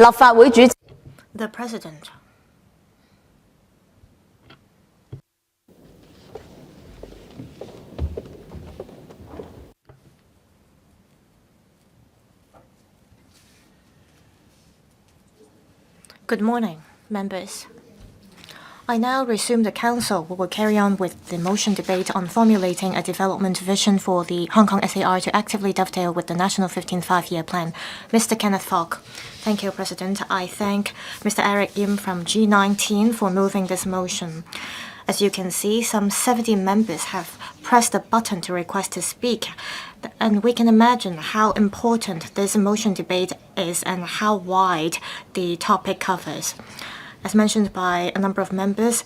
立法會主席。The President. Good morning, members. I now resume the Council. We will carry on with the motion debate on formulating a development vision for the Hong Kong SAR to actively dovetail with the National 15th Five-Year Plan. Mr. Kenneth Falk. Thank you, President. I thank Mr. Erik YIM from G19 for moving this motion. As you can see, some 70 members have pressed the button to request to speak, and we can imagine how important this motion debate is and how wide the topic covers. As mentioned by a number of members,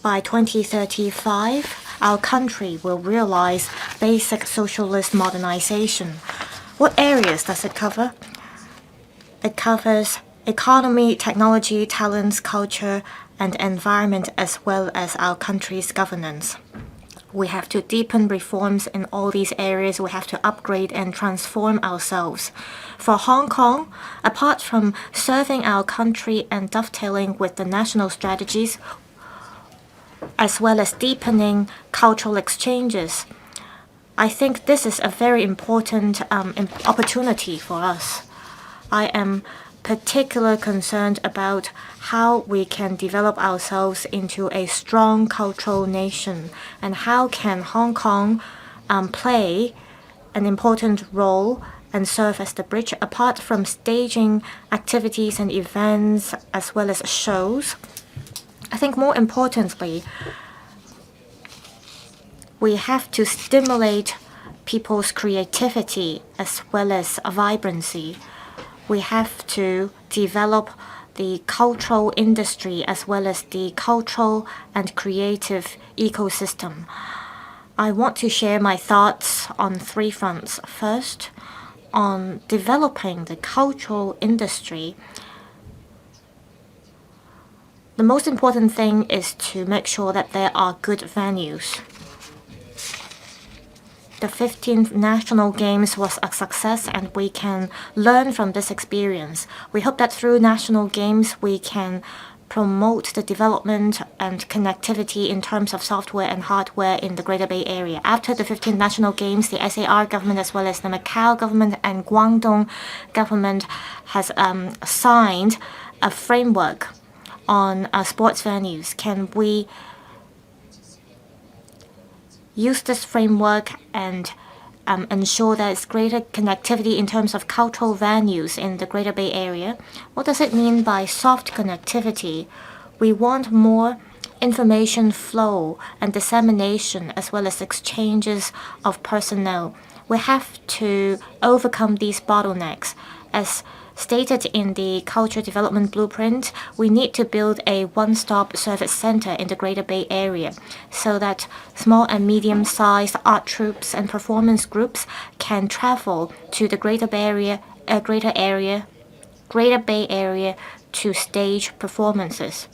by 2035, our country will realize basic socialist modernization. What areas does it cover? It covers economy, technology, talents, culture, and environment, as well as our country's governance. We have to deepen reforms in all these areas. We have to upgrade and transform ourselves. For Hong Kong, apart from serving our country and dovetailing with the national strategies, as well as deepening cultural exchanges, I think this is a very important opportunity for us. I am particularly concerned about how we can develop ourselves into a strong cultural nation, and how can Hong Kong play an important role and serve as the bridge. Apart from staging activities and events as well as shows, I think more importantly, we have to stimulate people's creativity as well as vibrancy. We have to develop the cultural industry as well as the cultural and creative ecosystem. I want to share my thoughts on three fronts. First, on developing the cultural industry, the most important thing is to make sure that there are good venues. The 15th National Games was a success, and we can learn from this experience. We hope that through National Games, we can promote the development and connectivity in terms of software and hardware in the Greater Bay Area. After the 15th National Games, the SAR government as well as the Macau government and Guangdong government has signed a framework on sports venues. Can we use this framework and ensure that it's greater connectivity in terms of cultural venues in the Greater Bay Area? What does it mean by soft connectivity? We want more information flow and dissemination as well as exchanges of personnel. We have to overcome these bottlenecks. As stated in the Culture Development Blueprint, we need to build a one-stop service center in the Greater Bay Area so that small and medium-sized art troupes and performance groups can travel to the Greater Bay Area to stage performances.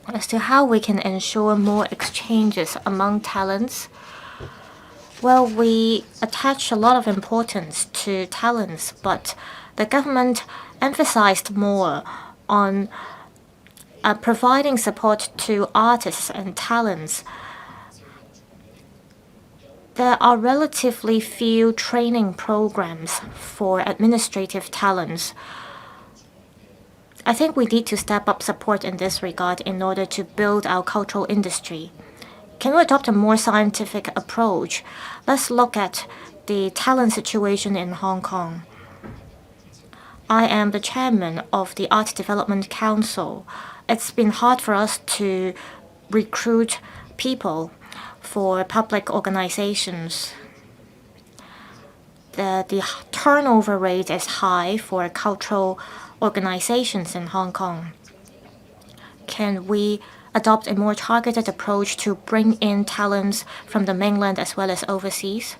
As to how we can ensure more exchanges among talents, well, we attach a lot of importance to talents, but the government emphasized more on providing support to artists and talents. There are relatively few training programs for administrative talents. I think we need to step up support in this regard in order to build our cultural industry. Can we adopt a more scientific approach? Let's look at the talent situation in Hong Kong. I am the chairman of the Art Development Council. It's been hard for us to recruit people for public organizations. The turnover rate is high for cultural organizations in Hong Kong. Can we adopt a more targeted approach to bring in talents from the mainland as well as overseas?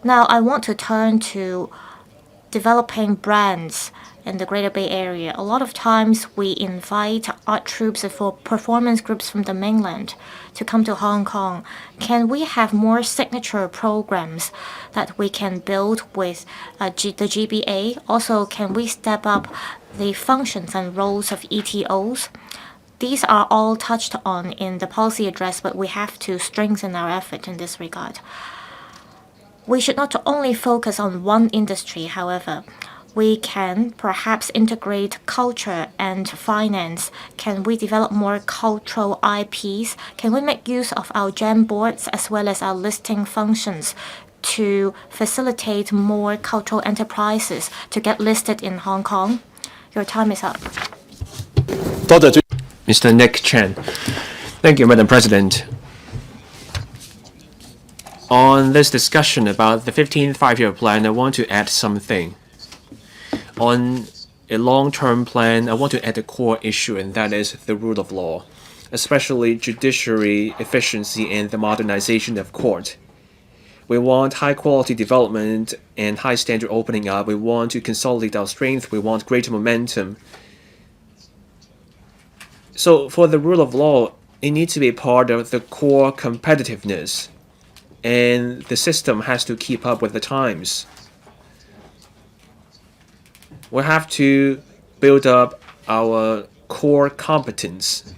Now, I want to turn to developing brands in the Greater Bay Area. A lot of times we invite art troupes for performance groups from the mainland to come to Hong Kong. Can we have more signature programs that we can build with the GBA? Also, can we step up the functions and roles of ETOs? These are all touched on in the policy address, but we have to strengthen our effort in this regard. We should not only focus on one industry, however. We can perhaps integrate culture and finance. Can we develop more cultural IPs? Can we make use of our GEM boards as well as our listing functions to facilitate more cultural enterprises to get listed in Hong Kong? Your time is up. Mr. Nick Chen. Thank you, Madam President. On this discussion about the 15th five-year plan, I want to add something. On a long-term plan, I want to add a core issue, and that is the rule of law, especially judiciary efficiency and the modernization of court. We want high-quality development and high-standard opening up. We want to consolidate our strength. We want greater momentum. So for the rule of law, it needs to be part of the core competitiveness, and the system has to keep up with the times. We have to build up our core competence.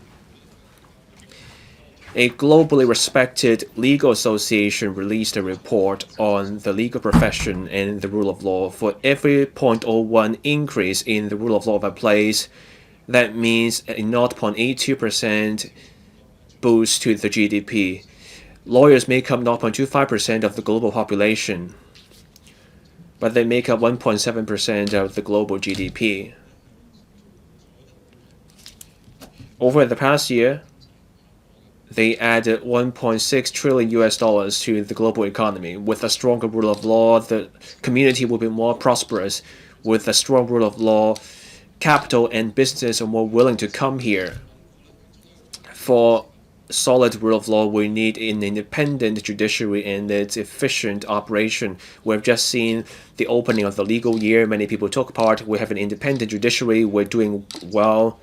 A globally respected legal association released a report on the legal profession and the rule of law. For every 0.01 increase in the rule of law by place, that means a 0.82% boost to the GDP. Lawyers make up 0.25% of the global population, but they make up 1.7% of the global GDP. Over the past year, they added $1.6 trillion to the global economy. With a stronger rule of law, the community will be more prosperous. With a strong rule of law, capital and business are more willing to come here. For solid rule of law, we need an independent judiciary and its efficient operation. We've just seen the opening of the legal year. Many people took part. We have an independent judiciary. We're doing well.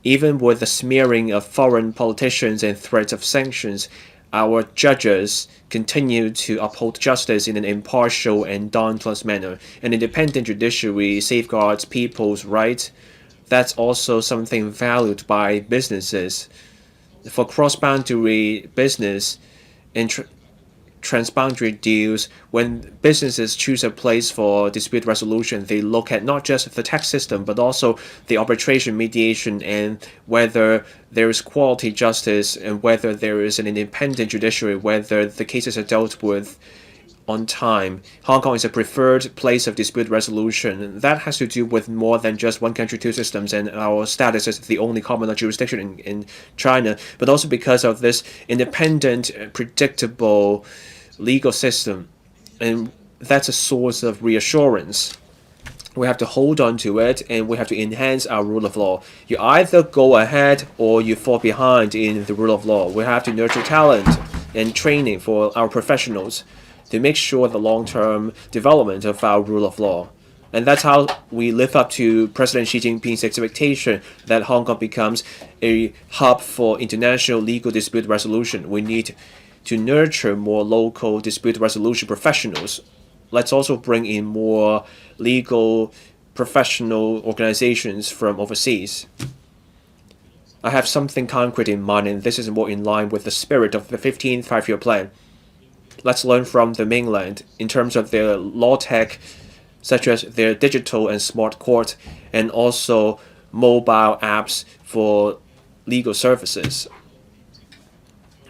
Even with the smearing of foreign politicians and threats of sanctions, our judges continue to uphold justice in an impartial and dauntless manner. An independent judiciary safeguards people's rights. That's also something valued by businesses. For cross-boundary business and transboundary deals, when businesses choose a place for dispute resolution, they look at not just the tax system, but also the arbitration, mediation, and whether there is quality justice, and whether there is an independent judiciary, whether the cases are dealt with on time. Hong Kong is a preferred place of dispute resolution. That has to do with more than just one country, two systems, and our status as the only common law jurisdiction in China, but also because of this independent, predictable legal system. And that's a source of reassurance. We have to hold on to it, and we have to enhance our rule of law. You either go ahead or you fall behind in the rule of law. We have to nurture talent and training for our professionals to make sure the long-term development of our rule of law. And that's how we live up to President Xi Jinping's expectation that Hong Kong becomes a hub for international legal dispute resolution. We need to nurture more local dispute resolution professionals. Let's also bring in more legal professional organizations from overseas. I have something concrete in mind, and this is more in line with the spirit of the 15th five-year plan. Let's learn from the mainland in terms of their law tech, such as their digital and smart court, and also mobile apps for legal services.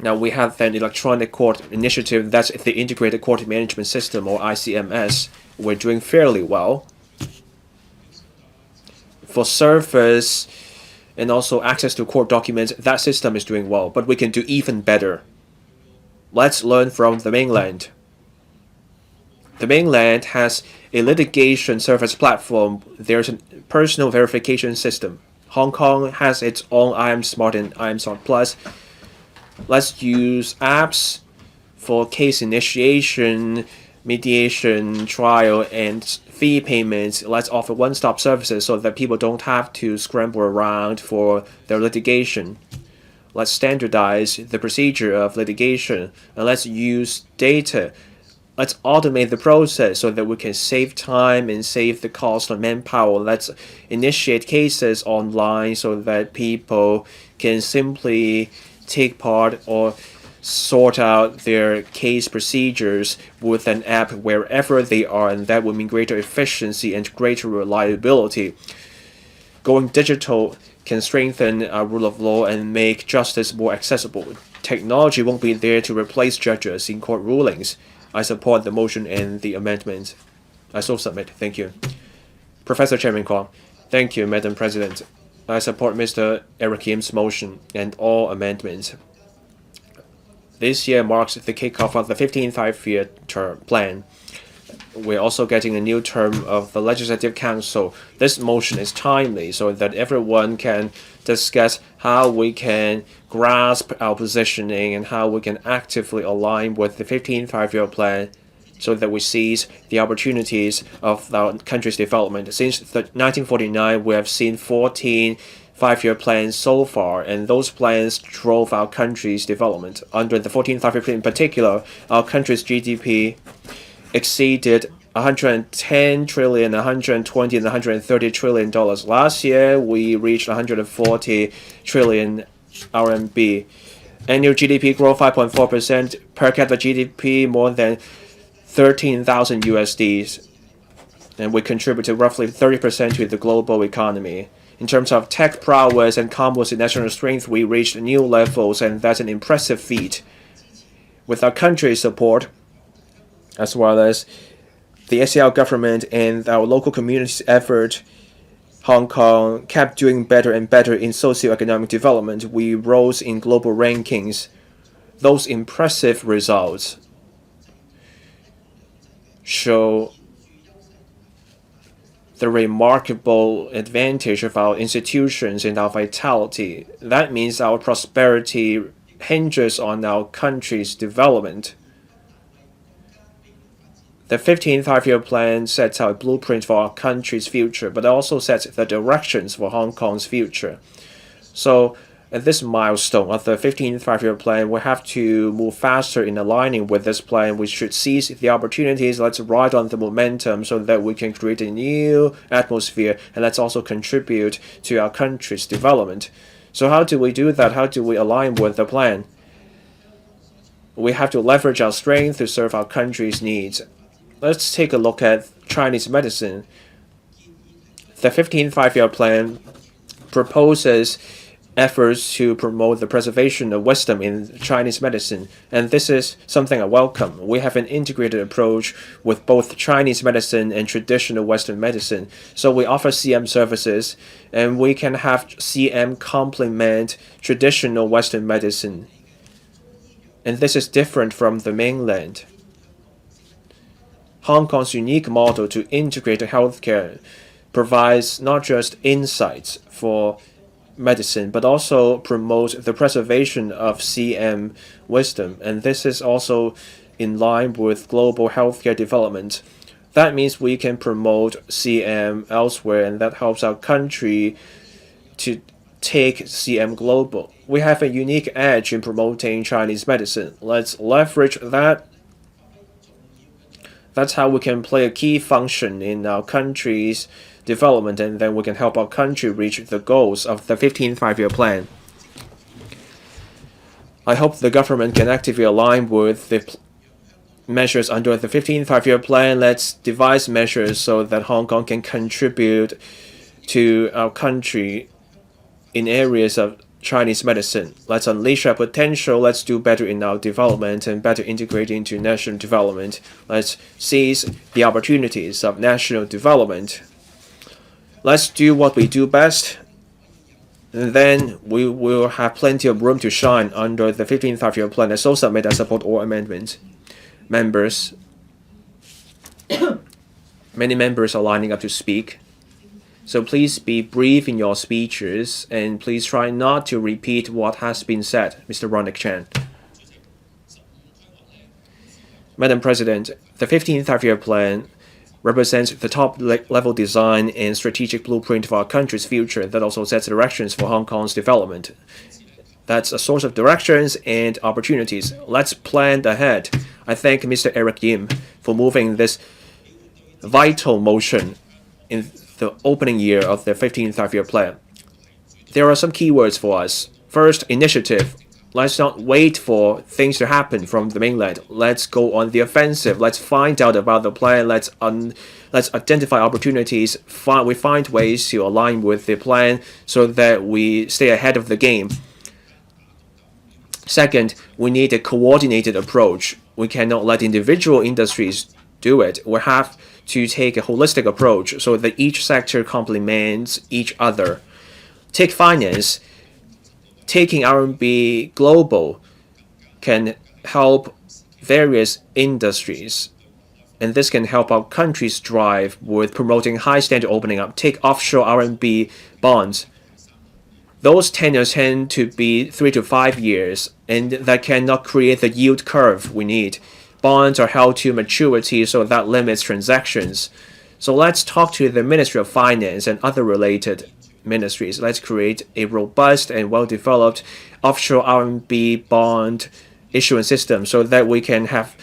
Now we have an electronic court initiative, that's the Integrated Court Management System, or ICMS. We're doing fairly well. For service and also access to court documents, that system is doing well, but we can do even better. Let's learn from the mainland. The mainland has a litigation service platform. There's a personal verification system. Hong Kong has its own IM Smart and IM Smart Plus. Let's use apps for case initiation, mediation, trial, and fee payments. Let's offer one-stop services so that people don't have to scramble around for their litigation. Let's standardize the procedure of litigation, and let's use data. Let's automate the process so that we can save time and save the cost of manpower. Let's initiate cases online so that people can simply take part or sort out their case procedures with an app wherever they are, and that will mean greater efficiency and greater reliability. Going digital can strengthen our rule of law and make justice more accessible. Technology won't be there to replace judges in court rulings. I support the motion and the amendment. I so submit. Thank you. Professor Chairman Kwok. Thank you, Madam President. I support Mr. Erik YIM's motion and all amendments. This year marks the kickoff of the 15th five-year term plan. We're also getting a new term of the Legislative Council. This motion is timely so that everyone can discuss how we can grasp our positioning and how we can actively align with the 15th five-year plan so that we seize the opportunities of our country's development. Since 1949, we have seen 14 five-year plans so far, and those plans drove our country's development. Under the 14th five-year plan in particular, our country's GDP exceeded 110 trillion, 120 and 130 trillion dollars. Last year, we reached 140 trillion RMB. Annual GDP growth 5.4%, per capita GDP more than 13,000 USDs, and we contributed roughly 30% to the global economy. In terms of tech prowess and commerce and national strength, we reached new levels, and that's an impressive feat. With our country's support, as well as the SAR government and our local community's effort, Hong Kong kept doing better and better in socioeconomic development. We rose in global rankings. Those impressive results show the remarkable advantage of our institutions and our vitality. That means our prosperity hinges on our country's development. The 15th five-year plan sets out a blueprint for our country's future, but also sets the directions for Hong Kong's future. So, at this milestone of the 15th five-year plan, we have to move faster in aligning with this plan. We should seize the opportunities. Let's ride on the momentum so that we can create a new atmosphere, and let's also contribute to our country's development. So how do we do that? How do we align with the plan? We have to leverage our strength to serve our country's needs. Let's take a look at Chinese medicine. The 15th five-year plan proposes efforts to promote the preservation of wisdom in Chinese medicine, and this is something I welcome. We have an integrated approach with both Chinese medicine and traditional Western medicine. So we offer CM services, and we can have CM complement traditional Western medicine. And this is different from the mainland. Hong Kong's unique model to integrate healthcare provides not just insights for medicine, but also promotes the preservation of CM wisdom. And this is also in line with global healthcare development. That means we can promote CM elsewhere, and that helps our country to take CM global. We have a unique edge in promoting Chinese medicine. Let's leverage that. That's how we can play a key function in our country's development, and then we can help our country reach the goals of the 15th five-year plan. I hope the government can actively align with the measures under the 15th five-year plan. Let's devise measures so that Hong Kong can contribute to our country in areas of Chinese medicine. Let's unleash our potential. Let's do better in our development and better integrate into national development. Let's seize the opportunities of national development. Let's do what we do best, and then we will have plenty of room to shine under the 15th five-year plan. I so submit. I support all amendments. Members, many members are lining up to speak. So please be brief in your speeches, and please try not to repeat what has been said. Mr. Ronald Chan. Madam President, the 15th five-year plan represents the top-level design and strategic blueprint for our country's future that also sets directions for Hong Kong's development. That's a source of directions and opportunities. Let's plan ahead. I thank Mr. Erik YIM for moving this vital motion in the opening year of the 15th five-year plan. There are some keywords for us. First, initiative. Let's not wait for things to happen from the mainland. Let's go on the offensive. Let's find out about the plan. Let's identify opportunities. We find ways to align with the plan so that we stay ahead of the game. Second, we need a coordinated approach. We cannot let individual industries do it. We have to take a holistic approach so that each sector complements each other. Take finance. Taking RMB global can help various industries, and this can help our countries drive with promoting high standard opening up. Take offshore RMB bonds. Those tenures tend to be 3 to 5 years, and that cannot create the yield curve we need. Bonds are held to maturity, so that limits transactions. So let's talk to the Ministry of Finance and other related ministries. Let's create a robust and well-developed offshore RMB bond issuance system so that we can have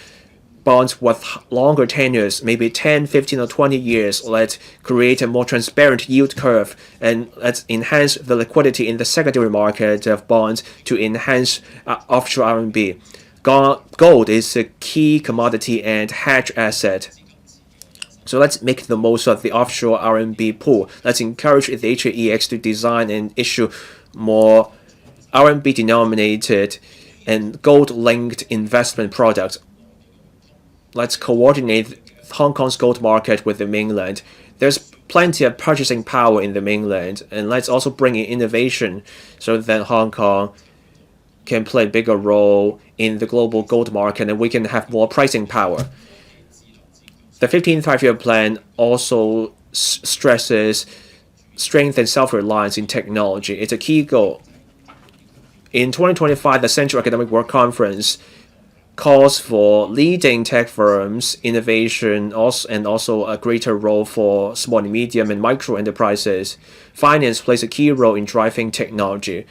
bonds with longer tenures, maybe 10, 15, or 20 years. Let's create a more transparent yield curve, and let's enhance the liquidity in the secondary market of bonds to enhance offshore RMB. Gold is a key commodity and hedge asset. So let's make the most of the offshore RMB pool. Let's encourage the HKEX to design and issue more RMB denominated and gold-linked investment products. Let's coordinate Hong Kong's gold market with the mainland. There's plenty of purchasing power in the mainland, and let's also bring in innovation so that Hong Kong can play a bigger role in the global gold market and we can have more pricing power. The 15th five-year plan also stresses strength and self-reliance in technology. It's a key goal. In 2025, the Central Academic Work Conference calls for leading tech firms, innovation, and also a greater role for small, medium, and micro enterprises. Finance plays a key role in driving technology.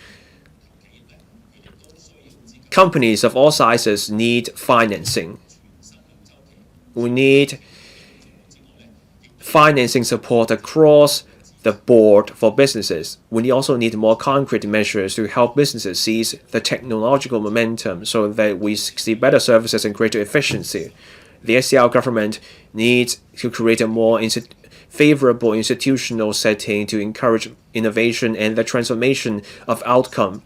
Companies of all sizes need financing. We need financing support across the board for businesses. We also need more concrete measures to help businesses seize the technological momentum so that we see better services and greater efficiency. The SCR government needs to create a more favorable institutional setting to encourage innovation and the transformation of outcome.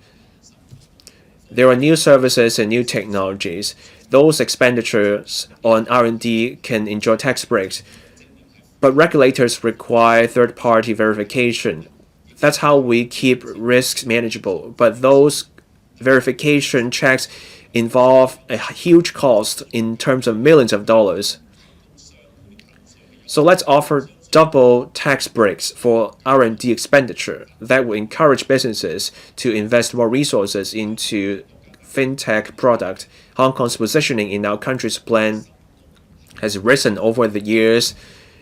There are new services and new technologies. Those expenditures on R&D can enjoy tax breaks, but regulators require third-party verification. That's how we keep risks manageable. But those verification checks involve a huge cost in terms of millions of dollars. So let's offer double tax breaks for R&D expenditure that will encourage businesses to invest more resources into fintech product. Hong Kong's positioning in our country's plan has risen over the years.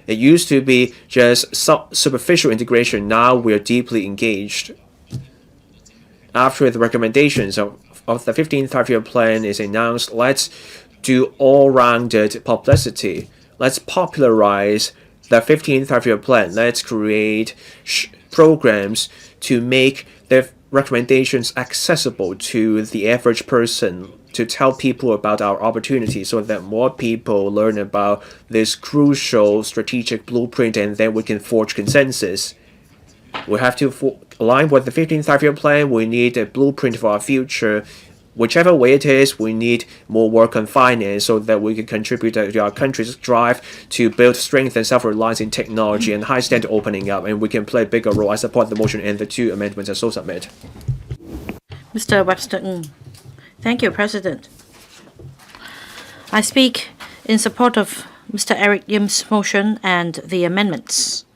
It used to be just superficial integration. Now we are deeply engaged. After the recommendations of the 15th five-year plan is announced, let's do all-rounded publicity. Let's popularize the 15th five-year plan. Let's create programs to make the recommendations accessible to the average person, to tell people about our opportunities so that more people learn about this crucial strategic blueprint and then we can forge consensus. We have to align with the 15th five-year plan. We need a blueprint for our future. Whichever way it is, we need more work on finance so that we can contribute to our country's drive to build strength and self-reliance in technology and high standard opening up, and we can play a bigger role. I support the motion and the two amendments are so submit. Mr. Webster Ng. Thank you, President. I speak in support of Mr. Erik YIM's motion and the amendments.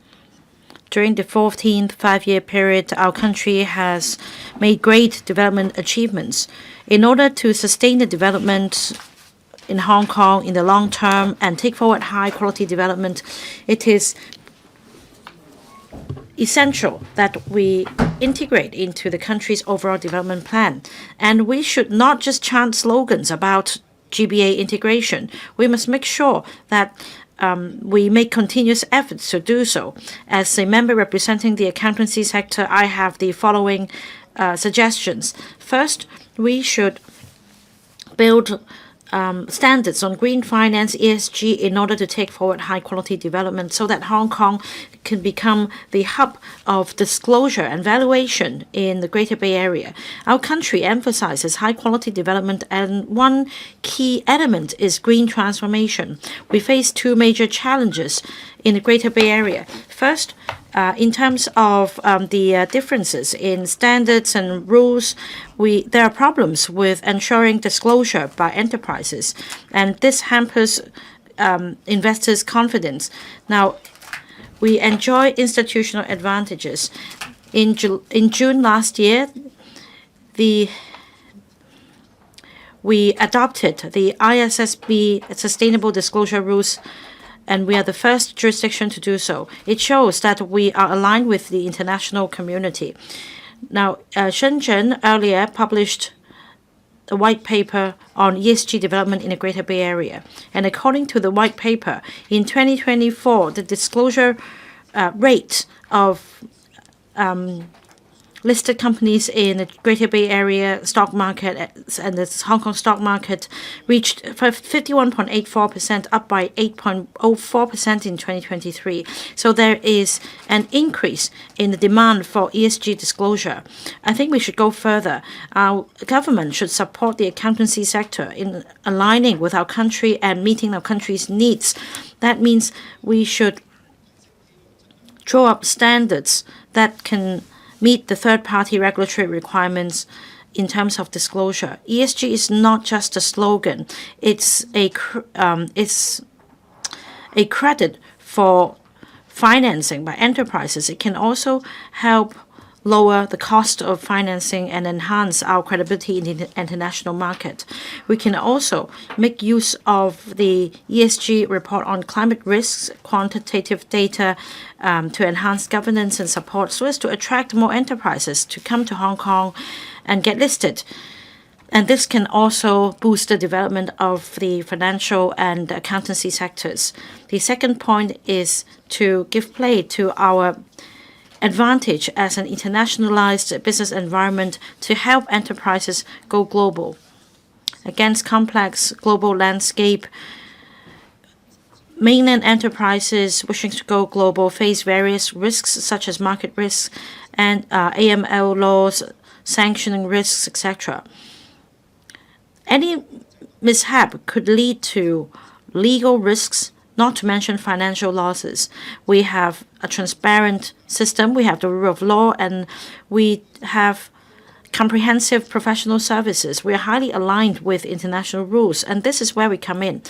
During the 14th five-year period, our country has made great development achievements. In order to sustain the development in Hong Kong in the long term and take forward high-quality development, it is essential that we integrate into the country's overall development plan. And we should not just chant slogans about GBA integration. We must make sure that we make continuous efforts to do so. As a member representing the accountancy sector, I have the following suggestions. First, we should build standards on green finance, ESG, in order to take forward high-quality development so that Hong Kong can become the hub of disclosure and valuation in the Greater Bay Area. Our country emphasizes high-quality development, and one key element is green transformation. We face two major challenges in the Greater Bay Area. First, in terms of the differences in standards and rules, there are problems with ensuring disclosure by enterprises, and this hampers investors' confidence. Now, we enjoy institutional advantages. In June last year, we adopted the ISSB Sustainable Disclosure Rules, and we are the first jurisdiction to do so. It shows that we are aligned with the international community. Now, Shenzhen earlier published a white paper on ESG development in the Greater Bay Area. And according to the white paper, in 2024, the disclosure rate of listed companies in the Greater Bay Area stock market and the Hong Kong stock market reached 51.84%, up by 8.04% in 2023. So there is an increase in the demand for ESG disclosure. I think we should go further. Our government should support the accountancy sector in aligning with our country and meeting our country's needs. That means we should draw up standards that can meet the third-party regulatory requirements in terms of disclosure. ESG is not just a slogan; it's a credit for financing by enterprises. It can also help lower the cost of financing and enhance our credibility in the international market. We can also make use of the ESG report on climate risks, quantitative data to enhance governance and support so as to attract more enterprises to come to Hong Kong and get listed. And this can also boost the development of the financial and accountancy sectors. The second point is to give play to our advantage as an internationalized business environment to help enterprises go global. Against complex global landscape, mainland enterprises wishing to go global face various risks such as market risks and AML laws, sanctioning risks, etc. Any mishap could lead to legal risks, not to mention financial losses. We have a transparent system, we have the rule of law, and we have comprehensive professional services. We are highly aligned with international rules, and this is where we come in.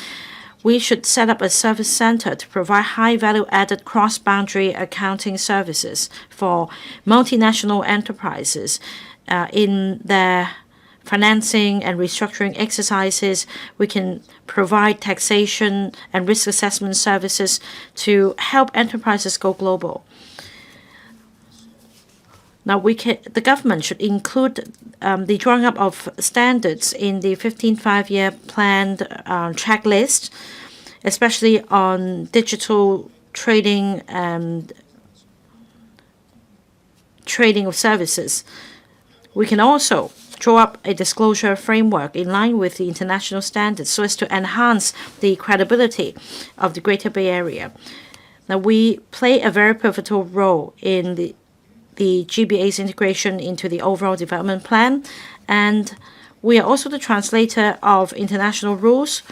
We should set up a service center to provide high value-added cross-boundary accounting services for multinational enterprises in their financing and restructuring exercises. We can provide taxation and risk assessment services to help enterprises go global. Now, the government should include the drawing up of standards in the 15th five-year plan checklist, especially on digital trading and trading of services. We can also draw up a disclosure framework in line with the international standards so as to enhance the credibility of the Greater Bay Area. Now, we play a very pivotal role in the GBA's integration into the overall development plan, and we are also the translator of international rules.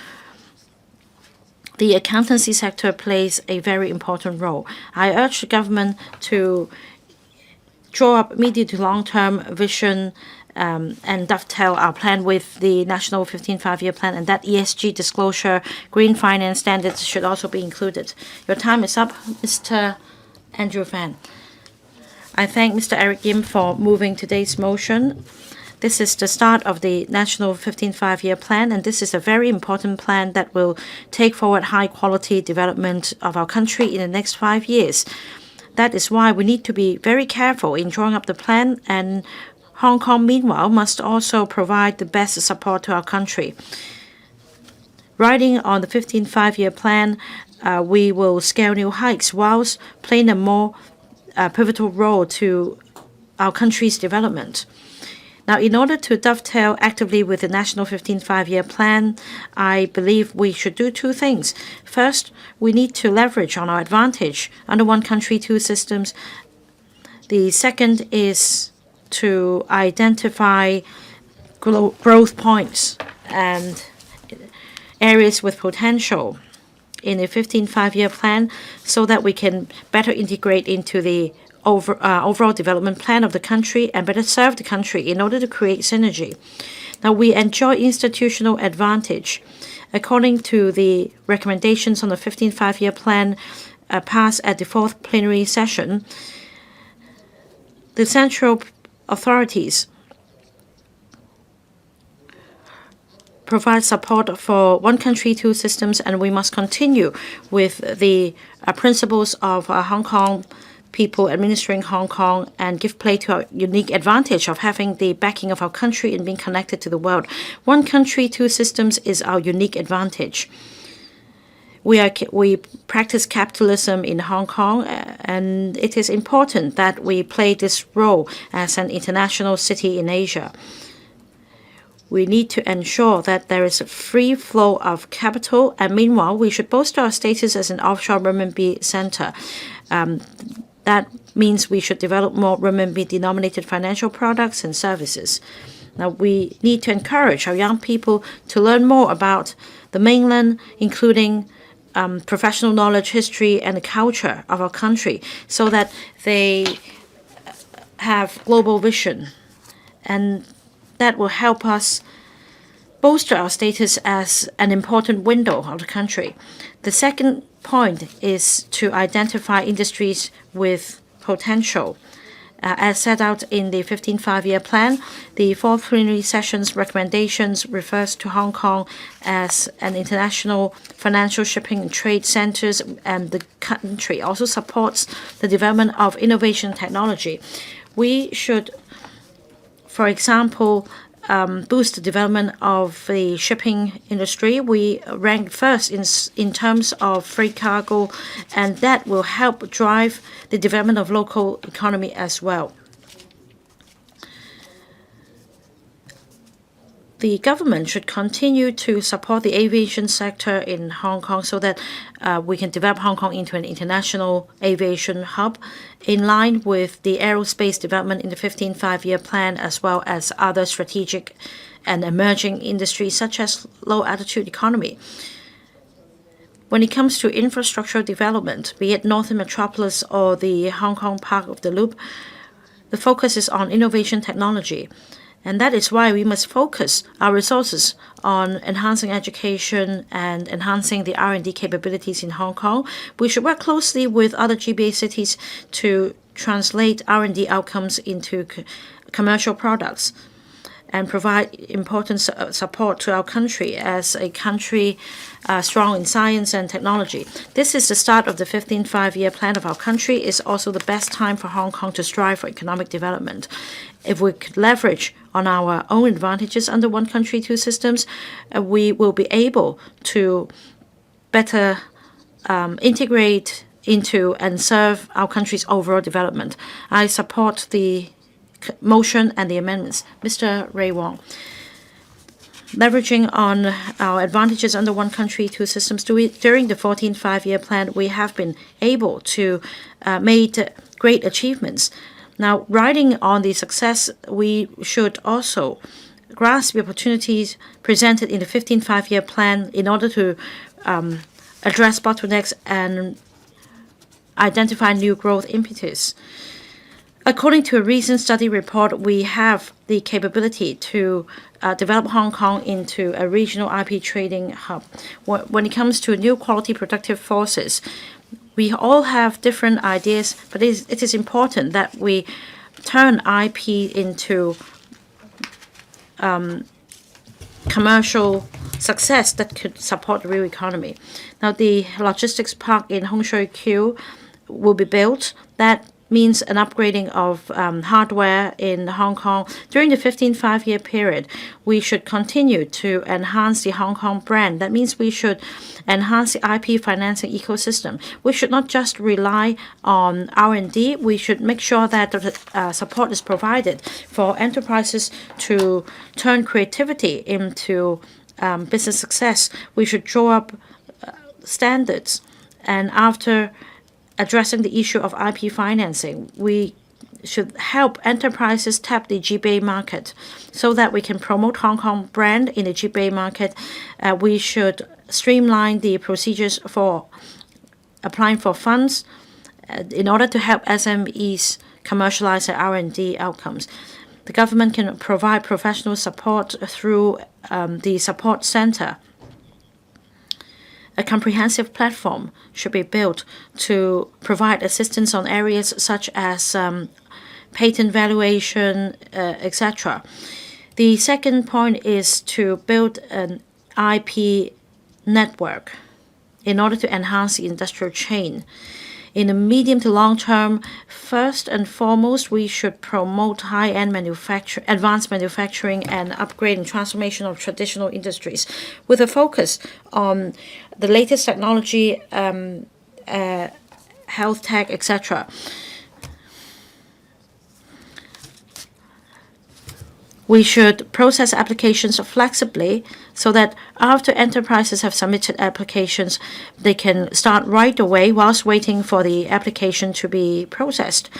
The accountancy sector plays a very important role. I urge the government to draw up medium to long-term vision and dovetail our plan with the National 15th Five-Year Plan, and that ESG disclosure, green finance standards should also be included. Your time is up, Mr. Andrew Fan. I thank Mr. Eric Yim for moving today's motion. This is the start of the National 15th Five-Year Plan, and this is a very important plan that will take forward high-quality development of our country in the next 5 years. That is why we need to be very careful in drawing up the plan, and Hong Kong, meanwhile, must also provide the best support to our country. Riding on the 15th Five-Year Plan, we will scale new heights whilst playing a more pivotal role to our country's development. Now, in order to dovetail actively with the National 15th Five-Year Plan, I believe we should do two things. First, we need to leverage on our advantage under one country, two systems. The second is to identify growth points and areas with potential in the 15th Five-Year Plan so that we can better integrate into the overall development plan of the country and better serve the country in order to create synergy. Now, we enjoy institutional advantage. According to the recommendations on the 15th Five-Year Plan passed at the 4th plenary session, the central authorities provide support for one country, two systems, and we must continue with the principles of Hong Kong people administering Hong Kong and give play to our unique advantage of having the backing of our country and being connected to the world. One country, two systems is our unique advantage. We practice capitalism in Hong Kong, and it is important that we play this role as an international city in Asia. We need to ensure that there is a free flow of capital, and meanwhile, we should bolster our status as an offshore renminbi center. That means we should develop more renminbi-denominated financial products and services. Now, we need to encourage our young people to learn more about the mainland, including professional knowledge, history, and the culture of our country, so that they have global vision. And that will help us bolster our status as an important window of the country. The second point is to identify industries with potential. As set out in the 15th Five-Year Plan, the 4th plenary session's recommendations refers to Hong Kong as an international financial shipping and trade centers, and the country also supports the development of innovation technology. We should, for example, boost the development of the shipping industry. We ranked first in terms of freight cargo, and that will help drive the development of local economy as well. The government should continue to support the aviation sector in Hong Kong so that we can develop Hong Kong into an international aviation hub in line with the aerospace development in the 15th Five-Year Plan, as well as other strategic and emerging industries such as low-altitude economy. When it comes to infrastructure development, be it Northern Metropolis or the Hong Kong Park of the Loop, the focus is on innovation technology. And that is why we must focus our resources on enhancing education and enhancing the R&D capabilities in Hong Kong. We should work closely with other GBA cities to translate R&D outcomes into commercial products and provide important support to our country as a country strong in science and technology. This is the start of the 15th Five-Year Plan of our country. It's also the best time for Hong Kong to strive for economic development. If we could leverage on our own advantages under one country, two systems, we will be able to better integrate into and serve our country's overall development. I support the motion and the amendments. Mr. Ray Wong. Leveraging on our advantages under one country, two systems, during the 14th Five-Year Plan, we have been able to make great achievements. Now, riding on the success, we should also grasp the opportunities presented in the 15th Five-Year Plan in order to address bottlenecks and identify new growth impetus. According to a recent study report, we have the capability to develop Hong Kong into a regional IP trading hub. When it comes to new quality productive forces, we all have different ideas, but it is important that we turn IP into commercial success that could support the real economy. Now, the logistics park in Hongshou will be built. That means an upgrading of hardware in Hong Kong. During the 15th five-year period, we should continue to enhance the Hong Kong brand. That means we should enhance the IP financing ecosystem. We should not just rely on R&D. We should make sure that the support is provided for enterprises to turn creativity into business success. We should draw up standards, and after addressing the issue of IP financing, we should help enterprises tap the GBA market so that we can promote Hong Kong brand in the GBA market. We should streamline the procedures for applying for funds in order to help SMEs commercialize their R&D outcomes. The government can provide professional support through the support center. A comprehensive platform should be built to provide assistance on areas such as patent valuation, etc. The second point is to build an IP network in order to enhance the industrial chain. In the medium to long term, first and foremost, we should promote high-end advanced manufacturing and upgrade and transformation of traditional industries with a focus on the latest technology, health tech, etc. We should process applications flexibly so that after enterprises have submitted applications, they can start right away whilst waiting for the application to be processed.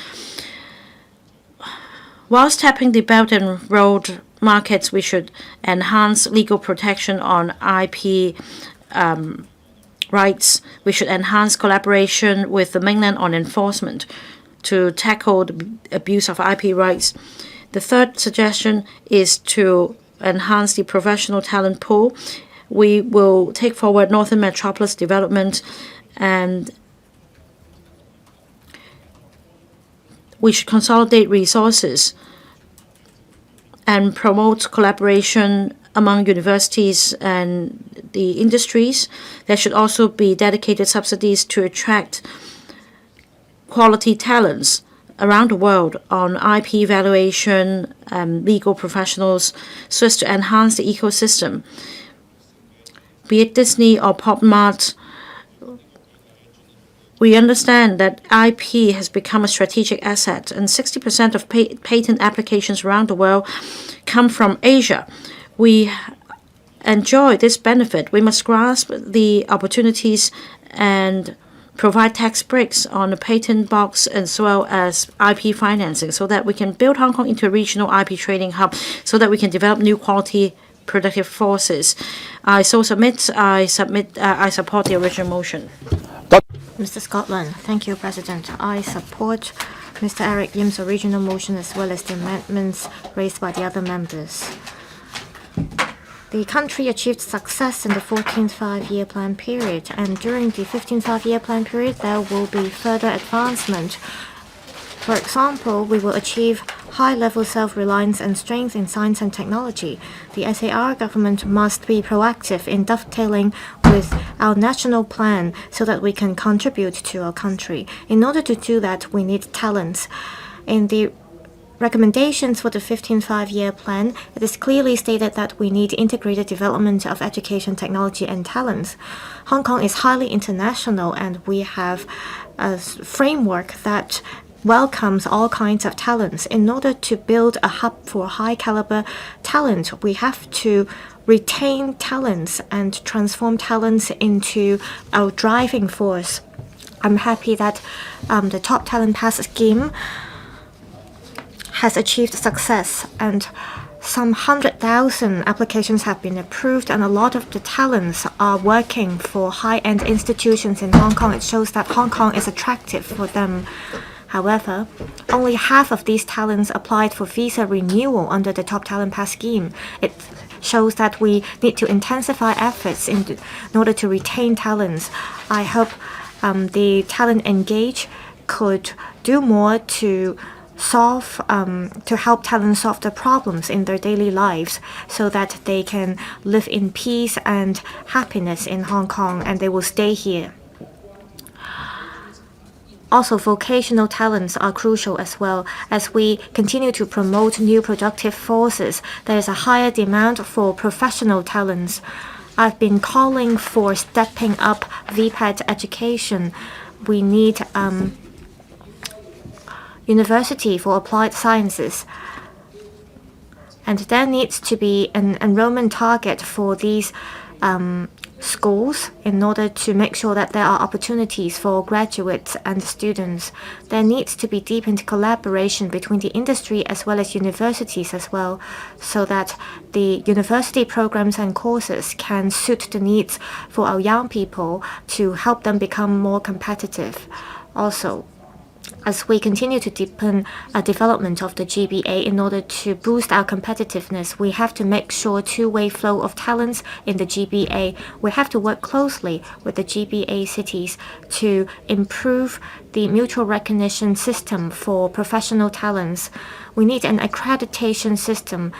Whilst tapping the Belt and Road markets, we should enhance legal protection on IP rights. We should enhance collaboration with the Mainland on enforcement to tackle the abuse of IP rights. The third suggestion is to enhance the professional talent pool. We will take forward Northern Metropolis development, and we should consolidate resources and promote collaboration among universities and the industries. There should also be dedicated subsidies to attract quality talents around the world on IP valuation, legal professionals, so as to enhance the ecosystem. Be it Disney or Pop Mart, we understand that IP has become a strategic asset, and 60% of patent applications around the world come from Asia. We enjoy this benefit. We must grasp the opportunities and provide tax breaks on the patent box as well as IP financing so that we can build Hong Kong into a regional IP trading hub so that we can develop new quality productive forces. I support the original motion. Mr. Scotland. Thank you, President. I support Mr. Erik Yim's original motion as well as the amendments raised by the other members. The country achieved success in the 14th five-year plan period, and during the 15th five-year plan period, there will be further advancement. For example, we will achieve high-level self-reliance and strength in science and technology. The SAR government must be proactive in dovetailing with our national plan so that we can contribute to our country. In order to do that, we need talents. In the recommendations for the 15th five-year plan, it is clearly stated that we need integrated development of education, technology, and talents. Hong Kong is highly international, and we have a framework that welcomes all kinds of talents. In order to build a hub for high-caliber talent, we have to retain talents and transform talents into our driving force. I'm happy that the Top Talent Pass scheme has achieved success, and some 100,000 applications have been approved, and a lot of the talents are working for high-end institutions in Hong Kong. It shows that Hong Kong is attractive for them. However, only half of these talents applied for visa renewal under the Top Talent Pass scheme. It shows that we need to intensify efforts in order to retain talents. I hope the Talent Engage could do more to to help talents solve the problems in their daily lives so that they can live in peace and happiness in Hong Kong and they will stay here. Also, vocational talents are crucial as well. As we continue to promote new productive forces, there is a higher demand for professional talents. I've been calling for stepping up VPAT education. We need University for Applied Sciences. And there needs to be an enrollment target for these schools in order to make sure that there are opportunities for graduates and students. There needs to be deepened collaboration between the industry as well as universities as well, so that the university programs and courses can suit the needs for our young people to help them become more competitive. Also, as we continue to deepen development of the GBA in order to boost our competitiveness, we have to make sure two-way flow of talents in the GBA. We have to work closely with the GBA cities to improve the mutual recognition system for professional talents. We need an accreditation system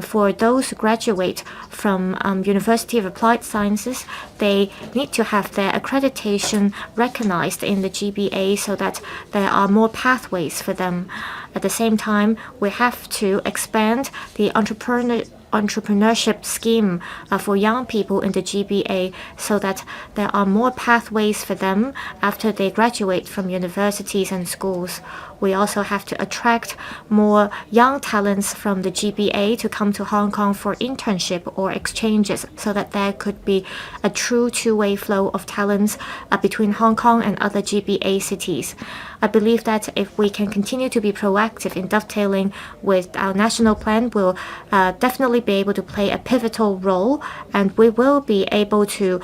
for those who graduate from University of Applied Sciences. They need to have their accreditation recognized in the GBA so that there are more pathways for them. At the same time, we have to expand the entrepreneurship scheme for young people in the GBA so that there are more pathways for them after they graduate from universities and schools. We also have to attract more young talents from the GBA to come to Hong Kong for internship or exchanges so that there could be a true two-way flow of talents between Hong Kong and other GBA cities. I believe that if we can continue to be proactive in dovetailing with our national plan, we'll definitely be able to play a pivotal role, and we will be able to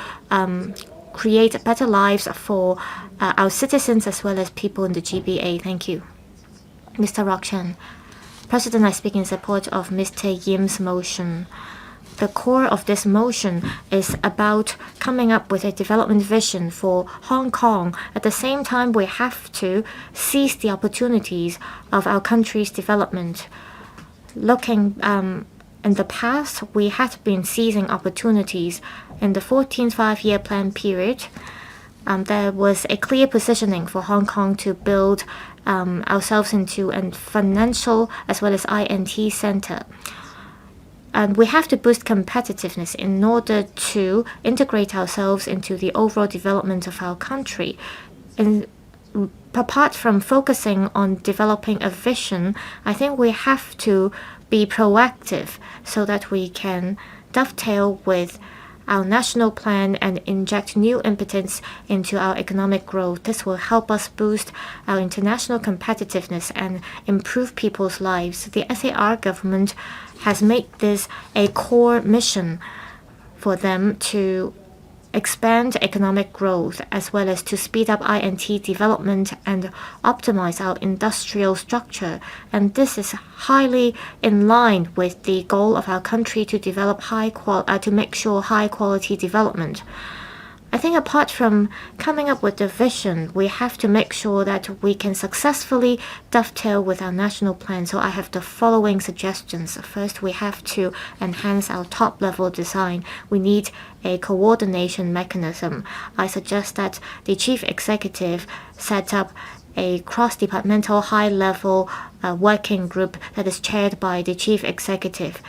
create better lives for our citizens as well as people in the GBA. Thank you. Mr. Rock-Chan. President, I speak in support of Mr. Yim's motion. The core of this motion is about coming up with a development vision for Hong Kong. At the same time, we have to seize the opportunities of our country's development. Looking in the past, we had been seizing opportunities. In the 14th five-year plan period, there was a clear positioning for Hong Kong to build ourselves into a financial as well as INT center. And we have to boost competitiveness in order to integrate ourselves into the overall development of our country. And apart from focusing on developing a vision, I think we have to be proactive so that we can dovetail with our national plan and inject new impetus into our economic growth. This will help us boost our international competitiveness and improve people's lives. The SAR government has made this a core mission for them to expand economic growth as well as to speed up INT development and optimize our industrial structure. And this is highly in line with the goal of our country to develop to make sure high quality development. I think apart from coming up with the vision, we have to make sure that we can successfully dovetail with our national plan. So I have the following suggestions. First, we have to enhance our top-level design. We need a coordination mechanism. I suggest that the chief executive set up a cross-departmental high-level working group that is chaired by the chief executive.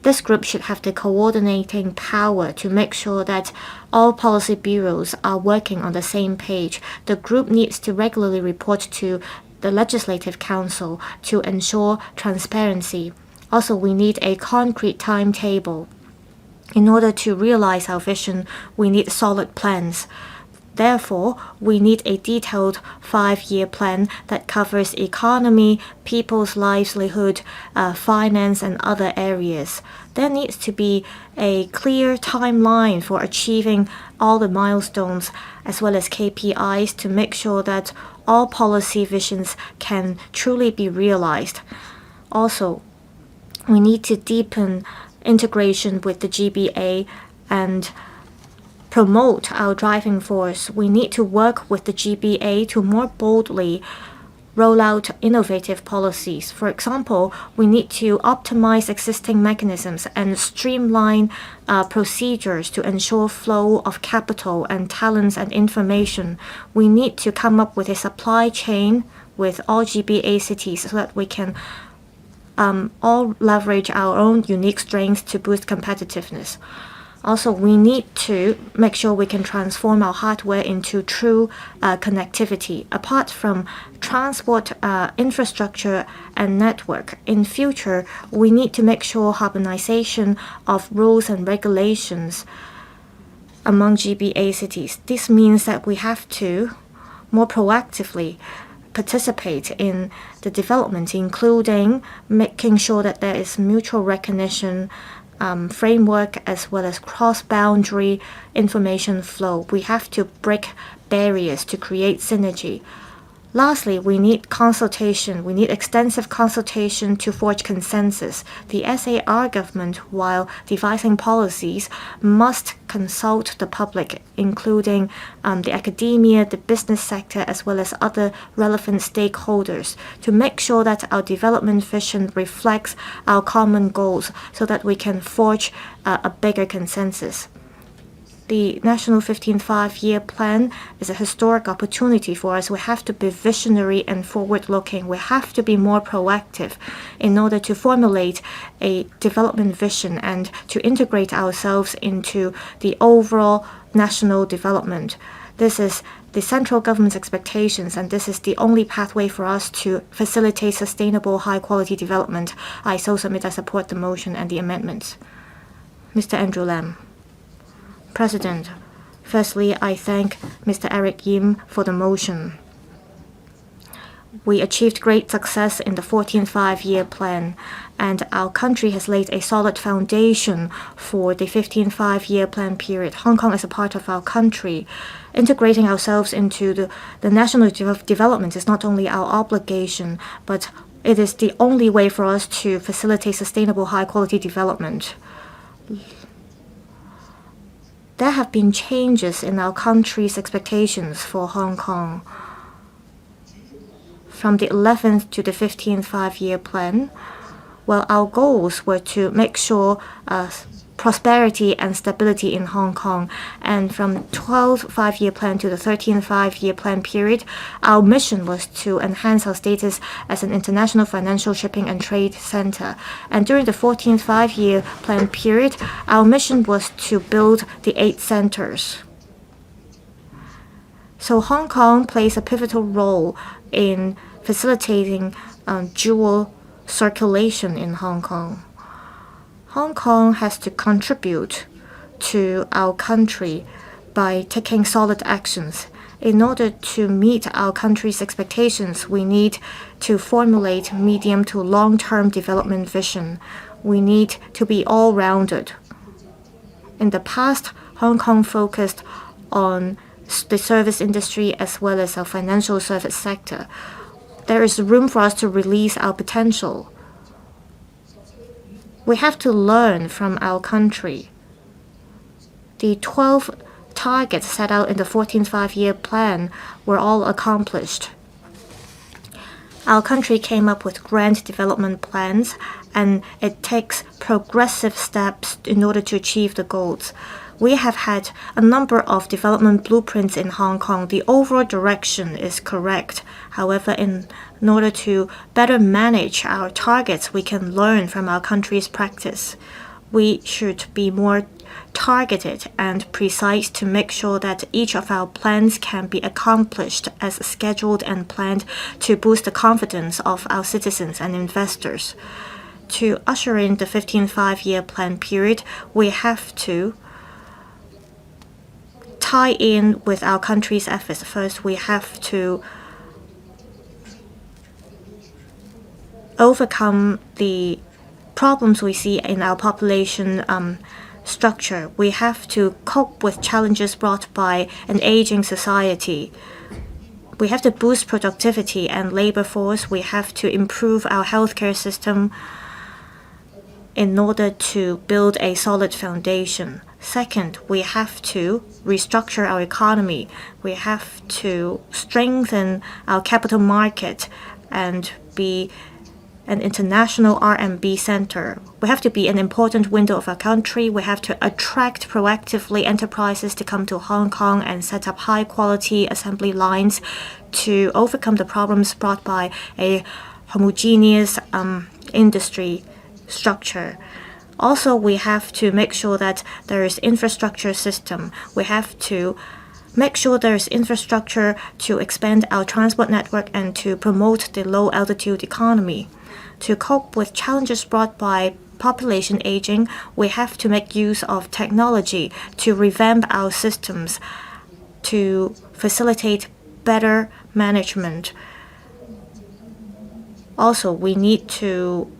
This group should have the coordinating power to make sure that all policy bureaus are working on the same page. The group needs to regularly report to the Legislative Council to ensure transparency. Also, we need a concrete timetable. In order to realize our vision, we need solid plans. Therefore, we need a detailed 5-year plan that covers economy, people's livelihood, finance, and other areas. There needs to be a clear timeline for achieving all the milestones as well as KPIs to make sure that all policy visions can truly be realized. Also, we need to deepen integration with the GBA and promote our driving force. We need to work with the GBA to more boldly roll out innovative policies. For example, we need to optimize existing mechanisms and streamline procedures to ensure flow of capital and talents and information. We need to come up with a supply chain with all GBA cities so that we can all leverage our own unique strengths to boost competitiveness. Also, we need to make sure we can transform our hardware into true connectivity. Apart from transport infrastructure and network, in future, we need to make sure harmonization of rules and regulations among GBA cities. This means that we have to more proactively participate in the development, including making sure that there is mutual recognition framework as well as cross-boundary information flow. We have to break barriers to create synergy. Lastly, we need consultation. We need extensive consultation to forge consensus. The SAR government, while devising policies, must consult the public, including the academia, the business sector, as well as other relevant stakeholders, to make sure that our development vision reflects our common goals so that we can forge a bigger consensus. The National 15th Five-Year Plan is a historic opportunity for us. We have to be visionary and forward-looking. We have to be more proactive in order to formulate a development vision and to integrate ourselves into the overall national development. This is the central government's expectations, and this is the only pathway for us to facilitate sustainable, high-quality development. I so submit I support the motion and the amendments. Mr. Andrew Lam. President, firstly, I thank Mr. Erik YIM for the motion. We achieved great success in the 14th Five-Year Plan, and our country has laid a solid foundation for the 15th Five-Year Plan period. Hong Kong is a part of our country. Integrating ourselves into the national development is not only our obligation, but it is the only way for us to facilitate sustainable, high-quality development. There have been changes in our country's expectations for Hong Kong. From the 11th to the 15th Five-Year Plan, well, our goals were to make sure prosperity and stability in Hong Kong. And from 12th Five-Year Plan to the 13th Five-Year Plan period, our mission was to enhance our status as an international financial, shipping, and trade center. And during the 14th Five-Year Plan period, our mission was to build the 8 centers. So Hong Kong plays a pivotal role in facilitating dual circulation in Hong Kong. Hong Kong has to contribute to our country by taking solid actions. In order to meet our country's expectations, we need to formulate medium to long-term development vision. We need to be all-rounded. In the past, Hong Kong focused on the service industry as well as our financial service sector. There is room for us to release our potential. We have to learn from our country. The 12 targets set out in the 14th Five-Year Plan were all accomplished. Our country came up with grand development plans, and it takes progressive steps in order to achieve the goals. We have had a number of development blueprints in Hong Kong. The overall direction is correct. However, in order to better manage our targets, we can learn from our country's practice. We should be more targeted and precise to make sure that each of our plans can be accomplished as scheduled and planned to boost the confidence of our citizens and investors. To usher in the 15th Five-Year Plan period, we have to tie in with our country's efforts. First, we have to overcome the problems we see in our population structure. We have to cope with challenges brought by an aging society. We have to boost productivity and labor force. We have to improve our healthcare system in order to build a solid foundation. Second, we have to restructure our economy. We have to strengthen our capital market and be an international RMB center. We have to be an important window of our country. We have to attract proactively enterprises to come to Hong Kong and set up high-quality assembly lines to overcome the problems brought by a homogeneous industry structure. Also, we have to make sure that there is infrastructure system. We have to make sure there is infrastructure to expand our transport network and to promote the low-altitude economy. To cope with challenges brought by population aging, we have to make use of technology to revamp our systems, to facilitate better management. Also, we need to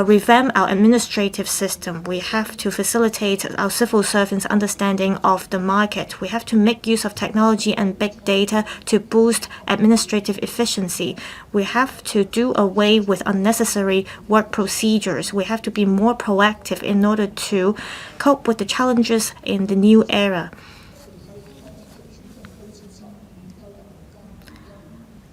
revamp our administrative system. We have to facilitate our civil servants' understanding of the market. We have to make use of technology and big data to boost administrative efficiency. We have to do away with unnecessary work procedures. We have to be more proactive in order to cope with the challenges in the new era.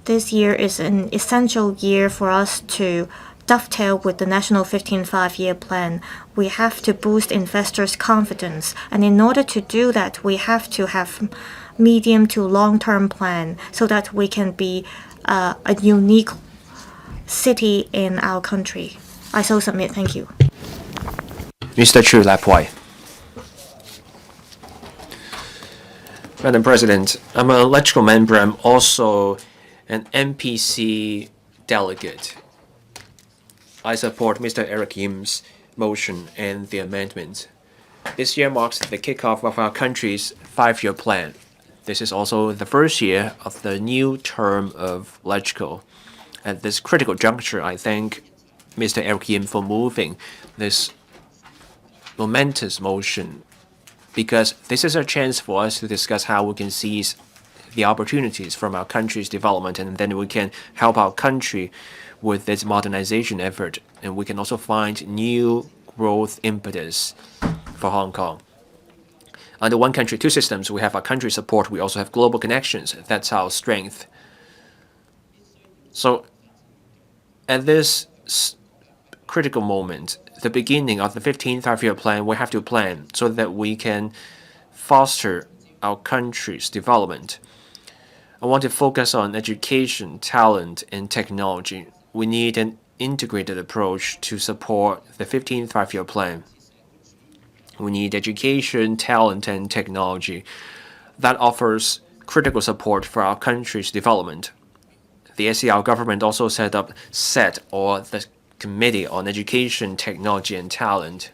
This year is an essential year for us to dovetail with the National 15th Five-Year Plan. We have to boost investors' confidence, and in order to do that, we have to have medium to long-term plan so that we can be a unique city in our country. I so submit. Thank you. Mr. Chu Lapwai. Madam President, I'm an electrical member. I'm also an MPC delegate. I support Mr. Erik YIM's motion and the amendment. This year marks the kickoff of our country's five-year plan. This is also the first year of the new term of electrical. At this critical juncture, I thank Mr. Erik YIM for moving this momentous motion, because this is a chance for us to discuss how we can seize the opportunities from our country's development, and then we can help our country with its modernization effort, and we can also find new growth impetus for Hong Kong. Under one country, two systems, we have our country support, we also have global connections. That's our strength. So at this critical moment, the beginning of the 15th Five-Year Plan, we have to plan so that we can foster our country's development. I want to focus on education, talent, and technology. We need an integrated approach to support the 15th Five-Year Plan. We need education, talent, and technology that offers critical support for our country's development. The SAR government also set up SET, or the Committee on Education, Technology, and Talent.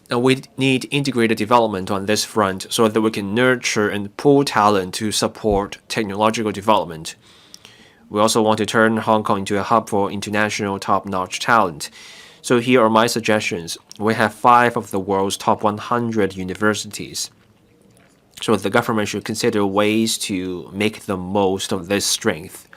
And we need integrated development on this front so that we can nurture and pool talent to support technological development. We also want to turn Hong Kong into a hub for international top-notch talent. So here are my suggestions. We have 5 of the world's top 100 universities. So the government should consider ways to make the most of this strength.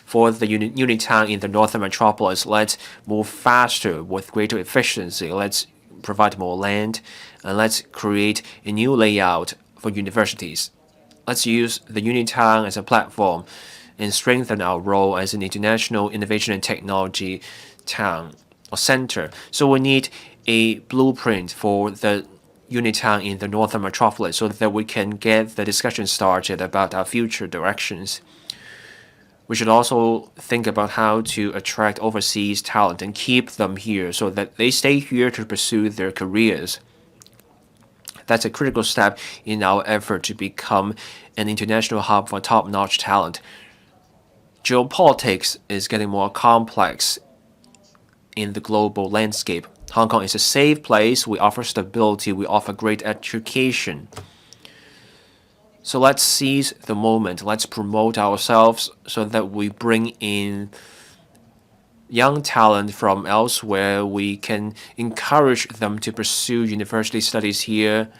For the unit town in the northern metropolis, let's move faster with greater efficiency. Let's provide more land, and let's create a new layout for universities. Let's use the unit town as a platform and strengthen our role as an international innovation and technology town or center. So we need a blueprint for the unit town in the northern metropolis so that we can get the discussion started about our future directions. We should also think about how to attract overseas talent and keep them here so that they stay here to pursue their careers. That's a critical step in our effort to become an international hub for top-notch talent. Geopolitics is getting more complex in the global landscape. Hong Kong is a safe place. We offer stability. We offer great education. So let's seize the moment. Let's promote ourselves so that we bring in young talent from elsewhere. We can encourage them to pursue university studies here,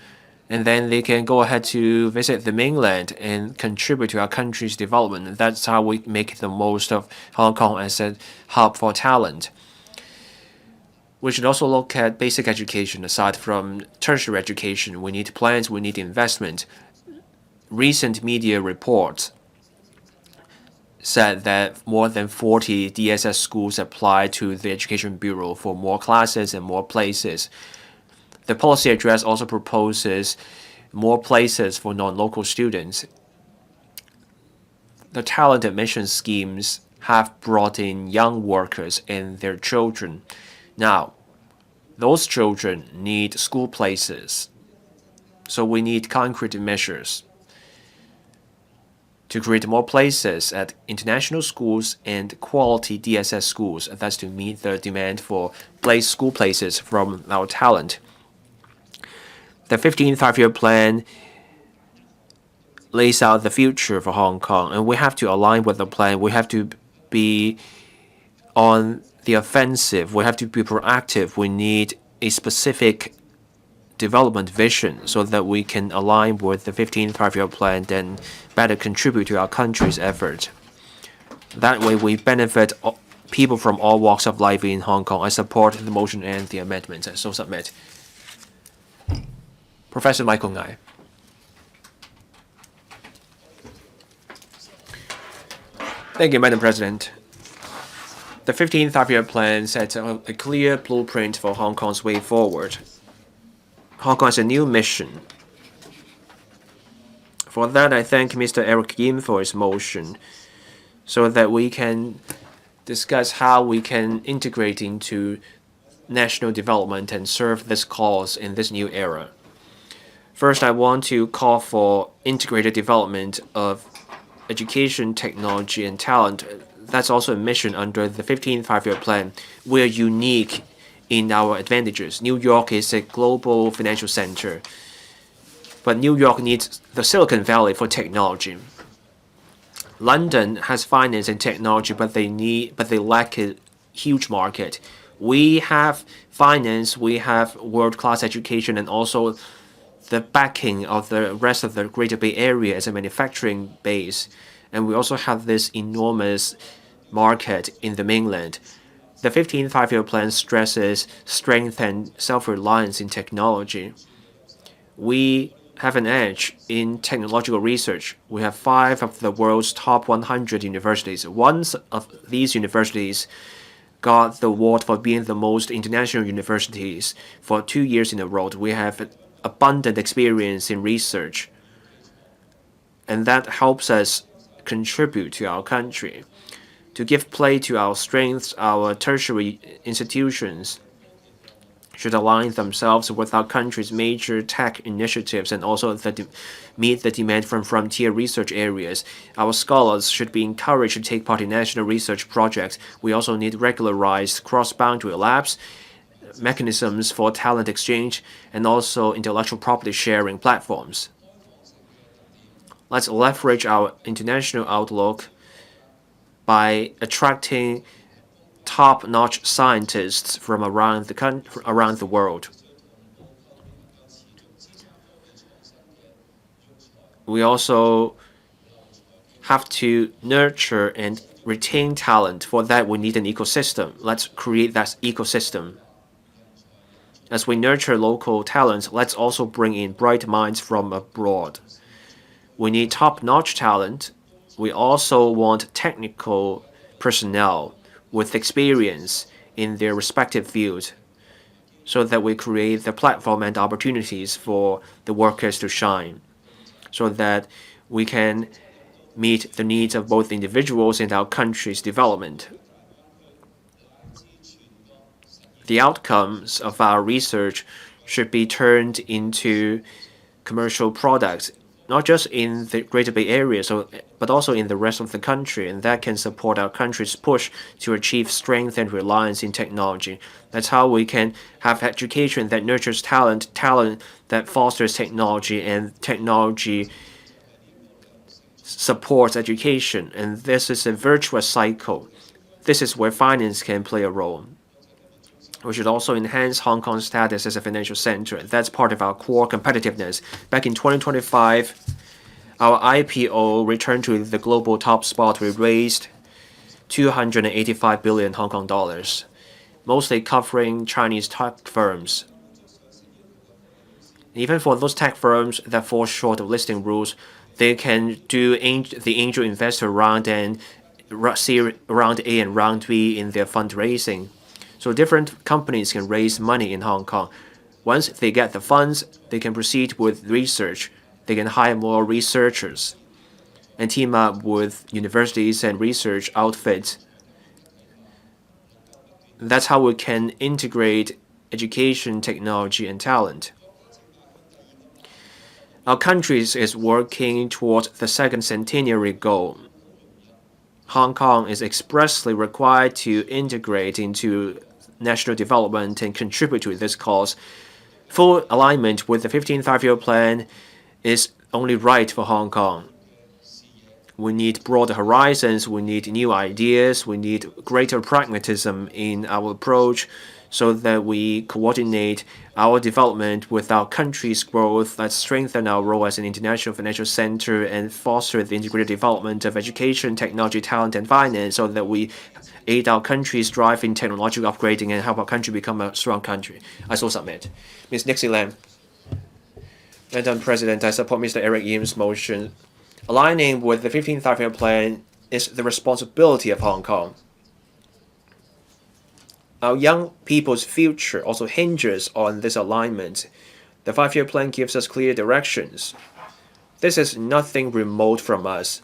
and then they can go ahead to visit the mainland and contribute to our country's development. That's how we make the most of Hong Kong as a hub for talent. We should also look at basic education. Aside from tertiary education, we need plans, we need investment. Recent media reports said that more than 40 DSS schools applied to the Education Bureau for more classes and more places. The policy address also proposes more places for non-local students. The talent admission schemes have brought in young workers and their children. Now, those children need school places, so we need concrete measures to create more places at international schools and quality DSS schools. That's to meet the demand for school places from our talent. The 15th Five-Year Plan lays out the future for Hong Kong, and we have to align with the plan. We have to be on the offensive. We have to be proactive. We need a specific development vision so that we can align with the 15th Five-Year Plan and better contribute to our country's effort. That way, we benefit people from all walks of life in Hong Kong. I support the motion and the amendments. I so submit. Professor Michael Ngai. Thank you, Madam President. The 15th Five-Year Plan sets a clear blueprint for Hong Kong's way forward. Hong Kong has a new mission. For that, I thank Mr. Erik YIM for his motion, so that we can discuss how we can integrate into national development and serve this cause in this new era. First, I want to call for integrated development of education, technology, and talent. That's also a mission under the 15th Five-Year Plan. We're unique in our advantages. New York is a global financial center, but New York needs the Silicon Valley for technology. London has finance and technology, but they lack a huge market. We have finance, we have world-class education, and also the backing of the rest of the Greater Bay Area as a manufacturing base, and we also have this enormous market in the mainland. The 15th Five-Year Plan stresses strength and self-reliance in technology. We have an edge in technological research. We have 5 of the world's top 100 universities. One of these universities got the award for being the most international universities for 2 years in a row. We have abundant experience in research, and that helps us contribute to our country. To give play to our strengths, our tertiary institutions should align themselves with our country's major tech initiatives and also meet the demand from frontier research areas. Our scholars should be encouraged to take part in national research projects. We also need regularized cross-boundary labs, mechanisms for talent exchange, and also intellectual property sharing platforms. Let's leverage our international outlook by attracting top-notch scientists from around the world. We also have to nurture and retain talent. For that, we need an ecosystem. Let's create that ecosystem. As we nurture local talents, let's also bring in bright minds from abroad. We need top-notch talent. We also want technical personnel with experience in their respective fields, so that we create the platform and opportunities for the workers to shine, so that we can meet the needs of both individuals and our country's development. The outcomes of our research should be turned into commercial products, not just in the Greater Bay Area, but also in the rest of the country, and that can support our country's push to achieve strength and reliance in technology. That's how we can have education that nurtures talent, talent that fosters technology, and technology supports education. And this is a virtuous cycle. This is where finance can play a role. We should also enhance Hong Kong's status as a financial center. That's part of our core competitiveness. Back in 2025, our IPO returned to the global top spot. We raised 285 billion Hong Kong dollars. mostly covering Chinese tech firms. Even for those tech firms that fall short of listing rules, they can do the angel investor round and round A and round B in their fundraising. So different companies can raise money in Hong Kong. Once they get the funds, they can proceed with research. They can hire more researchers and team up with universities and research outfits. That's how we can integrate education, technology, and talent. Our country is working towards the second centenary goal. Hong Kong is expressly required to integrate into national development and contribute to this cause. Full alignment with the 15th Five-Year Plan is only right for Hong Kong. We need broader horizons, we need new ideas, we need greater pragmatism in our approach so that we coordinate our development with our country's growth. Let's strengthen our role as an international financial center and foster the integrated development of education, technology, talent, and finance so that we aid our country's drive in technological upgrading and help our country become a strong country. I so submit. Ms. Nixie Lam. Madam President, I support Mr. Erik YIM's motion. Aligning with the 15th Five-Year Plan is the responsibility of Hong Kong. Our young people's future also hinges on this alignment. The 5-year plan gives us clear directions. This is nothing remote from us.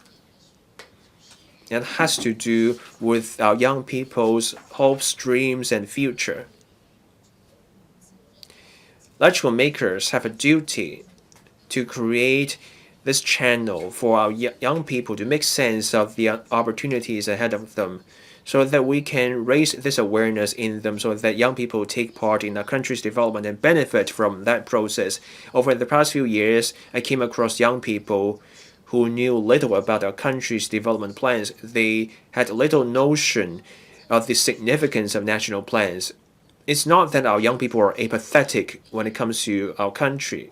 It has to do with our young people's hopes, dreams, and future. Legislators have a duty to create this channel for our young people to make sense of the opportunities ahead of them so that we can raise this awareness in them so that young people take part in our country's development and benefit from that process. Over the past few years, I came across young people who knew little about our country's development plans. They had little notion of the significance of national plans. It's not that our young people are apathetic when it comes to our country.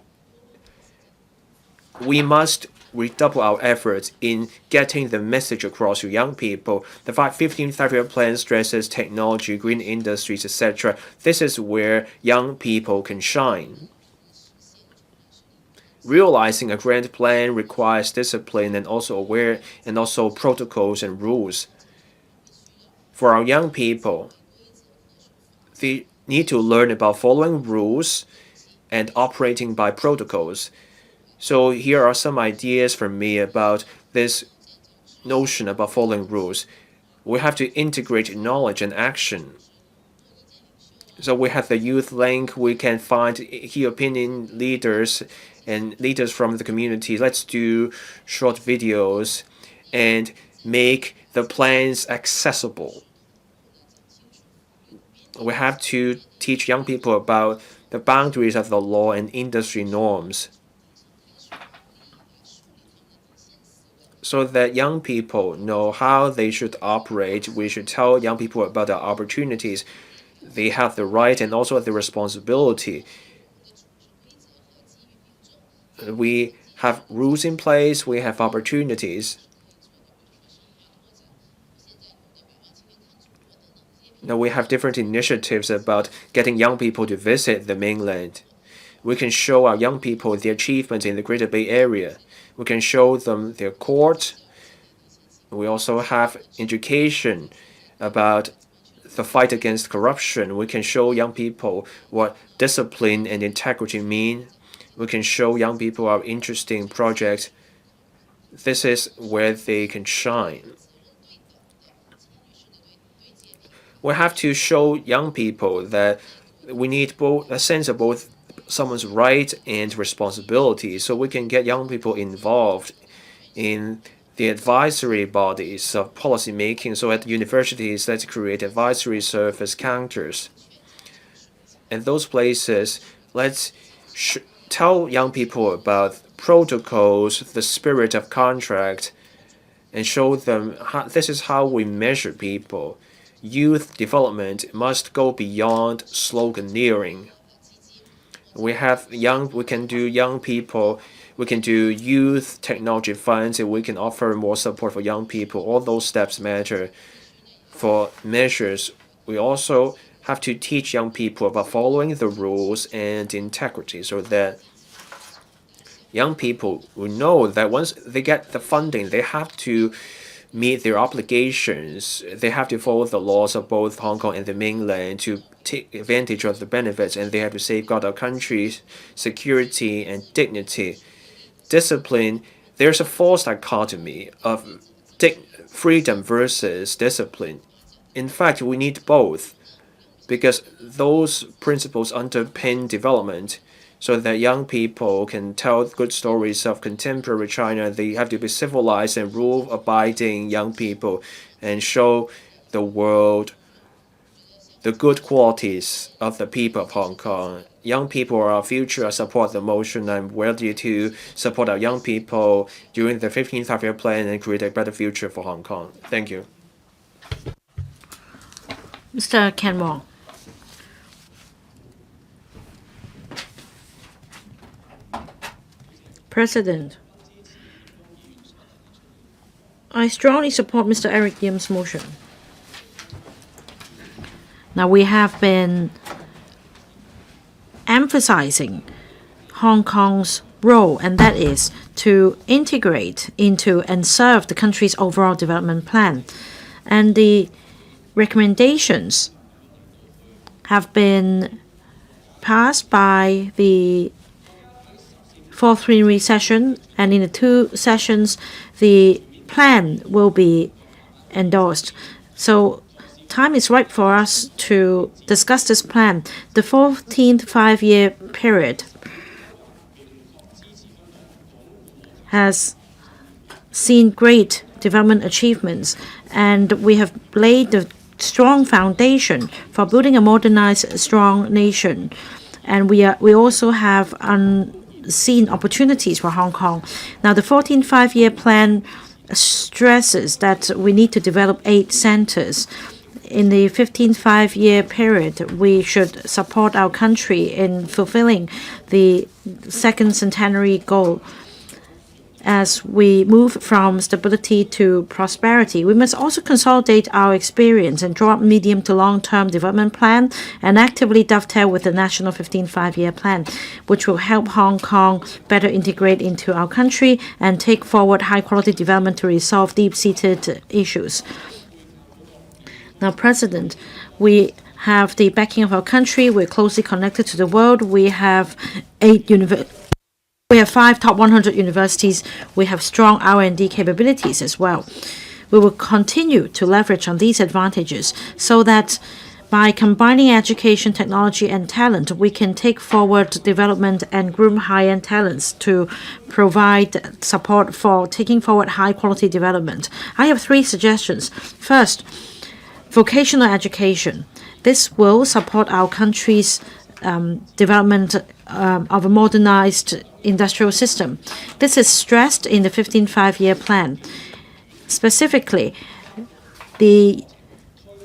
We must redouble our efforts in getting the message across to young people. The 15th Five-Year Plan stresses technology, green industries, etc. This is where young people can shine. Realizing a grand plan requires discipline and also protocols and rules. For our young people, they need to learn about following rules and operating by protocols. So here are some ideas from me about this notion about following rules. We have to integrate knowledge and action. So we have the youth link. We can find key opinion leaders and leaders from the community. Let's do short videos and make the plans accessible. We have to teach young people about the boundaries of the law and industry norms, so that young people know how they should operate. We should tell young people about the opportunities. They have the right and also the responsibility. We have rules in place, we have opportunities. Now we have different initiatives about getting young people to visit the mainland. We can show our young people the achievements in the Greater Bay Area. We can show them their court. We also have education about the fight against corruption. We can show young people what discipline and integrity mean. We can show young people our interesting projects. This is where they can shine. We have to show young people that we need both a sense of both someone's right and responsibility, so we can get young people involved in the advisory bodies of policy making. So at universities, let's create advisory service counters. At those places, let's tell young people about protocols, the spirit of contract, and show them this is how we measure people. Youth development must go beyond sloganeering. We can do young people, we can do youth technology funds, and we can offer more support for young people. All those steps matter. For measures, we also have to teach young people about following the rules and integrity so that young people will know that once they get the funding, they have to meet their obligations. They have to follow the laws of both Hong Kong and the mainland to take advantage of the benefits, and they have to safeguard our country's security and dignity. Discipline, there's a false dichotomy of freedom versus discipline. In fact, we need both because those principles underpin development so that young people can tell good stories of contemporary China. They have to be civilized and rule-abiding young people and show the world the good qualities of the people of Hong Kong. Young people are our future. I support the motion. I'm ready to support our young people during the 15th five-year plan and create a better future for Hong Kong. Thank you. Mr. Ken Wong. President, I strongly support Mr. Erik YIM's motion. Now, we have been emphasizing Hong Kong's role, and that is to integrate into and serve the country's overall development plan. And the recommendations have been passed by the fourth plenary session, and in the two sessions, the plan will be endorsed. So time is ripe for us to discuss this plan. The 14th five-year period has seen great development achievements, and we have laid the strong foundation for building a modernized, strong nation. And we also have unseen opportunities for Hong Kong. Now, the 14th five-year plan stresses that we need to develop 8 centers. In the 15th five-year period, we should support our country in fulfilling the second centenary goal. As we move from stability to prosperity, we must also consolidate our experience and draw up medium to long-term development plan and actively dovetail with the national 15th five-year plan, which will help Hong Kong better integrate into our country and take forward high-quality development to resolve deep-seated issues. Now, President, we have the backing of our country. We're closely connected to the world. We have 5 top 100 universities. We have strong R&D capabilities as well. We will continue to leverage on these advantages so that by combining education, technology, and talent, we can take forward development and groom high-end talents to provide support for taking forward high-quality development. I have 3 suggestions. First, vocational education. This will support our country's development of a modernized industrial system. This is stressed in the 15th five-year plan. Specifically, the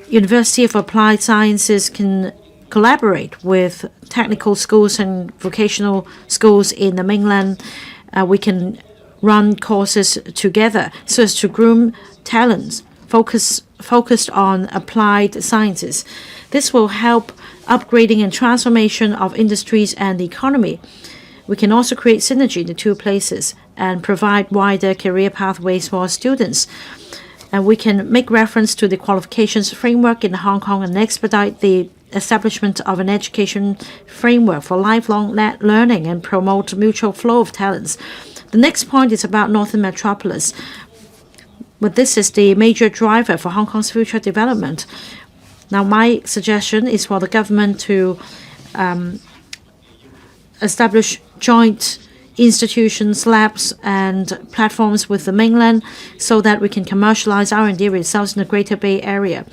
University of Applied Sciences can collaborate with technical schools and vocational schools in the mainland. We can run courses together so as to groom talents focused on applied sciences. This will help upgrading and transformation of industries and the economy. We can also create synergy in the 2 places and provide wider career pathways for students. And we can make reference to the qualifications framework in Hong Kong and expedite the establishment of an education framework for lifelong learning and promote mutual flow of talents. The next point is about Northern Metropolis. But this is the major driver for Hong Kong's future development. Now, my suggestion is for the government to establish joint institutions, labs, and platforms with the mainland so that we can commercialize R&D results in the Greater Bay Area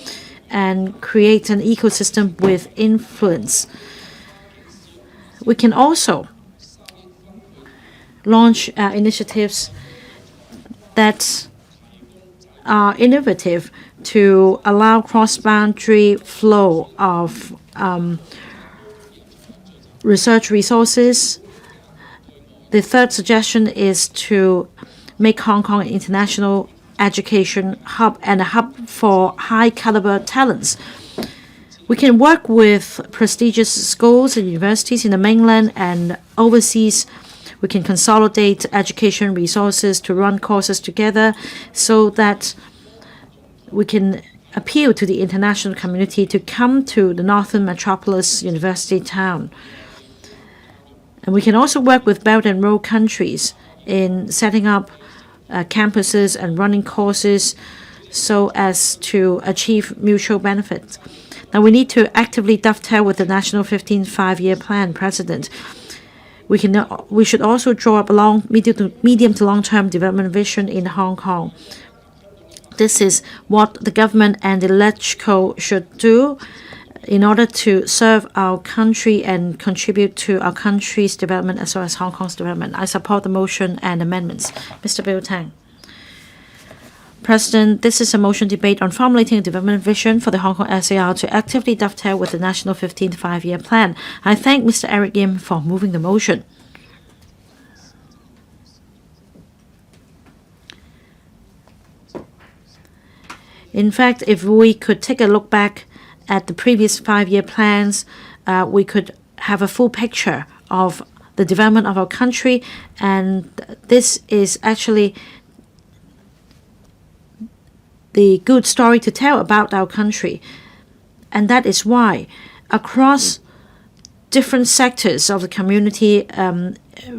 and create an ecosystem with influence. We can also launch initiatives that are innovative to allow cross-boundary flow of research resources. The third suggestion is to make Hong Kong an international education hub and a hub for high-caliber talents. We can work with prestigious schools and universities in the mainland and overseas. We can consolidate education resources to run courses together so that we can appeal to the international community to come to the Northern Metropolis University town. And we can also work with Belt and Road countries in setting up campuses and running courses so as to achieve mutual benefits. Now, we need to actively dovetail with the National 15th Five-Year Plan, President. We should also draw up a medium to long-term development vision in Hong Kong. This is what the government and the LegCo should do in order to serve our country and contribute to our country's development as well as Hong Kong's development. I support the motion and amendments. Mr. Bill Tang. President, this is a motion debate on formulating a development vision for the Hong Kong SAR to actively dovetail with the National 15th Five-Year Plan. I thank Mr. Erik YIM for moving the motion. In fact, if we could take a look back at the previous 5-year plans, we could have a full picture of the development of our country, and this is actually the good story to tell about our country. And that is why across different sectors of the community,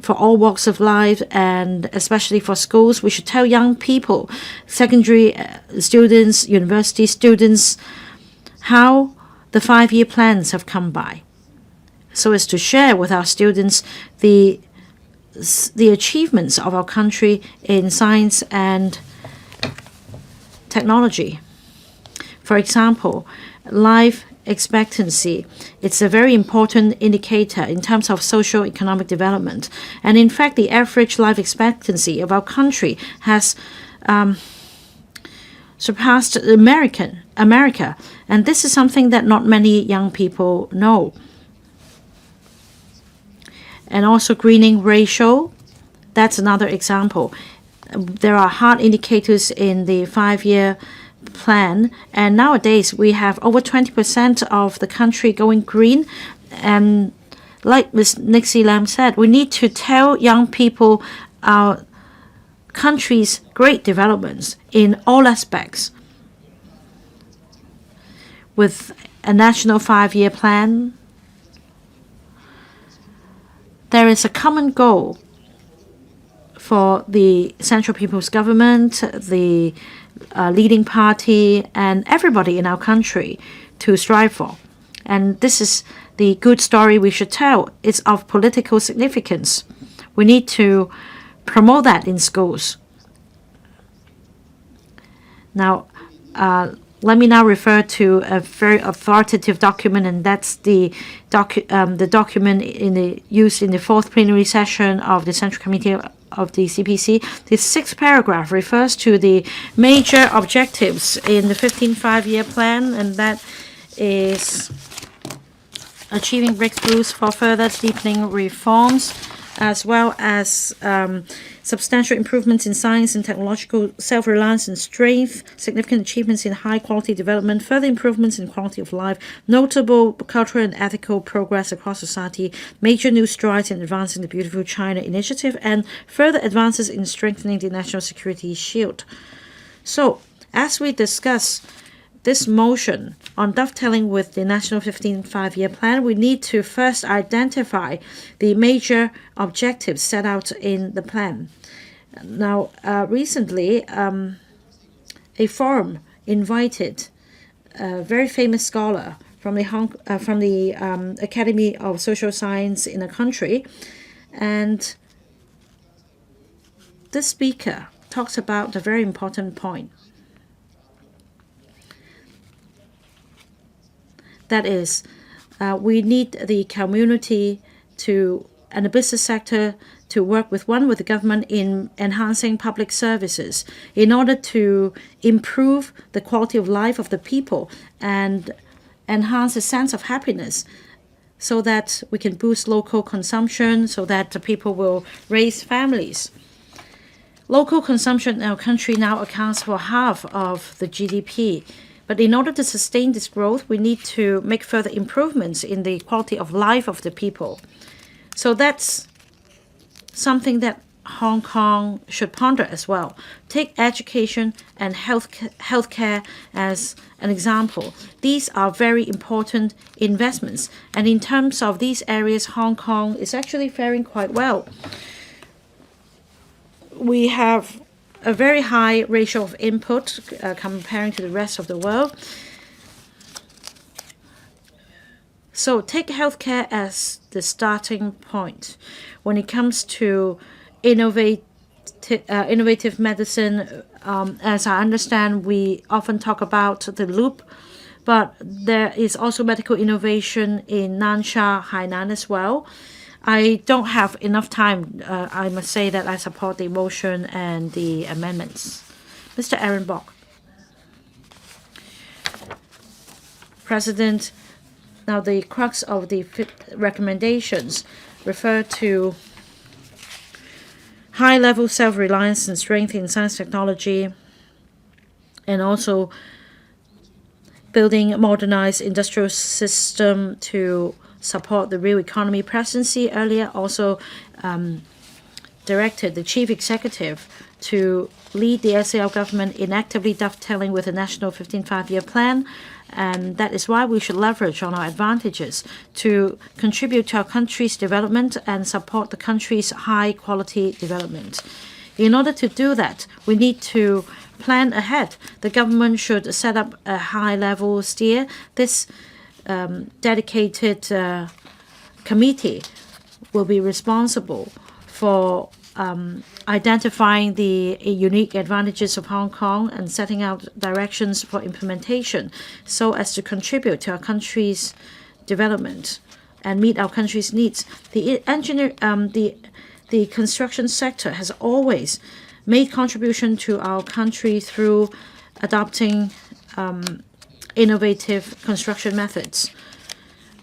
for all walks of life and especially for schools, we should tell young people, secondary students, university students, how the 5-year plans have come by, so as to share with our students the achievements of our country in science and technology. For example, life expectancy. It's a very important indicator in terms of socio-economic development. And in fact, the average life expectancy of our country has surpassed America. And this is something that not many young people know. And also greening ratio, that's another example. There are hard indicators in the 5-year plan, and nowadays we have over 20% of the country going green. And like Ms. Nixie Lam said, we need to tell young people our country's great developments in all aspects. With a national 5-year plan, there is a common goal for the Central People's Government, the leading party, and everybody in our country to strive for. And this is the good story we should tell. It's of political significance. We need to promote that in schools. Now, let me now refer to a very authoritative document, and that's the document used in the 4th plenary session of the Central Committee of the CPC. The 6th paragraph refers to the major objectives in the 15th Five-Year Plan, and that is achieving breakthroughs for further deepening reforms, as well as substantial improvements in science and technological self-reliance and strength, significant achievements in high-quality development, further improvements in quality of life, notable cultural and ethical progress across society, major new strides in advancing the Beautiful China initiative, and further advances in strengthening the national security shield. So, as we discuss this motion on dovetailing with the National 15th Five-Year Plan, we need to first identify the major objectives set out in the plan. Now, recently, a forum invited a very famous scholar from the Academy of Social Science in the country, and this speaker talks about a very important point. That is, we need the community and the business sector to work with the government in enhancing public services in order to improve the quality of life of the people and enhance a sense of happiness, so that we can boost local consumption, so that the people will raise families. Local consumption in our country now accounts for half of the GDP. But in order to sustain this growth, we need to make further improvements in the quality of life of the people. So that's something that Hong Kong should ponder as well. Take education and healthcare as an example. These are very important investments. And in terms of these areas, Hong Kong is actually faring quite well. We have a very high ratio of input comparing to the rest of the world. So take healthcare as the starting point. When it comes to innovative medicine, as I understand, we often talk about the loop, but there is also medical innovation in Nansha, Hainan as well. I don't have enough time. I must say that I support the motion and the amendments. Mr. Aaron Bock. President, now the crux of the recommendations refer to high-level self-reliance and strength in science technology, and also building a modernized industrial system to support the real economy. Presidency earlier also directed the chief executive to lead the SAR government in actively dovetailing with the national 15th five-year plan, and that is why we should leverage on our advantages to contribute to our country's development and support the country's high-quality development. In order to do that, we need to plan ahead. The government should set up a high-level steer. This dedicated committee will be responsible for identifying the unique advantages of Hong Kong and setting out directions for implementation so as to contribute to our country's development and meet our country's needs. The construction sector has always made contribution to our country through adopting innovative construction methods.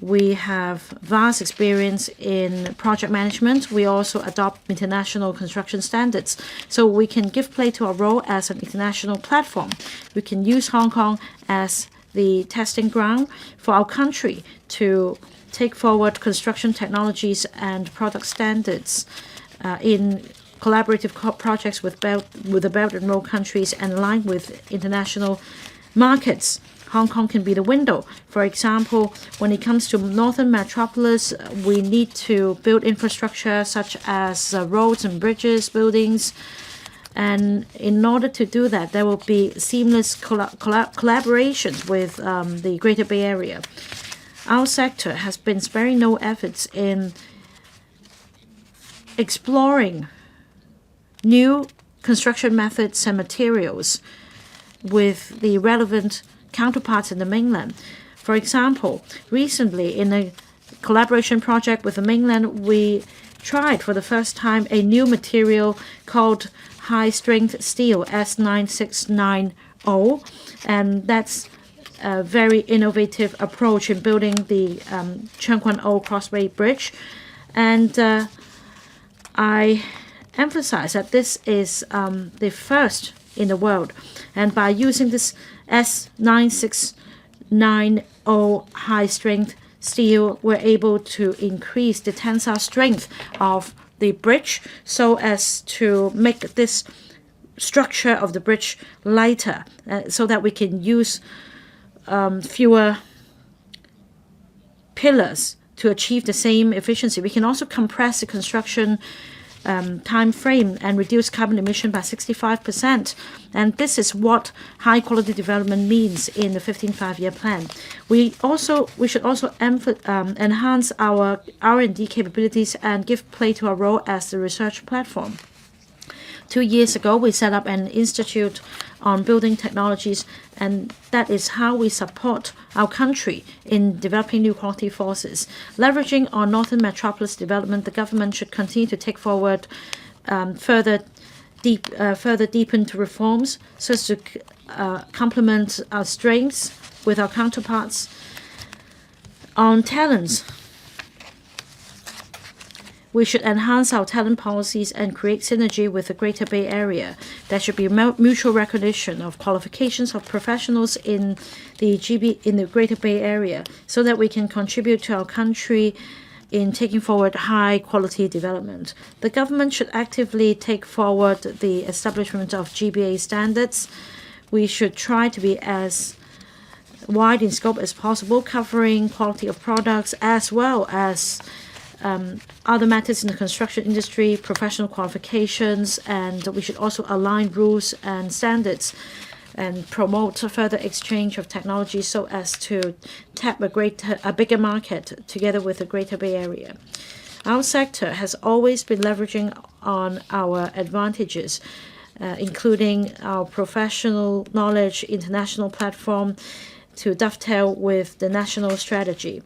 We have vast experience in project management. We also adopt international construction standards. So we can give play to our role as an international platform. We can use Hong Kong as the testing ground for our country to take forward construction technologies and product standards in collaborative projects with the Belt and Road countries and align with international markets. Hong Kong can be the window. For example, when it comes to northern metropolis, we need to build infrastructure such as roads and bridges, buildings. And in order to do that, there will be seamless collaboration with the Greater Bay Area. Our sector has been sparing no efforts in exploring new construction methods and materials with the relevant counterparts in the mainland. For example, recently in a collaboration project with the mainland, we tried for the first time a new material called high-strength steel S9690, and that's a very innovative approach in building the Tseung Kwan O Crossway Bridge. And I emphasize that this is the first in the world, and by using this S9690 high-strength steel, we're able to increase the tensile strength of the bridge so as to make this structure of the bridge lighter so that we can use fewer pillars to achieve the same efficiency. We can also compress the construction time frame and reduce carbon emission by 65%. And this is what high quality development means in the 15th five-year plan. We should also enhance our R&D capabilities and give play to our role as the research platform. 2 years ago, we set up an institute on building technologies, and that is how we support our country in developing new quality forces. Leveraging on northern metropolis development, the government should continue to take forward further deepened reforms so as to complement our strengths with our counterparts. On talents, We should enhance our talent policies and create synergy with the Greater Bay Area. There should be mutual recognition of qualifications of professionals in the Greater Bay Area so that we can contribute to our country in taking forward high-quality development. The government should actively take forward the establishment of GBA standards. We should try to be as wide in scope as possible, covering quality of products as well as other matters in the construction industry, professional qualifications, and we should also align rules and standards and promote further exchange of technology so as to tap a bigger market together with the Greater Bay Area. Our sector has always been leveraging on our advantages, including our professional knowledge, international platform, to dovetail with the national strategy.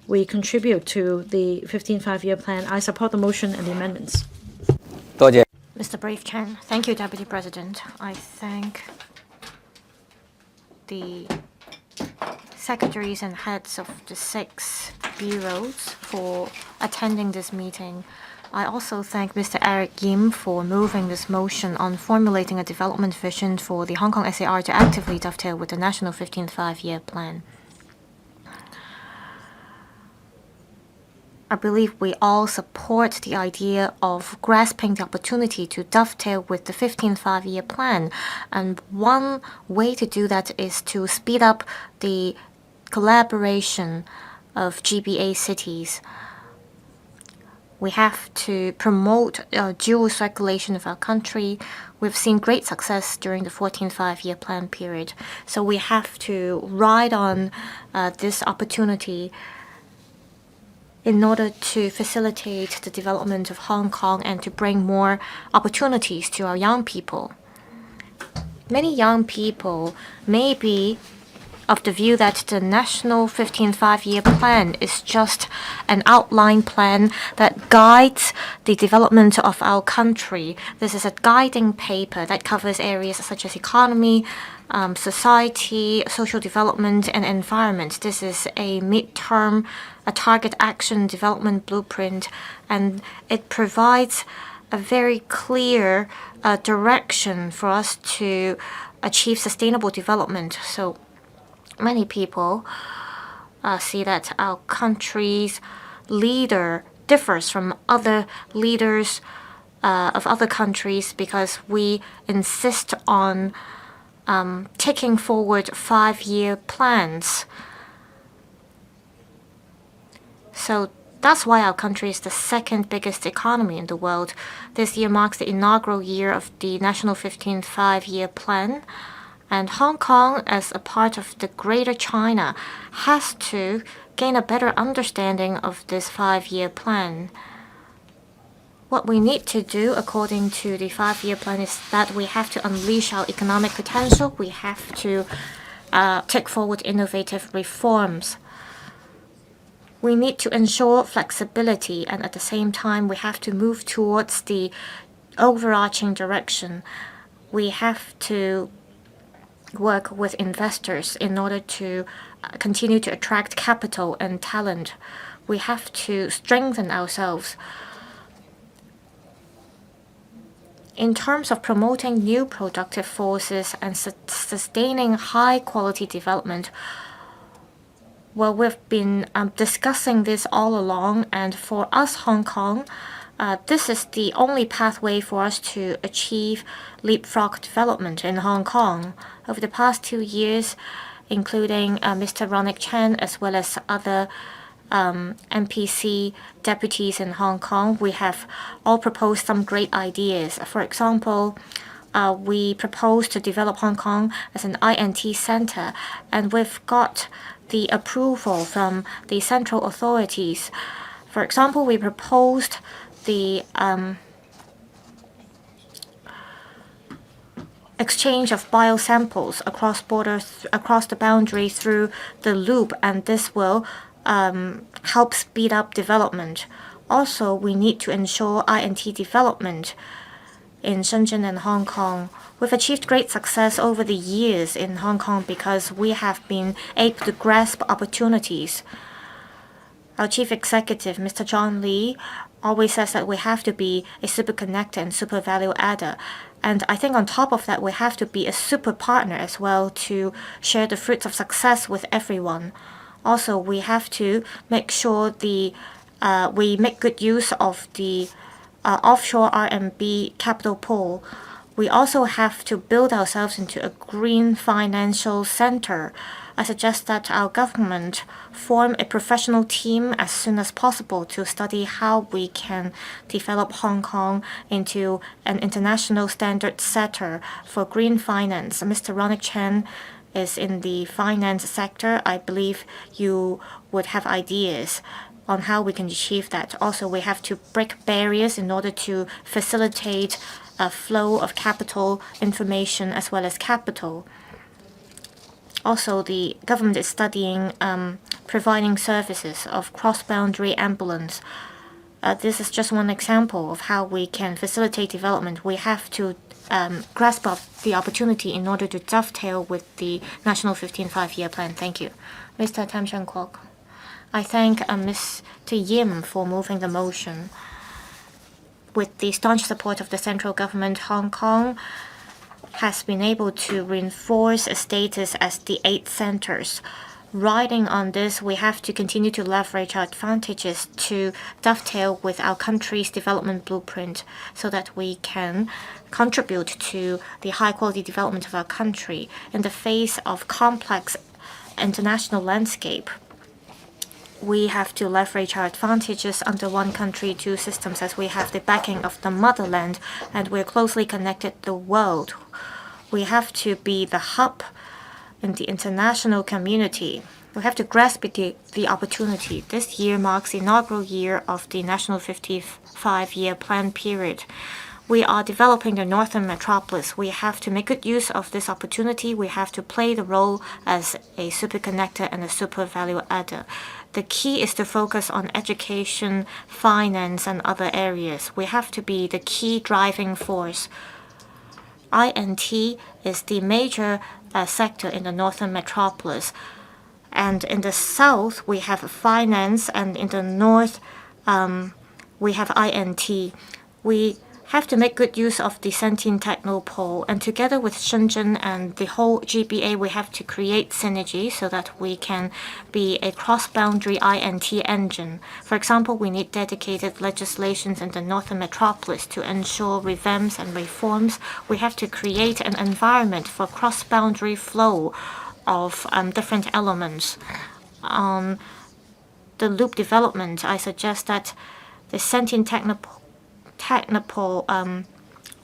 We contribute to the 15th Five-Year Plan. I support the motion and the amendments. Mr. Brave Chen. Thank you, Deputy President. I thank the secretaries and heads of the 6 bureaus for attending this meeting. I also thank Mr. Erik YIM for moving this motion on formulating a development vision for the Hong Kong SAR to actively dovetail with the national 15th Five-Year Plan. I believe we all support the idea of grasping the opportunity to dovetail with the 15th Five-Year Plan. And one way to do that is to speed up the collaboration of GBA cities. We have to promote dual circulation of our country. We've seen great success during the 14th Five-Year Plan period. So we have to ride on this opportunity in order to facilitate the development of Hong Kong and to bring more opportunities to our young people. Many young people may be of the view that the national 15th Five-Year Plan is just an outline plan that guides the development of our country. This is a guiding paper that covers areas such as economy, society, social development, and environment. This is a midterm, a target action development blueprint, and it provides a very clear direction for us to achieve sustainable development. So many people see that our country's leader differs from other leaders of other countries because we insist on taking forward 5-year plans. So that's why our country is the second biggest economy in the world. This year marks the inaugural year of the national 15th Five-Year Plan. And Hong Kong, as a part of the Greater China, has to gain a better understanding of this 5-year plan. What we need to do, according to the 5-year plan, is that we have to unleash our economic potential. We have to take forward innovative reforms. We need to ensure flexibility, and at the same time, we have to move towards the overarching direction. We have to work with investors in order to continue to attract capital and talent. We have to strengthen ourselves. In terms of promoting new productive forces and sustaining high-quality development, well, we've been discussing this all along, and for us, Hong Kong, this is the only pathway for us to achieve leapfrog development in Hong Kong. Over the past 2 years, including Mr. Ronnick Chan as well as other MPC deputies in Hong Kong, we have all proposed some great ideas. For example, we proposed to develop Hong Kong as an INT center, and we've got the approval from the central authorities. For example, we proposed the exchange of biosamples across borders, across the boundary through the loop, and this will help speed up development. Also, we need to ensure INT development in Shenzhen and Hong Kong. We've achieved great success over the years in Hong Kong because we have been able to grasp opportunities. Our Chief Executive, Mr. John Lee, always says that we have to be a super connector and super value adder. And I think on top of that, we have to be a super partner as well to share the fruits of success with everyone. Also, we have to make sure we make good use of the offshore RMB capital pool. We also have to build ourselves into a green financial center. I suggest that our government form a professional team as soon as possible to study how we can develop Hong Kong into an international standard setter for green finance. Mr. Ronick Chen is in the finance sector. I believe you would have ideas on how we can achieve that. Also, we have to break barriers in order to facilitate a flow of capital, information, as well as capital. Also, the government is studying providing services of cross-boundary ambulance. This is just one example of how we can facilitate development. We have to grasp up the opportunity in order to dovetail with the National 15th Five-Year Plan. Thank you. Mr. Tam Shen Kwok. I thank Mr. Yim for moving the motion. With the staunch support of the central government, Hong Kong has been able to reinforce its status as the 8 centers. Riding on this, we have to continue to leverage our advantages to dovetail with our country's development blueprint so that we can contribute to the high-quality development of our country in the face of complex international landscape. We have to leverage our advantages under one country, two systems, as we have the backing of the motherland and we're closely connected to the world. We have to be the hub in the international community. We have to grasp the opportunity. This year marks the inaugural year of the National 55-Year Plan period. We are developing the Northern Metropolis. We have to make good use of this opportunity. We have to play the role as a super connector and a super value adder. The key is to focus on education, finance, and other areas. We have to be the key driving force. INT is the major sector in the Northern Metropolis. And in the south, we have finance, and in the north, we have INT. We have to make good use of the Sentin Technopole, and together with Shenzhen and the whole GBA, we have to create synergy so that we can be a cross-boundary INT engine. For example, we need dedicated legislations in the Northern Metropolis to ensure revamps and reforms. We have to create an environment for cross-boundary flow of different elements. On the loop development, I suggest that the Sentin Technopole,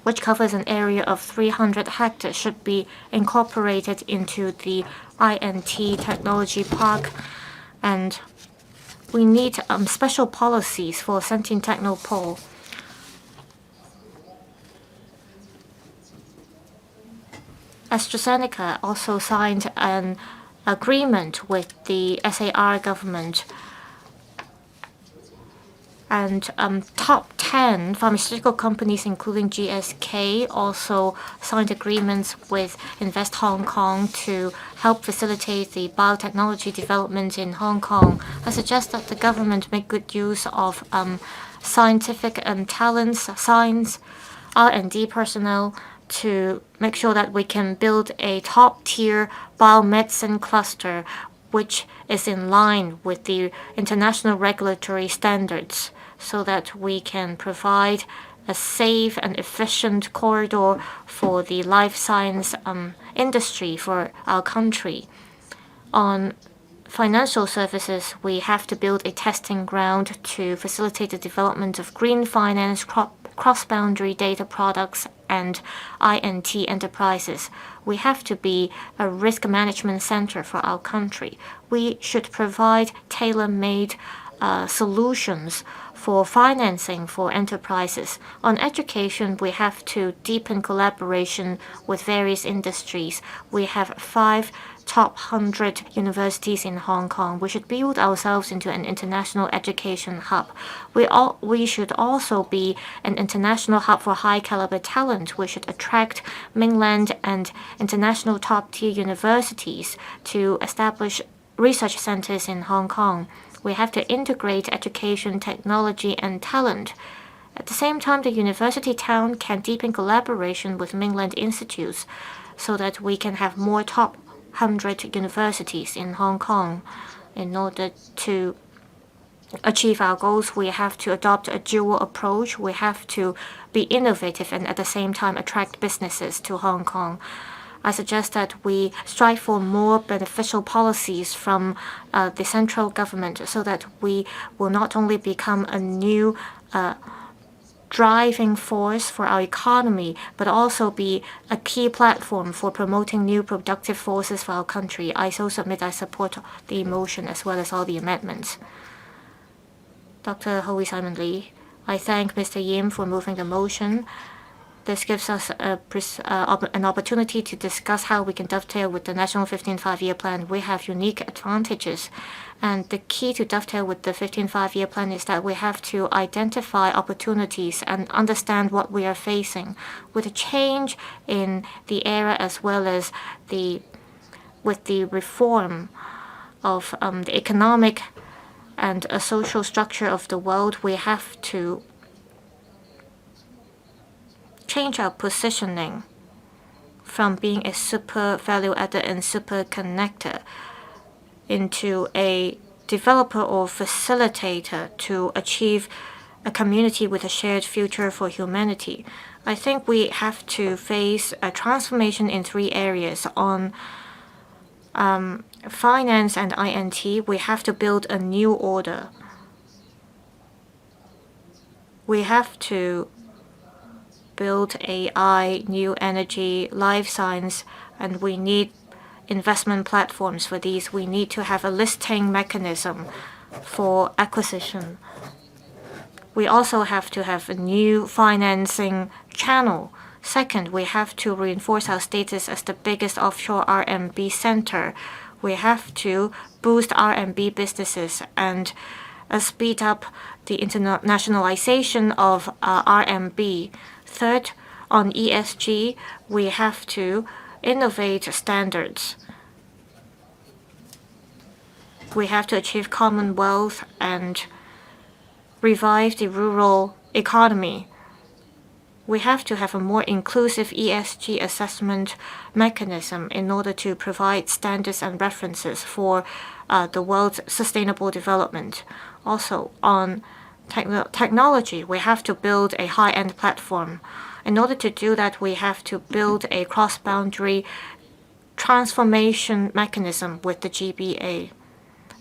which covers an area of 300 hectares, should be incorporated into the INT Technology Park. And we need special policies for Sentin Technopole. AstraZeneca also signed an agreement with the SAR government. And top 10 pharmaceutical companies, including GSK, also signed agreements with Invest Hong Kong to help facilitate the biotechnology development in Hong Kong. I suggest that the government make good use of scientific talents, science, R&D personnel to make sure that we can build a top-tier biomedicine cluster which is in line with the international regulatory standards, so that we can provide a safe and efficient corridor for the life science industry for our country. On financial services, we have to build a testing ground to facilitate the development of green finance, cross-boundary data products, and INT enterprises. We have to be a risk management center for our country. We should provide tailor-made solutions for financing for enterprises. On education, we have to deepen collaboration with various industries. We have 5 top 100 universities in Hong Kong. We should build ourselves into an international education hub. We should also be an international hub for high caliber talent. We should attract mainland and international top tier universities to establish research centers in Hong Kong. We have to integrate education, technology, and talent. At the same time, the university town can deepen collaboration with mainland institutes so that we can have more top 100 universities in Hong Kong. In order to achieve our goals, we have to adopt a dual approach. We have to be innovative and at the same time attract businesses to Hong Kong. I suggest that we strive for more beneficial policies from the central government so that we will not only become a new driving force for our economy, but also be a key platform for promoting new productive forces for our country. I so submit I support the motion as well as all the amendments. Dr. Hui Simon Lee, I thank Mr. Yim for moving the motion. This gives us an opportunity to discuss how we can dovetail with the National 15th Five-Year Plan. We have unique advantages, and the key to dovetail with the 15th Five-Year Plan is that we have to identify opportunities and understand what we are facing. With a change in the era as well as with the reform of the economic and a social structure of the world, we have to change our positioning from being a super value adder and super connector into a developer or facilitator to achieve a community with a shared future for humanity. I think we have to face a transformation in 3 areas. On finance and INT, we have to build a new order. We have to build AI, new energy, life science, and we need investment platforms for these. We need to have a listing mechanism for acquisition. We also have to have a new financing channel. Second, we have to reinforce our status as the biggest offshore RMB center. We have to boost RMB businesses and speed up the internationalization of RMB. Third, on ESG, we have to innovate standards. We have to achieve commonwealth and revive the rural economy. We have to have a more inclusive ESG assessment mechanism in order to provide standards and references for the world's sustainable development. Also, on technology, we have to build a high-end platform. In order to do that, we have to build a cross-boundary transformation mechanism with the GBA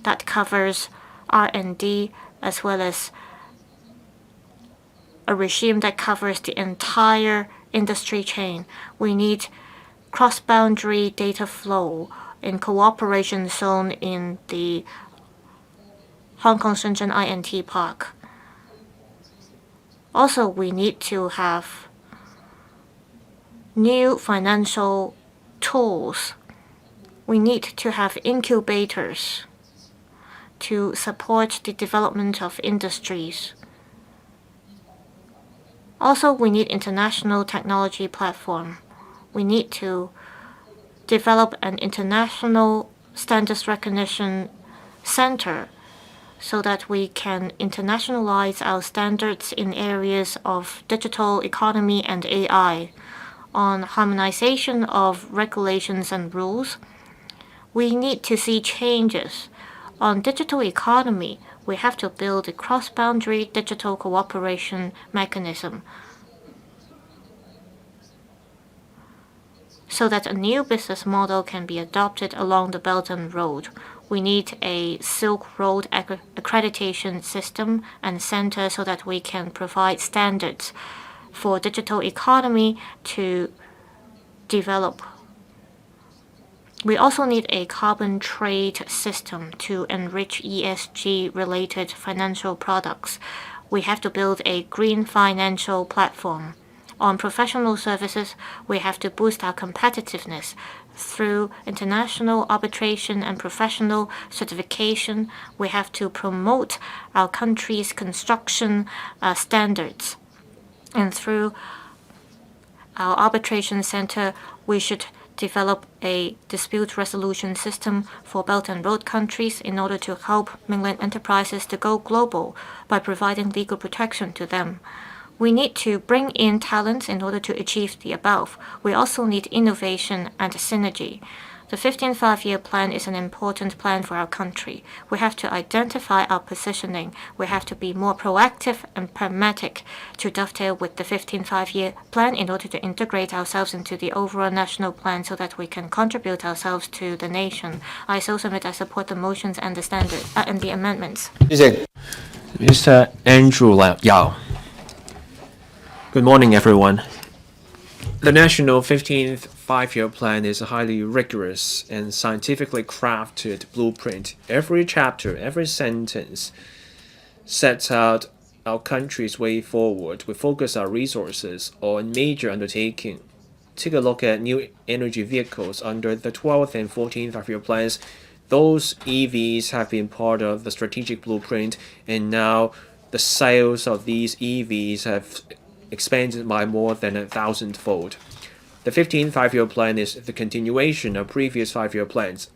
that covers R&D as well as a regime that covers the entire industry chain. We need cross-boundary data flow in cooperation zone in the Hong Kong Shenzhen INT Park. Also, we need to have new financial tools. We need to have incubators to support the development of industries. Also, we need international technology platform. We need to develop an international standards recognition center so that we can internationalize our standards in areas of digital economy and AI. On harmonization of regulations and rules, we need to see changes. On digital economy, we have to build a cross-boundary digital cooperation mechanism so that a new business model can be adopted along the Belt and Road. We need a Silk Road accreditation system and center so that we can provide standards for digital economy to develop. We also need a carbon trade system to enrich ESG-related financial products. We have to build a green financial platform. On professional services, we have to boost our competitiveness through international arbitration and professional certification. We have to promote our country's construction standards. And through our arbitration center, we should develop a dispute resolution system for Belt and Road countries in order to help mainland enterprises to go global by providing legal protection to them. We need to bring in talents in order to achieve the above. We also need innovation and synergy. The 15th Five-Year Plan is an important plan for our country. We have to identify our positioning. We have to be more proactive and pragmatic to dovetail with the 15th Five-Year Plan in order to integrate ourselves into the overall national plan so that we can contribute ourselves to the nation. I so submit I support the motions and the amendments. Mr. Andrew Yao. Good morning, everyone. The National 15th Five-Year Plan is a highly rigorous and scientifically crafted blueprint. Every chapter, every sentence sets out our country's way forward. We focus our resources on major undertaking. Take a look at new energy vehicles under the 12th and 14th Five-Year Plans. Those EVs have been part of the strategic blueprint, and now the sales of these EVs have expanded by more than 1,000-fold. The 15th Five-Year Plan is the continuation of previous five-year plans.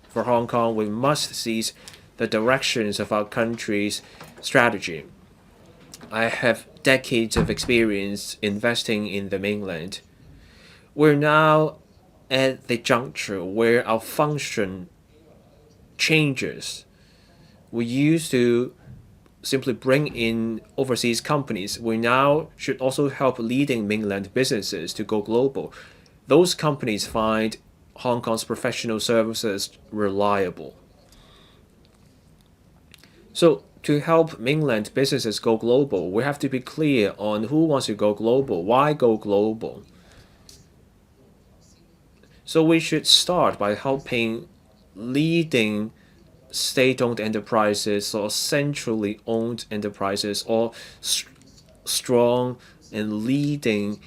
For Hong Kong, we must seize the directions of our country's strategy. I have decades of experience investing in the mainland. We're now at the juncture where our function changes. We used to simply bring in overseas companies. We now should also help leading mainland businesses to go global. Those companies find Hong Kong's professional services reliable. So to help mainland businesses go global, we have to be clear on who wants to go global, why go global. So we should start by helping leading state-owned enterprises or centrally owned enterprises or strong and leading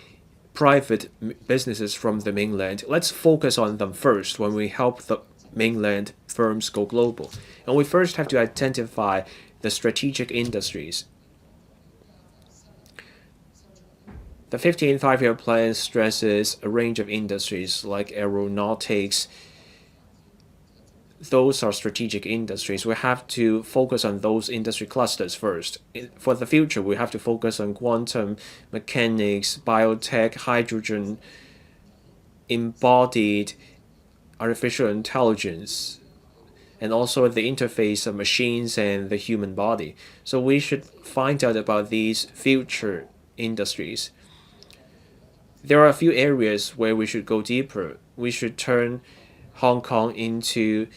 private businesses from the mainland. Let's focus on them first when we help the mainland firms go global. And we first have to identify the strategic industries. The 15th Five-Year Plan stresses a range of industries like aeronautics. Those are strategic industries. We have to focus on those industry clusters first. For the future, we have to focus on quantum mechanics, biotech, hydrogen, embodied artificial intelligence, and also the interface of machines and the human body. So we should find out about these future industries. There are a few areas where we should go deeper. We should turn Hong Kong into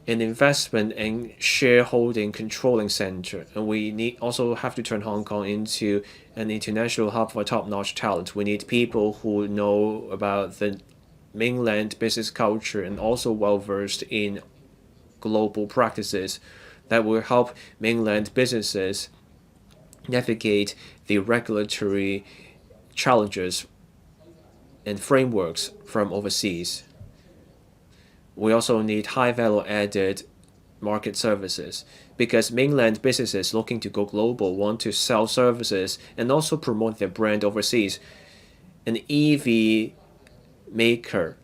an investment and shareholding controlling center, and we also have to turn Hong Kong into an international hub for top-notch talent. We need people who know about the mainland business culture and also well-versed in global practices that will help mainland businesses navigate the regulatory challenges and frameworks from overseas. We also need high value added market services because mainland businesses looking to go global want to sell services and also promote their brand overseas. An EV maker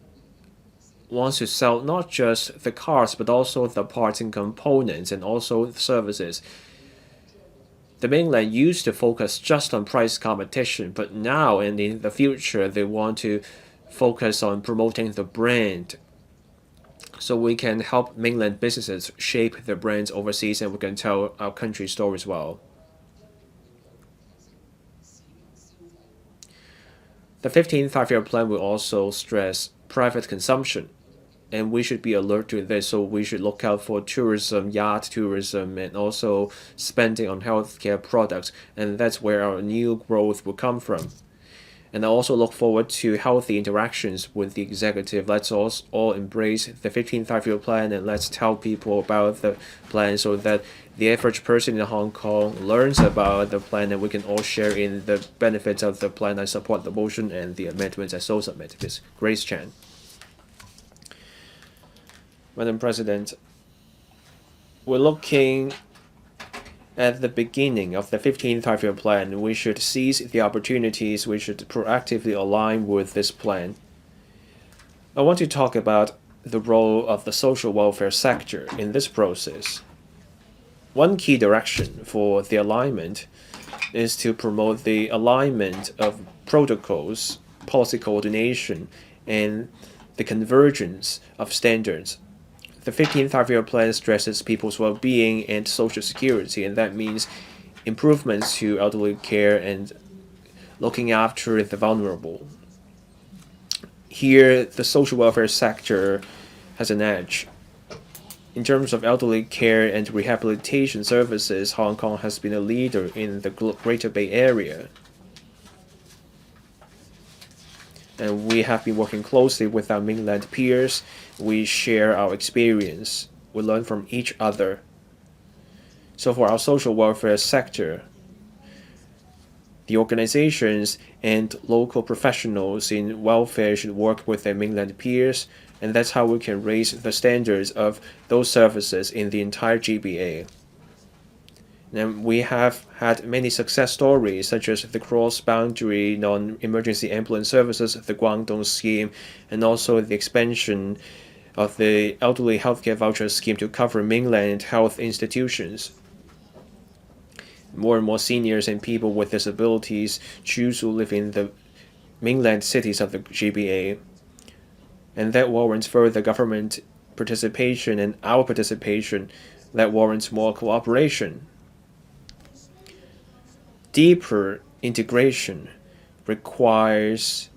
wants to sell not just the cars but also the parts and components and also the services. The mainland used to focus just on price competition, but now and in the future they want to focus on promoting the brand. So we can help mainland businesses shape their brands overseas, and we can tell our country's stories well. The 15th Five-Year Plan will also stress private consumption, and we should be alert to this. So we should look out for tourism, yacht tourism, and also spending on healthcare products, and that's where our new growth will come from. And I also look forward to healthy interactions with the executive. Let's all embrace the 15th Five-Year Plan, and let's tell people about the plan so that the average person in Hong Kong learns about the plan and we can all share in the benefits of the plan. I support the motion and the amendments. I so submit. Ms. Grace Chan. Madam President, we're looking at the beginning of the 15th Five-Year Plan. We should seize the opportunities. We should proactively align with this plan. I want to talk about the role of the social welfare sector in this process. One key direction for the alignment is to promote the alignment of protocols, policy coordination, and the convergence of standards. The 15th Five-Year Plan stresses people's well-being and social security, and that means improvements to elderly care and looking after the vulnerable. Here, the social welfare sector has an edge. In terms of elderly care and rehabilitation services, Hong Kong has been a leader in the Greater Bay Area. And we have been working closely with our mainland peers. We share our experience. We learn from each other. So for our social welfare sector, the organizations and local professionals in welfare should work with their mainland peers, and that's how we can raise the standards of those services in the entire GBA. And we have had many success stories, such as the cross-boundary non-emergency ambulance services, the Guangdong scheme, and also the expansion of the elderly healthcare voucher scheme to cover mainland health institutions. More and more seniors and people with disabilities choose to live in the mainland cities of the GBA, and that warrants further government participation and our participation. That warrants more cooperation. Deeper integration requires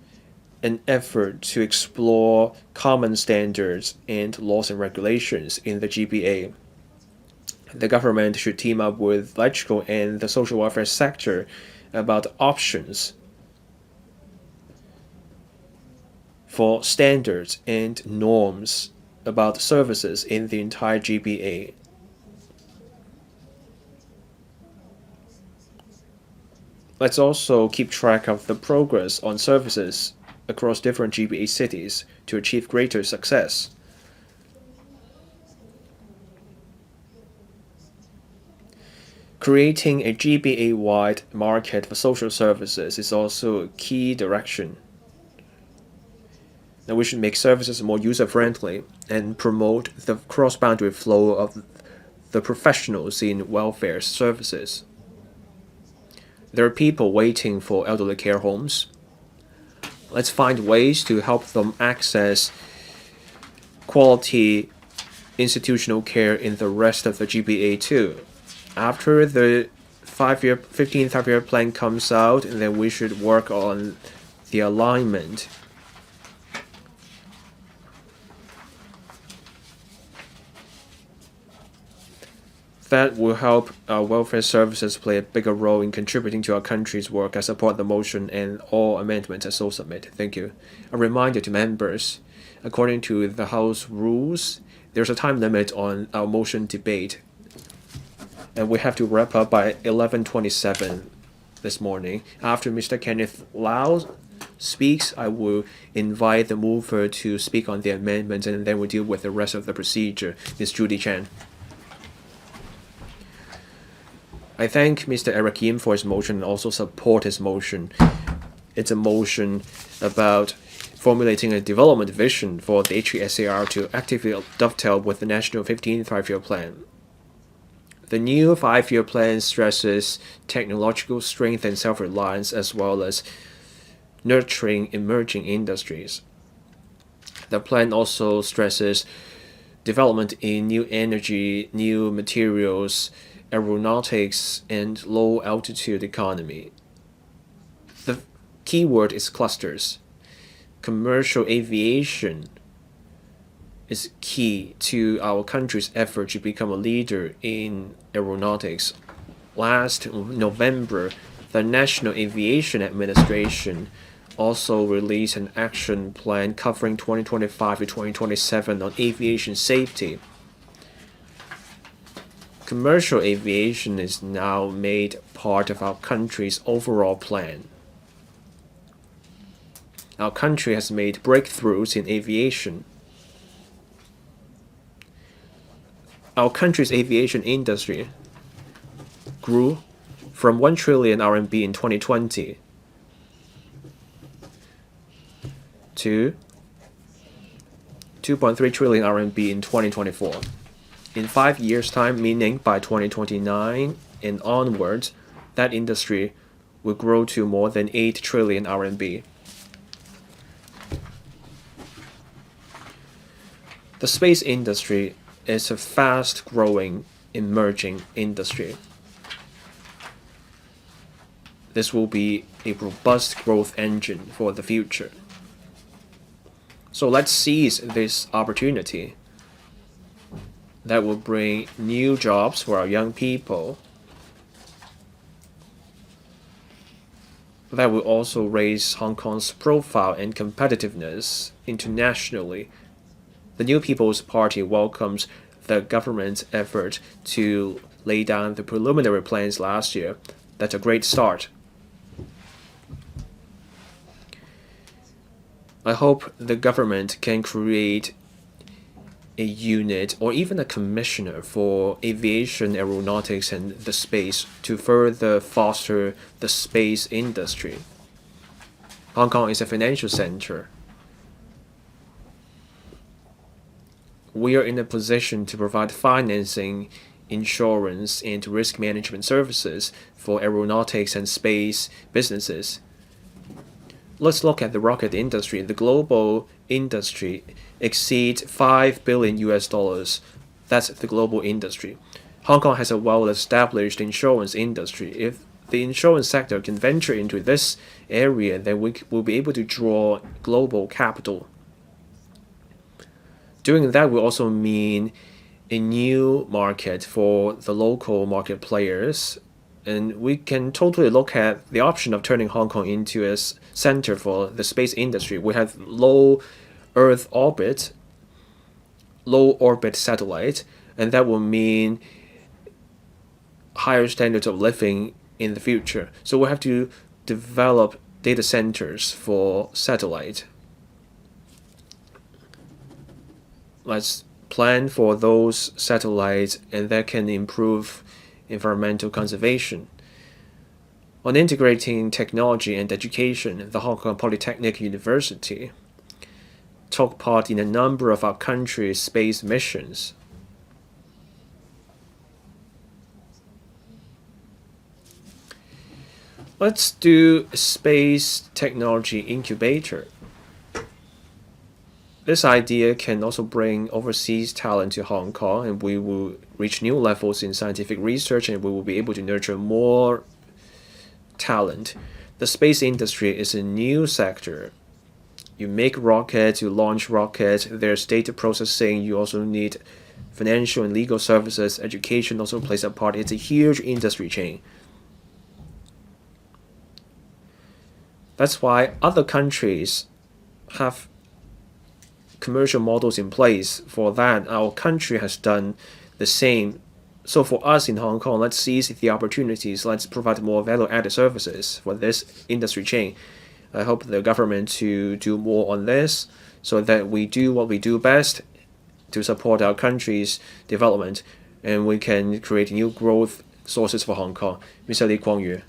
an effort to explore common standards and laws and regulations in the GBA. The government should team up with electrical and the social welfare sector about options for standards and norms about services in the entire GBA. Let's also keep track of the progress on services across different GBA cities to achieve greater success. Creating a GBA-wide market for social services is also a key direction. Now we should make services more user-friendly and promote the cross-boundary flow of the professionals in welfare services. There are people waiting for elderly care homes. Let's find ways to help them access quality institutional care in the rest of the GBA too. After the 15th Five-Year Plan comes out, then we should work on the alignment. That will help our welfare services play a bigger role in contributing to our country's work. I support the motion and all amendments as so submitted. Thank you. A reminder to members, according to the House rules, there's a time limit on our motion debate, and we have to wrap up by 11:27 this morning. After Mr. Kenneth Lau speaks, I will invite the mover to speak on the amendments, and then we'll deal with the rest of the procedure. Ms. Judy Chan. I thank Mr. Eric Yim for his motion and also support his motion. It's a motion about formulating a development vision for the HKSAR to actively dovetail with the National 15th Five-Year Plan. The new 5-year plan stresses technological strength and self-reliance as well as nurturing emerging industries. The plan also stresses development in new energy, new materials, aeronautics, and low-altitude economy. The key word is clusters. Commercial aviation is key to our country's effort to become a leader in aeronautics. Last November, the National Aviation Administration also released an action plan covering 2025 to 2027 on aviation safety. Commercial aviation is now made part of our country's overall plan. Our country has made breakthroughs in aviation. Our country's aviation industry grew from 1 trillion RMB in 2020 to 2.3 trillion RMB in 2024. In 5 years' time, meaning by 2029 and onwards, that industry will grow to more than 8 trillion RMB. The space industry is a fast-growing, emerging industry. This will be a robust growth engine for the future. So let's seize this opportunity that will bring new jobs for our young people, that will also raise Hong Kong's profile and competitiveness internationally. The New People's Party welcomes the government's effort to lay down the preliminary plans last year. That's a great start. I hope the government can create a unit or even a commissioner for aviation, aeronautics, and the space to further foster the space industry. Hong Kong is a financial center. We are in a position to provide financing, insurance, and risk management services for aeronautics and space businesses. Let's look at the rocket industry. The global industry exceeds $5 billion. That's the global industry. Hong Kong has a well-established insurance industry. If the insurance sector can venture into this area, then we will be able to draw global capital. Doing that will also mean a new market for the local market players, and we can totally look at the option of turning Hong Kong into a center for the space industry. We have low Earth orbit, low orbit satellite, and that will mean higher standards of living in the future. So we have to develop data centers for satellite. Let's plan for those satellites, and that can improve environmental conservation. On integrating technology and education, the Hong Kong Polytechnic University took part in a number of our country's space missions. Let's do a space technology incubator. This idea can also bring overseas talent to Hong Kong, and we will reach new levels in scientific research, and we will be able to nurture more talent. The space industry is a new sector. You make rockets, you launch rockets, there's data processing, you also need financial and legal services, education also plays a part. It's a huge industry chain. That's why other countries have commercial models in place. For that, our country has done the same. So for us in Hong Kong, let's seize the opportunities. Let's provide more value-added services for this industry chain. I hope the government to do more on this so that we do what we do best to support our country's development, and we can create new growth sources for Hong Kong. Mr. Lee Kuan Yew.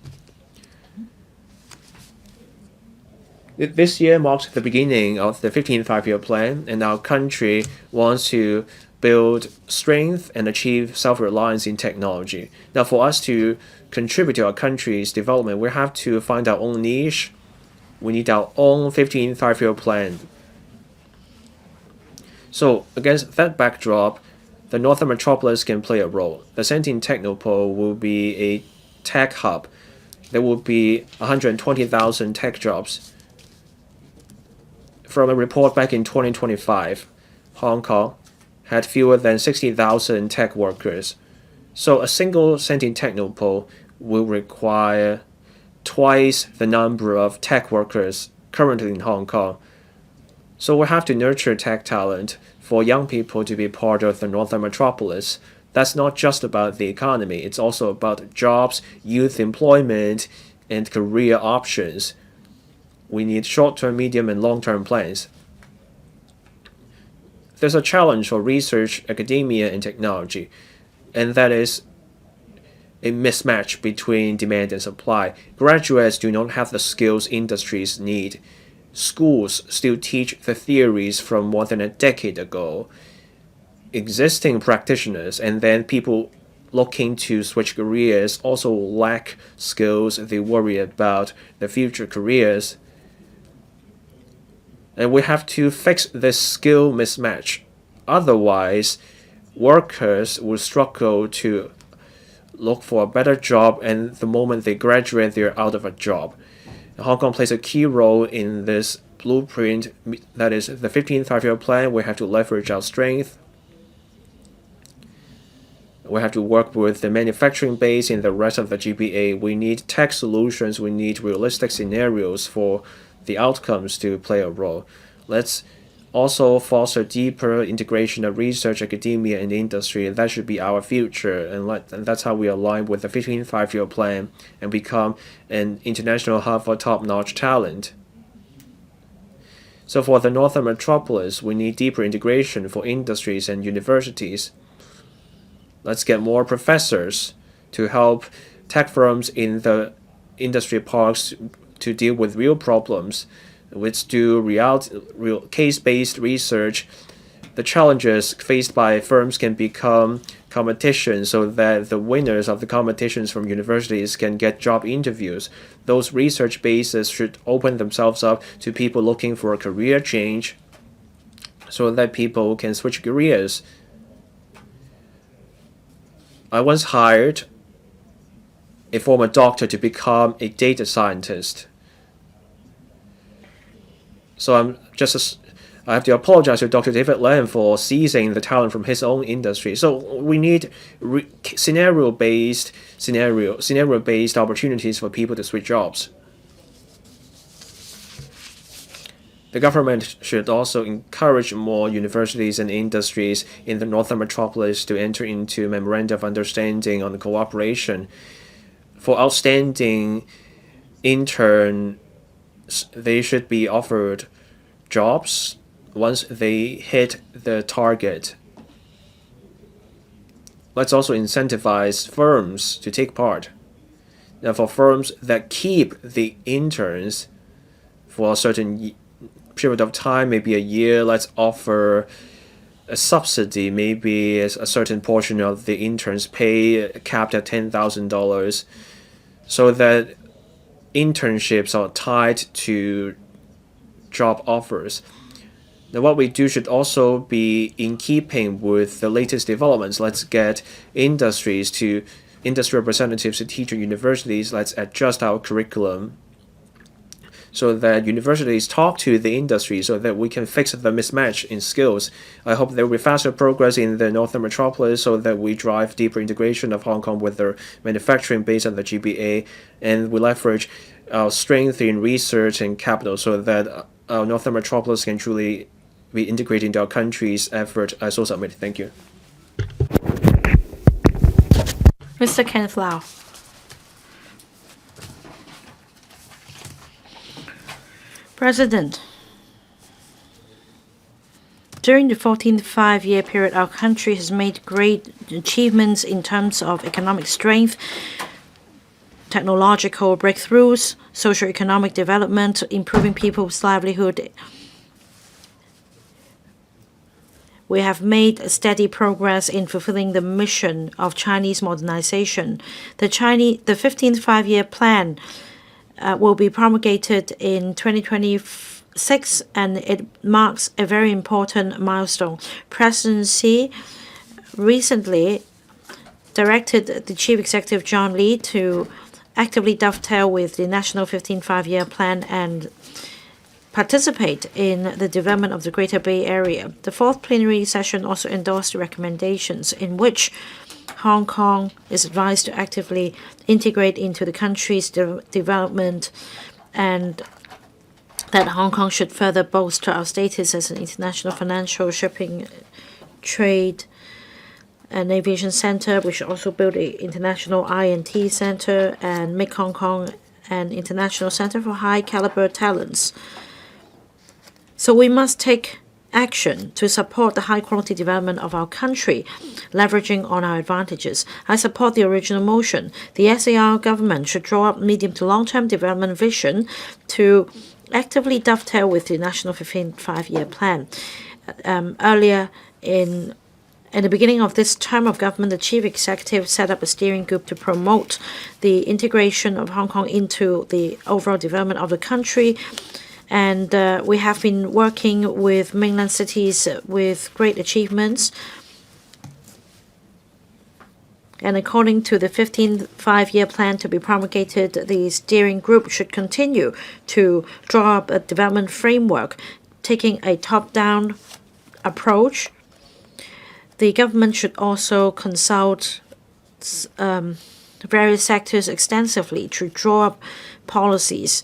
This year marks the beginning of the 15th Five-Year Plan, and our country wants to build strength and achieve self-reliance in technology. Now, for us to contribute to our country's development, we have to find our own niche. We need our own 15th Five-Year Plan. So, against that backdrop, the Northern Metropolis can play a role. The Sentient Technopole will be a tech hub. There will be 120,000 tech jobs. From a report back in 2025, Hong Kong had fewer than 60,000 tech workers. So a single Sentient Technopole will require twice the number of tech workers currently in Hong Kong. So we have to nurture tech talent for young people to be part of the Northern Metropolis. That's not just about the economy, it's also about jobs, youth employment, and career options. We need short-term, medium, and long-term plans. There's a challenge for research, academia, and technology, and that is a mismatch between demand and supply. Graduates do not have the skills industries need, schools still teach the theories from more than a decade ago. Existing practitioners and then people looking to switch careers also lack skills. They worry about the future careers. And we have to fix this skill mismatch. Otherwise, workers will struggle to look for a better job, and the moment they graduate, they're out of a job. Hong Kong plays a key role in this blueprint, that is the 15th five-year plan. We have to leverage our strength. We have to work with the manufacturing base in the rest of the GBA. We need tech solutions. We need realistic scenarios for the outcomes to play a role. Let's also foster deeper integration of research, academia, and industry. That should be our future, and that's how we align with the 15th five-year plan and become an international hub for top-notch talent. So for the Northern Metropolis, we need deeper integration for industries and universities. Let's get more professors to help tech firms in the industry parks to deal with real problems. Let's do real case-based research. The challenges faced by firms can become competition so that the winners of the competitions from universities can get job interviews. Those research bases should open themselves up to people looking for a career change so that people can switch careers. I once hired a former doctor to become a data scientist. So I have to apologize to Dr. David Lam for seizing the talent from his own industry. So we need scenario-based opportunities for people to switch jobs. The government should also encourage more universities and industries in the Northern Metropolis to enter into memorandum of understanding on cooperation. For outstanding interns, they should be offered jobs once they hit the target. Let's also incentivize firms to take part. Now, for firms that keep the interns for a certain period of time, maybe a year, let's offer a subsidy, maybe a certain portion of the intern's pay capped at $10,000, so that internships are tied to job offers. Now, what we do should also be in keeping with the latest developments. Let's get industry representatives to teach at universities. Let's adjust our curriculum so that universities talk to the industry so that we can fix the mismatch in skills. I hope there will be faster progress in the Northern Metropolis so that we drive deeper integration of Hong Kong with the manufacturing base of the GBA, and we leverage our strength in research and capital so that our Northern Metropolis can truly be integrated into our country's effort. I so submit. Thank you. Mr. Kenneth Lau. President, during the 14th five-year period, our country has made great achievements in terms of economic strength, technological breakthroughs, socio-economic development, improving people's livelihood. We have made steady progress in fulfilling the mission of Chinese modernization. The 15th five-year plan will be promulgated in 2026, and it marks a very important milestone. President Xi recently directed the Chief Executive John Lee to actively dovetail with the National 15th Five-Year Plan and participate in the development of the Greater Bay Area. The fourth plenary session also endorsed recommendations in which Hong Kong is advised to actively integrate into the country's development, and that Hong Kong should further bolster our status as an international financial, shipping, trade, and aviation center. We should also build an international I&T center and make Hong Kong an international center for high-caliber talents. So we must take action to support the high-quality development of our country, leveraging on our advantages. I support the original motion. The SAR government should draw up medium to long-term development vision to actively dovetail with the National 15th Five-Year Plan. Earlier in the beginning of this term of government, the chief executive set up a steering group to promote the integration of Hong Kong into the overall development of the country. And we have been working with mainland cities with great achievements. And according to the 15th Five-Year Plan to be promulgated, the steering group should continue to draw up a development framework, taking a top-down approach. The government should also consult various sectors extensively to draw up policies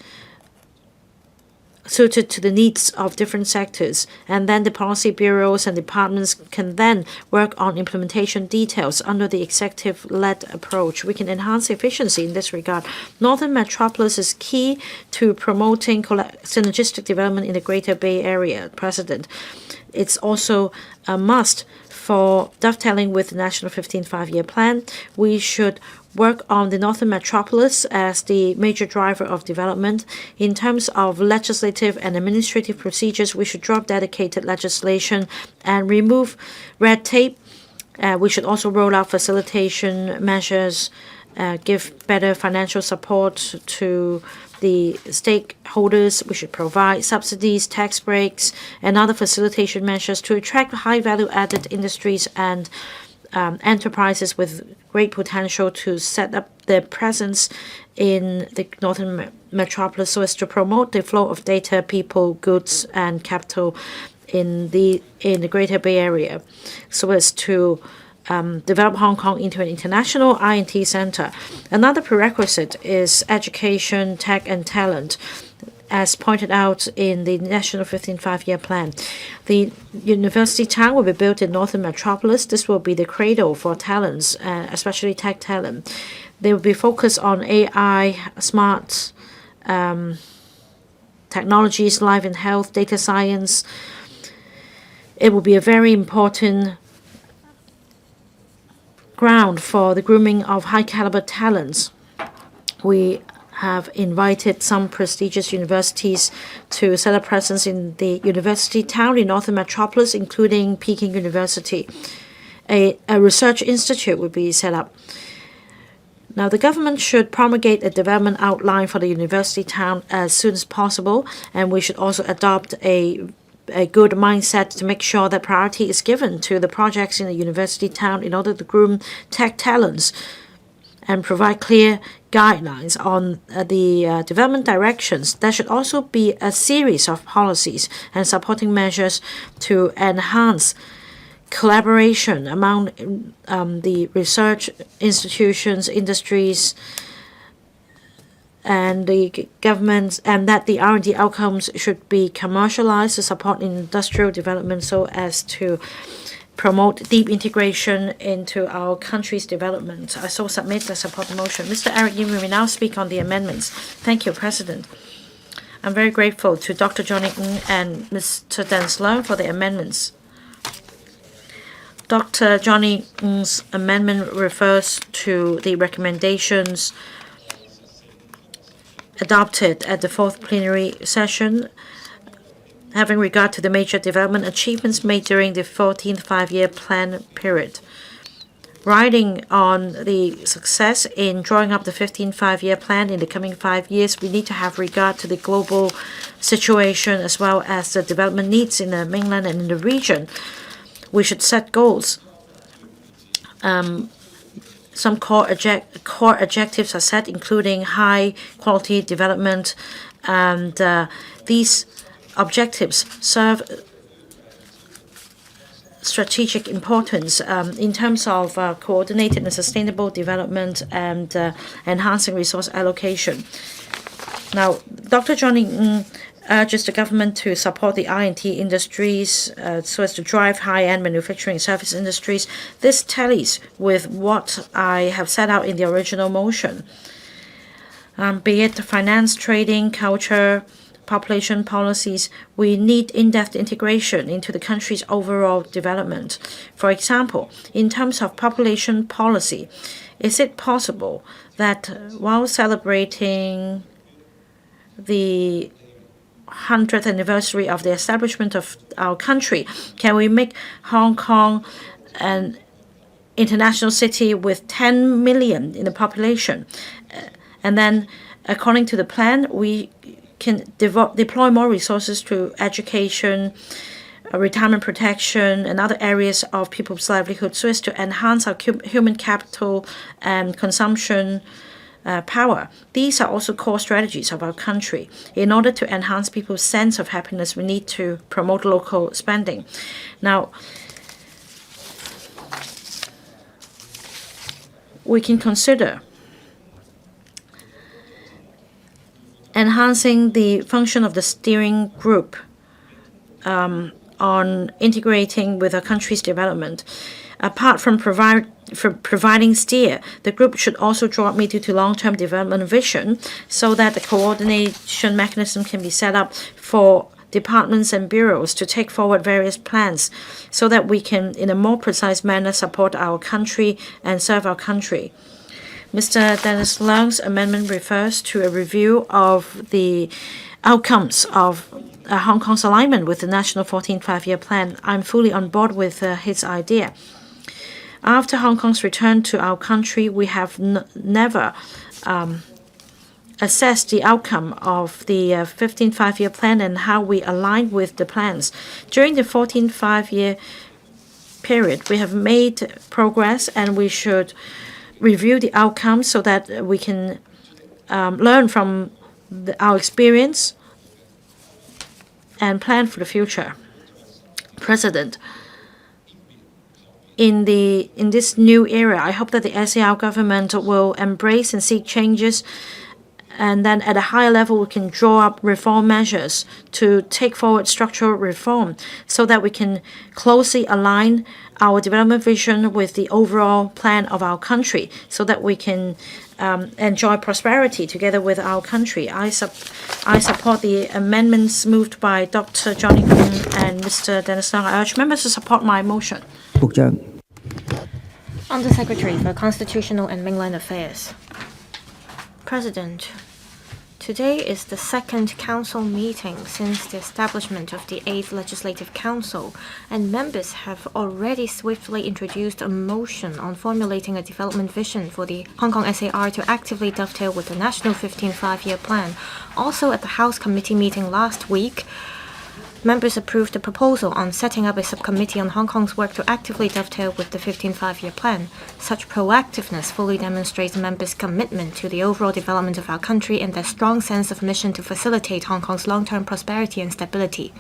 suited to the needs of different sectors, and then the policy bureaus and departments can then work on implementation details under the executive-led approach. We can enhance efficiency in this regard. Northern Metropolis is key to promoting synergistic development in the Greater Bay Area, President. It's also a must for dovetailing with the National 15th Five-Year Plan. We should work on the Northern Metropolis as the major driver of development. In terms of legislative and administrative procedures, we should drop dedicated legislation and remove red tape. We should also roll out facilitation measures, give better financial support to the stakeholders. We should provide subsidies, tax breaks, and other facilitation measures to attract high value-added industries and enterprises with great potential to set up their presence in the Northern Metropolis so as to promote the flow of data, people, goods, and capital in the Greater Bay Area, so as to develop Hong Kong into an international I&T center. Another prerequisite is education, tech, and talent, as pointed out in the National 15th Five-Year Plan. The university town will be built in Northern Metropolis. This will be the cradle for talents, especially tech talent. They will be focused on AI, smart technologies, life and health, data science. It will be a very important ground for the grooming of high-caliber talents. We have invited some prestigious universities to set up presence in the university town in Northern Metropolis, including Peking University. A research institute will be set up. Now, the government should promulgate a development outline for the university town as soon as possible, and we should also adopt a good mindset to make sure that priority is given to the projects in the university town in order to groom tech talents and provide clear guidelines on the development directions. There should also be a series of policies and supporting measures to enhance collaboration among the research institutions, industries, and the governments, and that the R&D outcomes should be commercialized to support industrial development so as to promote deep integration into our country's development. I so submit the support motion. Mr. Eric Yim will now speak on the amendments. Thank you, President. I'm very grateful to Dr. Johnny Ng and Mr. Dennis Leung for the amendments. Dr. Johnny Ng's amendment refers to the recommendations adopted at the 4th plenary session having regard to the major development achievements made during the 14th Five-Year Plan period. Riding on the success in drawing up the 15th Five-Year Plan in the coming 5 years, we need to have regard to the global situation as well as the development needs in the mainland and in the region. We should set goals. Some core objectives are set, including high-quality development, and these objectives serve strategic importance in terms of coordinated and sustainable development and enhancing resource allocation. Now, Dr. Johnny Ng urges the government to support the I&T industries so as to drive high-end manufacturing service industries. This tallies with what I have set out in the original motion. Be it finance, trading, culture, population policies, we need in-depth integration into the country's overall development. For example, in terms of population policy, is it possible that while celebrating the 100th anniversary of the establishment of our country, can we make Hong Kong an international city with 10 million in the population? And then, according to the plan, we can deploy more resources to education, retirement protection, and other areas of people's livelihood so as to enhance our human capital and consumption power. These are also core strategies of our country. In order to enhance people's sense of happiness, we need to promote local spending. Now, we can consider enhancing the function of the steering group on integrating with our country's development. Apart from providing steer, the group should also draw medium to long-term development vision so that the coordination mechanism can be set up for departments and bureaus to take forward various plans so that we can, in a more precise manner, support our country and serve our country. Mr. Dennis Leung's amendment refers to a review of the outcomes of Hong Kong's alignment with the National 14th Five-Year Plan. I'm fully on board with his idea. After Hong Kong's return to our country, we have never assessed the outcome of the 15th Five-Year Plan and how we align with the plans. During the 14th Five-Year period, we have made progress, and we should review the outcomes so that we can learn from our experience and plan for the future. President, in this new era, I hope that the SAR government will embrace and seek changes, and then at a higher level we can draw up reform measures to take forward structural reform so that we can closely align our development vision with the overall plan of our country so that we can enjoy prosperity together with our country. I support the amendments moved by Dr. Johnny Ng and Mr. Dennis Leung. I urge members to support my motion. Undersecretary for Constitutional and Mainland Affairs. President, today is the second council meeting since the establishment of the 8th Legislative Council, and members have already swiftly introduced a motion on formulating a development vision for the Hong Kong SAR to actively dovetail with the National 15th Five-Year Plan. Also, at the House Committee meeting last week, members approved the proposal on setting up a subcommittee on Hong Kong's work to actively dovetail with the 15th Five-Year Plan. Such proactiveness fully demonstrates members' commitment to the overall development of our country and their strong sense of mission to facilitate Hong Kong's long-term prosperity and stability.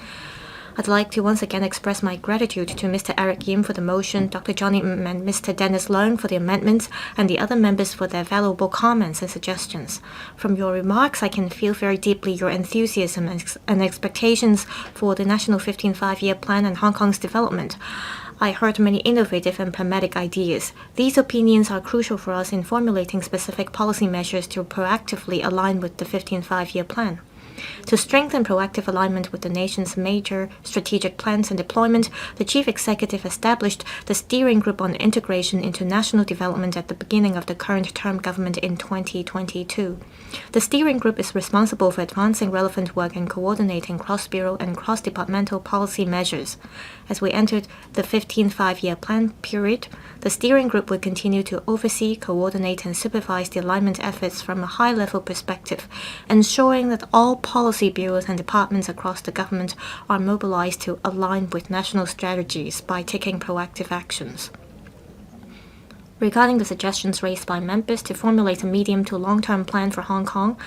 I'd like to once again express my gratitude to Mr. Erik YIM for the motion, Dr. Johnny YIM and Mr. Dennis Leung for the amendments, and the other members for their valuable comments and suggestions. From your remarks, I can feel very deeply your enthusiasm and expectations for the National 15th Five-Year Plan and Hong Kong's development. I heard many innovative and pragmatic ideas. These opinions are crucial for us in formulating specific policy measures to proactively align with the 15th Five-Year Plan. To strengthen proactive alignment with the nation's major strategic plans and deployment, the Chief Executive established the Steering Group on Integration into National Development at the beginning of the current term government in 2022. The Steering Group is responsible for advancing relevant work and coordinating cross-bureau and cross-departmental policy measures. As we entered the 15th Five-Year Plan period, the Steering Group will continue to oversee, coordinate, and supervise the alignment efforts from a high-level perspective, ensuring that all policy bureaus and departments across the government are mobilized to align with national strategies by taking proactive actions. Regarding the suggestions raised by members to formulate a medium to long-term plan for Hong Kong,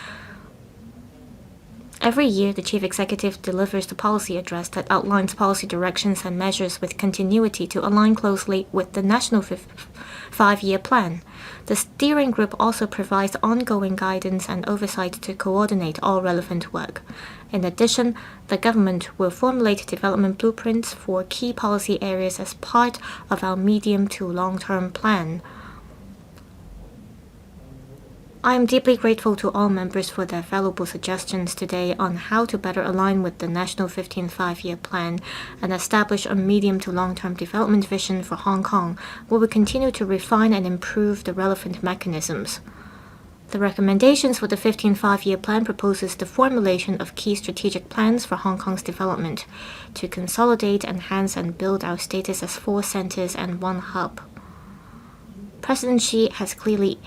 every year the Chief Executive delivers the policy address that outlines policy directions and measures with continuity to align closely with the National Five-Year Plan. The Steering Group also provides ongoing guidance and oversight to coordinate all relevant work. In addition, the government will formulate development blueprints for key policy areas as part of our medium to long-term plan. I am deeply grateful to all members for their valuable suggestions today on how to better align with the National 15th Five-Year Plan and establish a medium to long-term development vision for Hong Kong. We will continue to refine and improve the relevant mechanisms. The recommendations for the 15th Five-Year Plan proposes the formulation of key strategic plans for Hong Kong's development to consolidate, enhance, and build our status as 4 centers and 1 hub. President Xi has clearly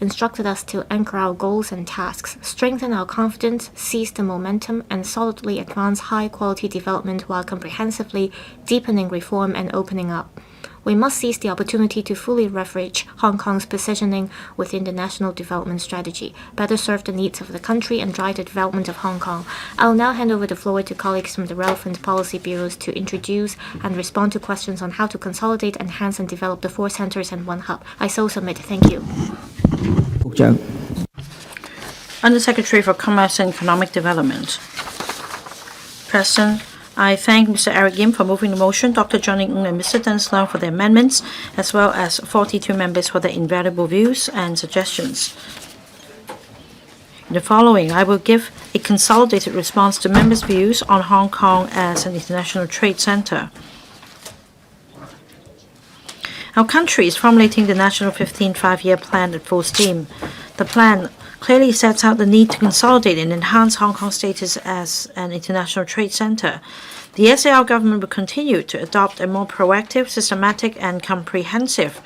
instructed us to anchor our goals and tasks, strengthen our confidence, seize the momentum, and solidly advance high-quality development while comprehensively deepening reform and opening up. We must seize the opportunity to fully leverage Hong Kong's positioning within the national development strategy, better serve the needs of the country, and drive the development of Hong Kong. I will now hand over the floor to colleagues from the relevant policy bureaus to introduce and respond to questions on how to consolidate, enhance, and develop the 4 centers and 1 hub. I so submit. Thank you. Undersecretary for Commerce and Economic Development. President, I thank Mr. Eric YIM for moving the motion, Dr. Johnny Ng and Mr. Dennis Leung for their amendments, as well as 42 members for their invaluable views and suggestions. In the following, I will give a consolidated response to members' views on Hong Kong as an international trade center. Our country is formulating the National 15th Five-Year Plan at full steam. The plan clearly sets out the need to consolidate and enhance Hong Kong's status as an international trade center. The SAR government will continue to adopt a more proactive, systematic, and comprehensive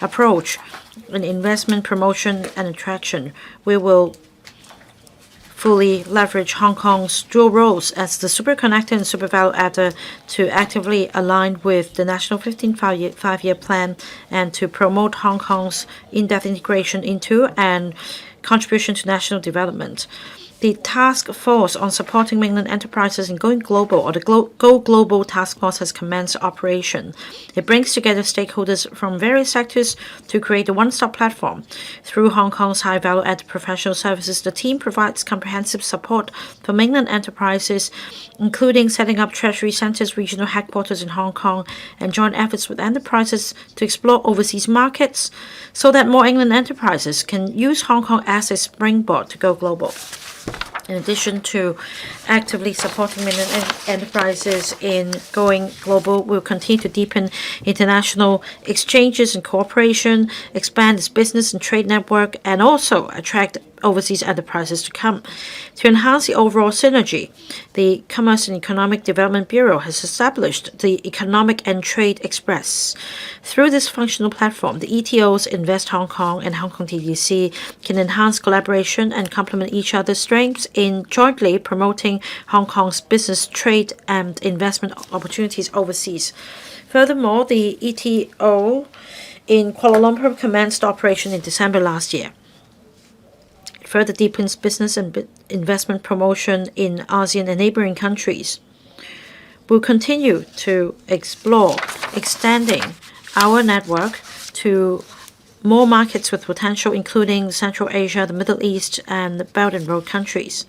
approach in investment promotion and attraction. We will fully leverage Hong Kong's dual roles as the super connector and super value adder to actively align with the National 15th Five-Year Plan and to promote Hong Kong's in-depth integration into and contribution to national development. The task force on supporting mainland enterprises in going global, or the Go Global Task Force, has commenced operation. It brings together stakeholders from various sectors to create a one-stop platform. Through Hong Kong's high-value-added professional services, the team provides comprehensive support for mainland enterprises, including setting up Treasury centers, regional headquarters in Hong Kong, and joint efforts with enterprises to explore overseas markets so that more mainland enterprises can use Hong Kong as a springboard to go global. In addition to actively supporting mainland enterprises in going global, we'll continue to deepen international exchanges and cooperation, expand its business and trade network, and also attract overseas enterprises to come. To enhance the overall synergy, the Commerce and Economic Development Bureau has established the Economic and Trade Express. Through this functional platform, the ETOs Invest Hong Kong and Hong Kong TDC can enhance collaboration and complement each other's strengths in jointly promoting Hong Kong's business, trade, and investment opportunities overseas. Furthermore, the ETO in Kuala Lumpur commenced operation in December last year. Further deepens business and investment promotion in ASEAN and neighboring countries. We'll continue to explore extending our network to more markets with potential, including Central Asia, the Middle East, and the Belt and Road countries.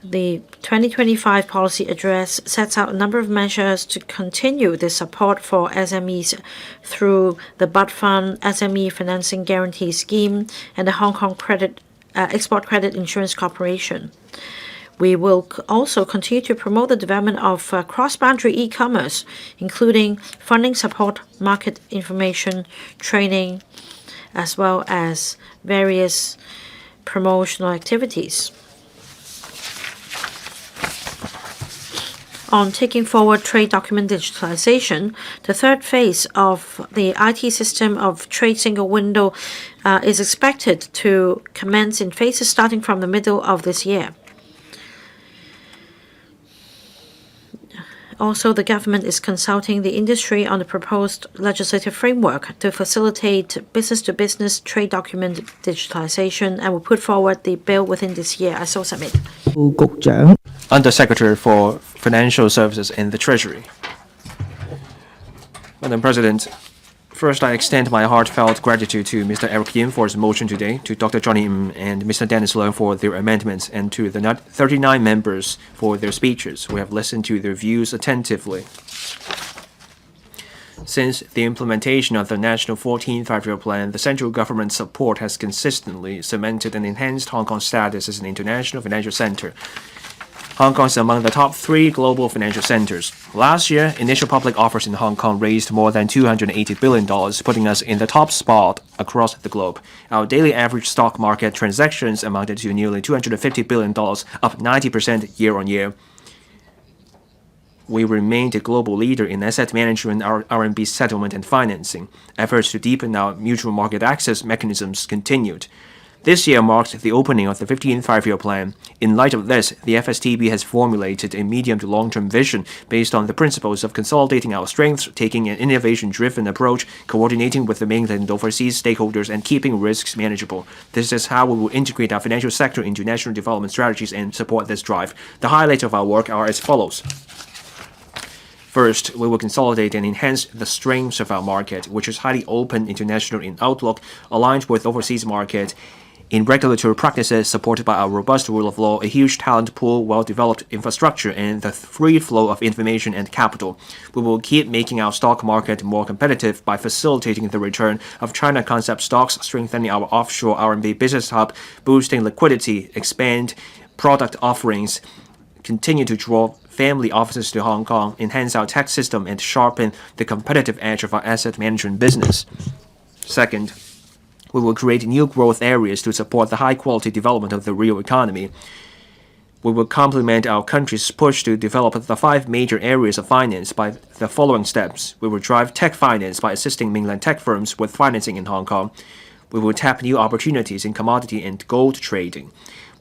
The 2025 policy address sets out a number of measures to continue the support for SMEs through the Bud Fund, SME Financing Guarantee Scheme, and the Hong Kong Export Credit Insurance Corporation. We will also continue to promote the development of cross-boundary e-commerce, including funding support, market information, training, as well as various promotional activities. On taking forward trade document digitalization, the third phase of the IT system of Trade Single Window is expected to commence in phases starting from the middle of this year. Also, the government is consulting the industry on the proposed legislative framework to facilitate business-to-business trade document digitalization and will put forward the bill within this year. I so submit. Undersecretary for Financial Services in the Treasury. Madam President, first I extend my heartfelt gratitude to Mr. Eric YIM for his motion today, to Dr. Johnny YIM and Mr. Dennis Leung for their amendments, and to the 39 members for their speeches. We have listened to their views attentively. Since the implementation of the National 14th Five-Year Plan, the central government's support has consistently cemented and enhanced Hong Kong's status as an international financial center. Hong Kong is among the top 3 global financial centers. Last year, initial public offers in Hong Kong raised more than $280 billion, putting us in the top spot across the globe. Our daily average stock market transactions amounted to nearly $250 billion, up 90% year-on-year. We remained a global leader in asset management, RMB settlement and financing. Efforts to deepen our mutual market access mechanisms continued. This year marked the opening of the 15th Five-Year Plan. In light of this, the FSTB has formulated a medium to long-term vision based on the principles of consolidating our strengths, taking an innovation-driven approach, coordinating with the mainland and overseas stakeholders, and keeping risks manageable. This is how we will integrate our financial sector into national development strategies and support this drive. The highlights of our work are as follows. First, we will consolidate and enhance the strengths of our market, which is highly open, international in outlook, aligned with overseas market, in regulatory practices supported by our robust rule of law, a huge talent pool, well-developed infrastructure, and the free flow of information and capital. We will keep making our stock market more competitive by facilitating the return of China concept stocks, strengthening our offshore RMB business hub, boosting liquidity, expand product offerings, continue to draw family offices to Hong Kong, enhance our tax system, and sharpen the competitive edge of our asset management business. Second, we will create new growth areas to support the high-quality development of the real economy. We will complement our country's push to develop the 5 major areas of finance by the following steps. We will drive tech finance by assisting mainland tech firms with financing in Hong Kong. We will tap new opportunities in commodity and gold trading.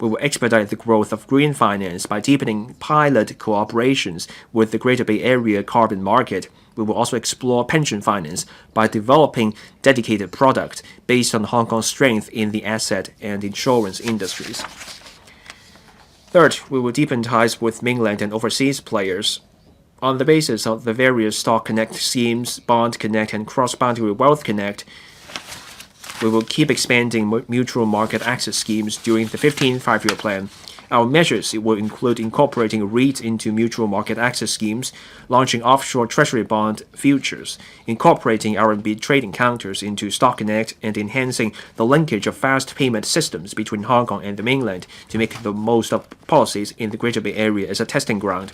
We will expedite the growth of green finance by deepening pilot cooperations with the Greater Bay Area carbon market. We will also explore pension finance by developing dedicated products based on Hong Kong's strength in the asset and insurance industries. Third, we will deepen ties with mainland and overseas players. On the basis of the various Stock Connect schemes, Bond Connect, and Cross-Boundary Wealth Connect, we will keep expanding mutual market access schemes during the 15th Five-Year Plan. Our measures will include incorporating REITs into mutual market access schemes, launching offshore Treasury bond futures, incorporating RMB trading counters into Stock Connect, and enhancing the linkage of fast payment systems between Hong Kong and the mainland to make the most of policies in the Greater Bay Area as a testing ground.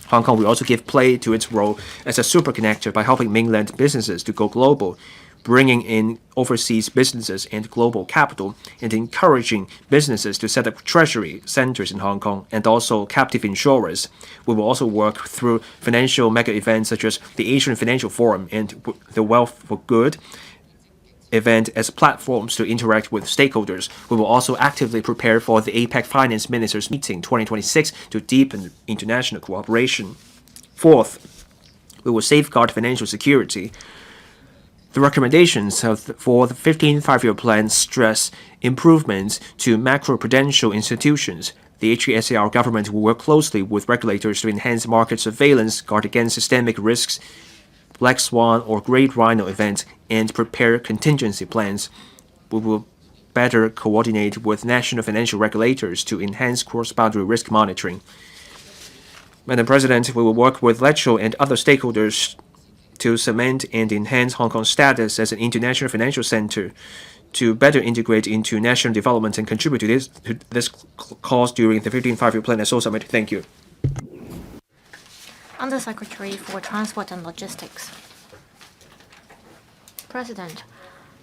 Hong Kong will also give play to its role as a super connector by helping mainland businesses to go global, bringing in overseas businesses and global capital, and encouraging businesses to set up treasury centers in Hong Kong and also captive insurers. We will also work through financial mega events such as the Asian Financial Forum and the Wealth for Good event as platforms to interact with stakeholders. We will also actively prepare for the APEC Finance Ministers Meeting 2026 to deepen international cooperation. Fourth, we will safeguard financial security. The recommendations for the 15th Five-Year Plan stress improvements to macroprudential institutions. The HKSAR government will work closely with regulators to enhance market surveillance, guard against systemic risks, black swan or great rhino events, and prepare contingency plans. We will better coordinate with national financial regulators to enhance cross-boundary risk monitoring. Madam President, we will work with LEUNG and other stakeholders to cement and enhance Hong Kong's status as an international financial center, to better integrate into national development and contribute to this cause during the 15th Five-Year Plan as also submitted. Thank you. Undersecretary for Transport and Logistics. President,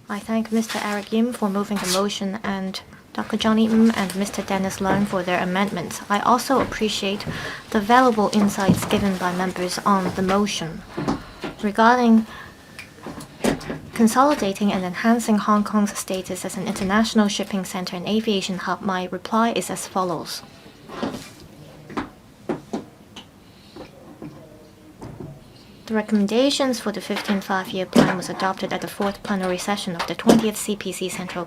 I thank Mr. Erik YIM for moving the motion and Dr. Johnny Ng and Mr. Dennis Leung for their amendments. I also appreciate the valuable insights given by members on the motion. Regarding consolidating and enhancing Hong Kong's status as an international shipping center and aviation hub, my reply is as follows. The recommendations for the 15th Five-Year Plan was adopted at the 4th plenary session of the 20th CPC Central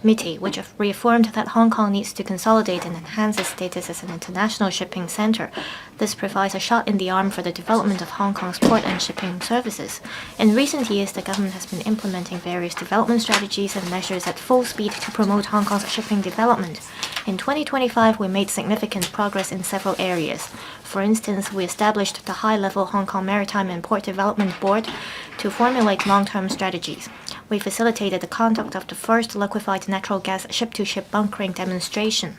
Committee, which have reaffirmed that Hong Kong needs to consolidate and enhance its status as an international shipping center. This provides a shot in the arm for the development of Hong Kong's port and shipping services. In recent years, the government has been implementing various development strategies and measures at full speed to promote Hong Kong's shipping development. In 2025, we made significant progress in several areas. For instance, we established the high-level Hong Kong Maritime and Port Development Board to formulate long-term strategies. We facilitated the conduct of the first liquefied natural gas ship-to-ship bunkering demonstration.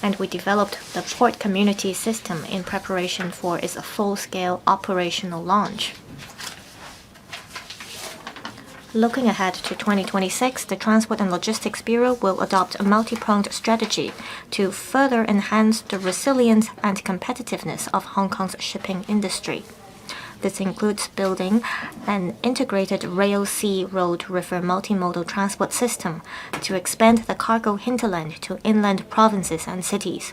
And we developed the port community system in preparation for its full-scale operational launch. Looking ahead to 2026, the Transport and Logistics Bureau will adopt a multi-pronged strategy to further enhance the resilience and competitiveness of Hong Kong's shipping industry. This includes building an integrated rail, sea, road, river multimodal transport system to expand the cargo hinterland to inland provinces and cities.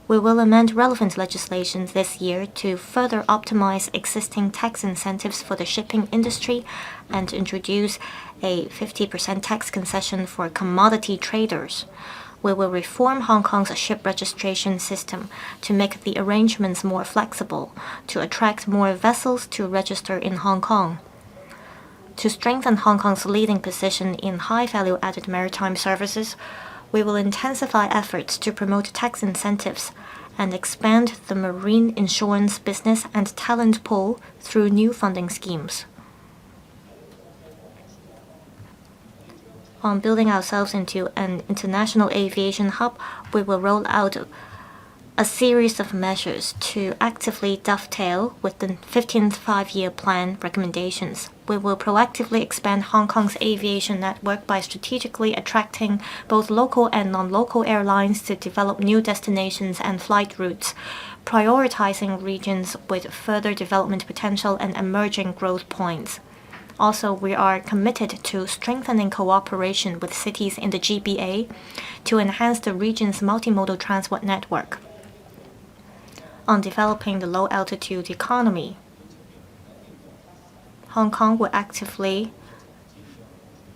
We will amend relevant legislation this year to further optimize existing tax incentives for the shipping industry and introduce a 50% tax concession for commodity traders. We will reform Hong Kong's ship registration system to make the arrangements more flexible, to attract more vessels to register in Hong Kong. To strengthen Hong Kong's leading position in high-value-added maritime services, we will intensify efforts to promote tax incentives and expand the marine insurance business and talent pool through new funding schemes. On building ourselves into an international aviation hub, we will roll out a series of measures to actively dovetail with the 15th Five-Year Plan recommendations. We will proactively expand Hong Kong's aviation network by strategically attracting both local and non-local airlines to develop new destinations and flight routes, prioritizing regions with further development potential and emerging growth points. Also, we are committed to strengthening cooperation with cities in the GBA to enhance the region's multimodal transport network. On developing the low-altitude economy, Hong Kong will actively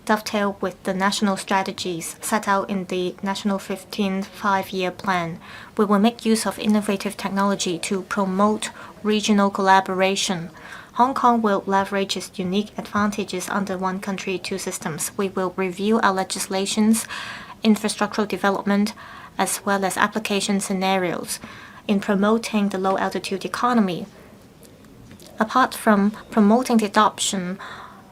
dovetail with the national strategies set out in the National 15th Five-Year Plan. We will make use of innovative technology to promote regional collaboration. Hong Kong will leverage its unique advantages under one country, two systems. We will review our legislations, infrastructural development, as well as application scenarios in promoting the low-altitude economy. Apart from promoting the adoption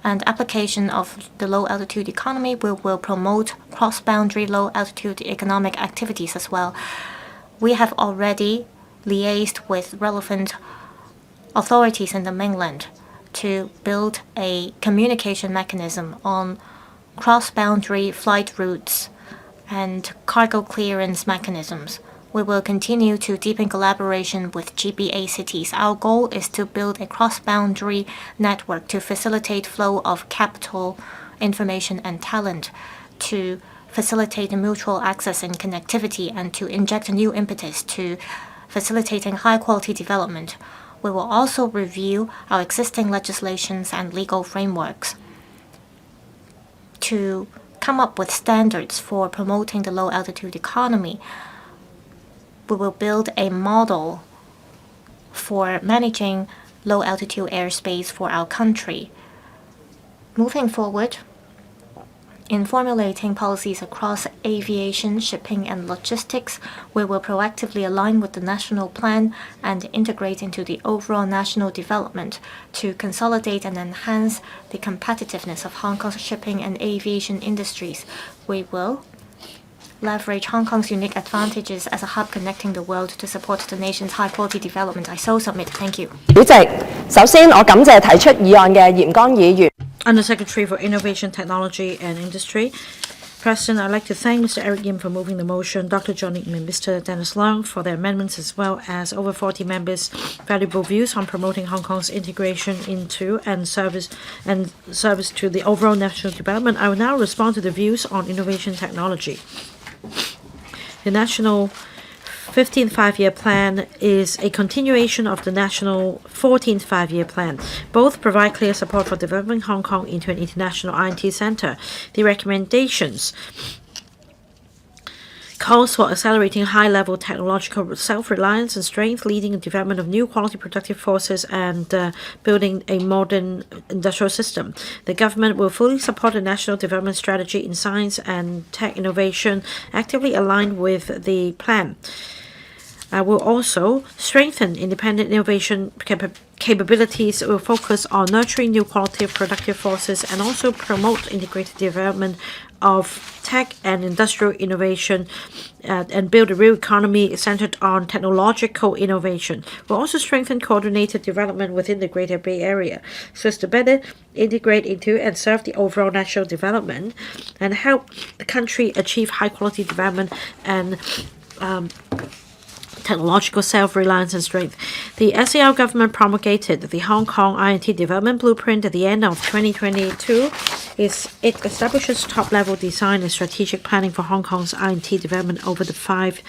and application of the low-altitude economy, we will promote cross-boundary low-altitude economic activities as well. We have already liaised with relevant authorities in the mainland to build a communication mechanism on cross-boundary flight routes and cargo clearance mechanisms. We will continue to deepen collaboration with GBA cities. Our goal is to build a cross-boundary network to facilitate flow of capital, information, and talent, to facilitate mutual access and connectivity, and to inject a new impetus to facilitating high-quality development. We will also review our existing legislations and legal frameworks to come up with standards for promoting the low-altitude economy. We will build a model for managing low-altitude airspace for our country. Moving forward, in formulating policies across aviation, shipping, and logistics, we will proactively align with the national plan and integrate into the overall national development to consolidate and enhance the competitiveness of Hong Kong's shipping and aviation industries. We will leverage Hong Kong's unique advantages as a hub connecting the world to support the nation's high-quality development. I so submit. Thank you. 主席，首先我感謝提出議案嘅嚴剛議員。 Undersecretary for Innovation, Technology and Industry. President, I'd like to thank Mr. Eric YIM for moving the motion, Dr. John YIM and Mr. Dennis LEUNG for their amendments, as well as over 40 members' valuable views on promoting Hong Kong's integration into and service to the overall national development. I will now respond to the views on innovation technology. The National 15th Five-Year Plan is a continuation of the national 14th Five-Year Plan. Both provide clear support for developing Hong Kong into an international I&T center. The recommendations calls for accelerating high-level technological self-reliance and strength, leading the development of new quality productive forces and building a modern industrial system. The government will fully support the national development strategy in science and tech innovation, actively aligned with the plan. Will also strengthen independent innovation capabilities, will focus on nurturing new quality of productive forces and also promote integrated development of tech and industrial innovation and build a real economy centered on technological innovation. We'll also strengthen coordinated development within the Greater Bay Area so as to better integrate into and serve the overall national development and help the country achieve high quality development and technological self-reliance and strength. The SAR government promulgated the Hong Kong I&T Development Blueprint at the end of 2022. It establishes top-level design and strategic planning for Hong Kong's I&T development over the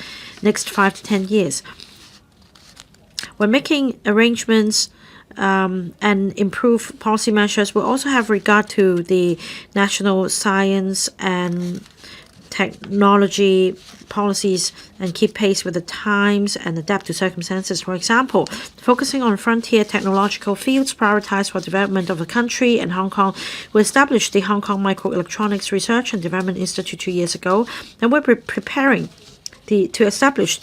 next 5 to 10 years. When making arrangements and improve policy measures, we'll also have regard to the national science and technology policies and keep pace with the times and adapt to circumstances. For example, focusing on frontier technological fields prioritized for development of the country and Hong Kong. We established the Hong Kong Microelectronics Research and Development Institute 2 years ago, and we're preparing to establish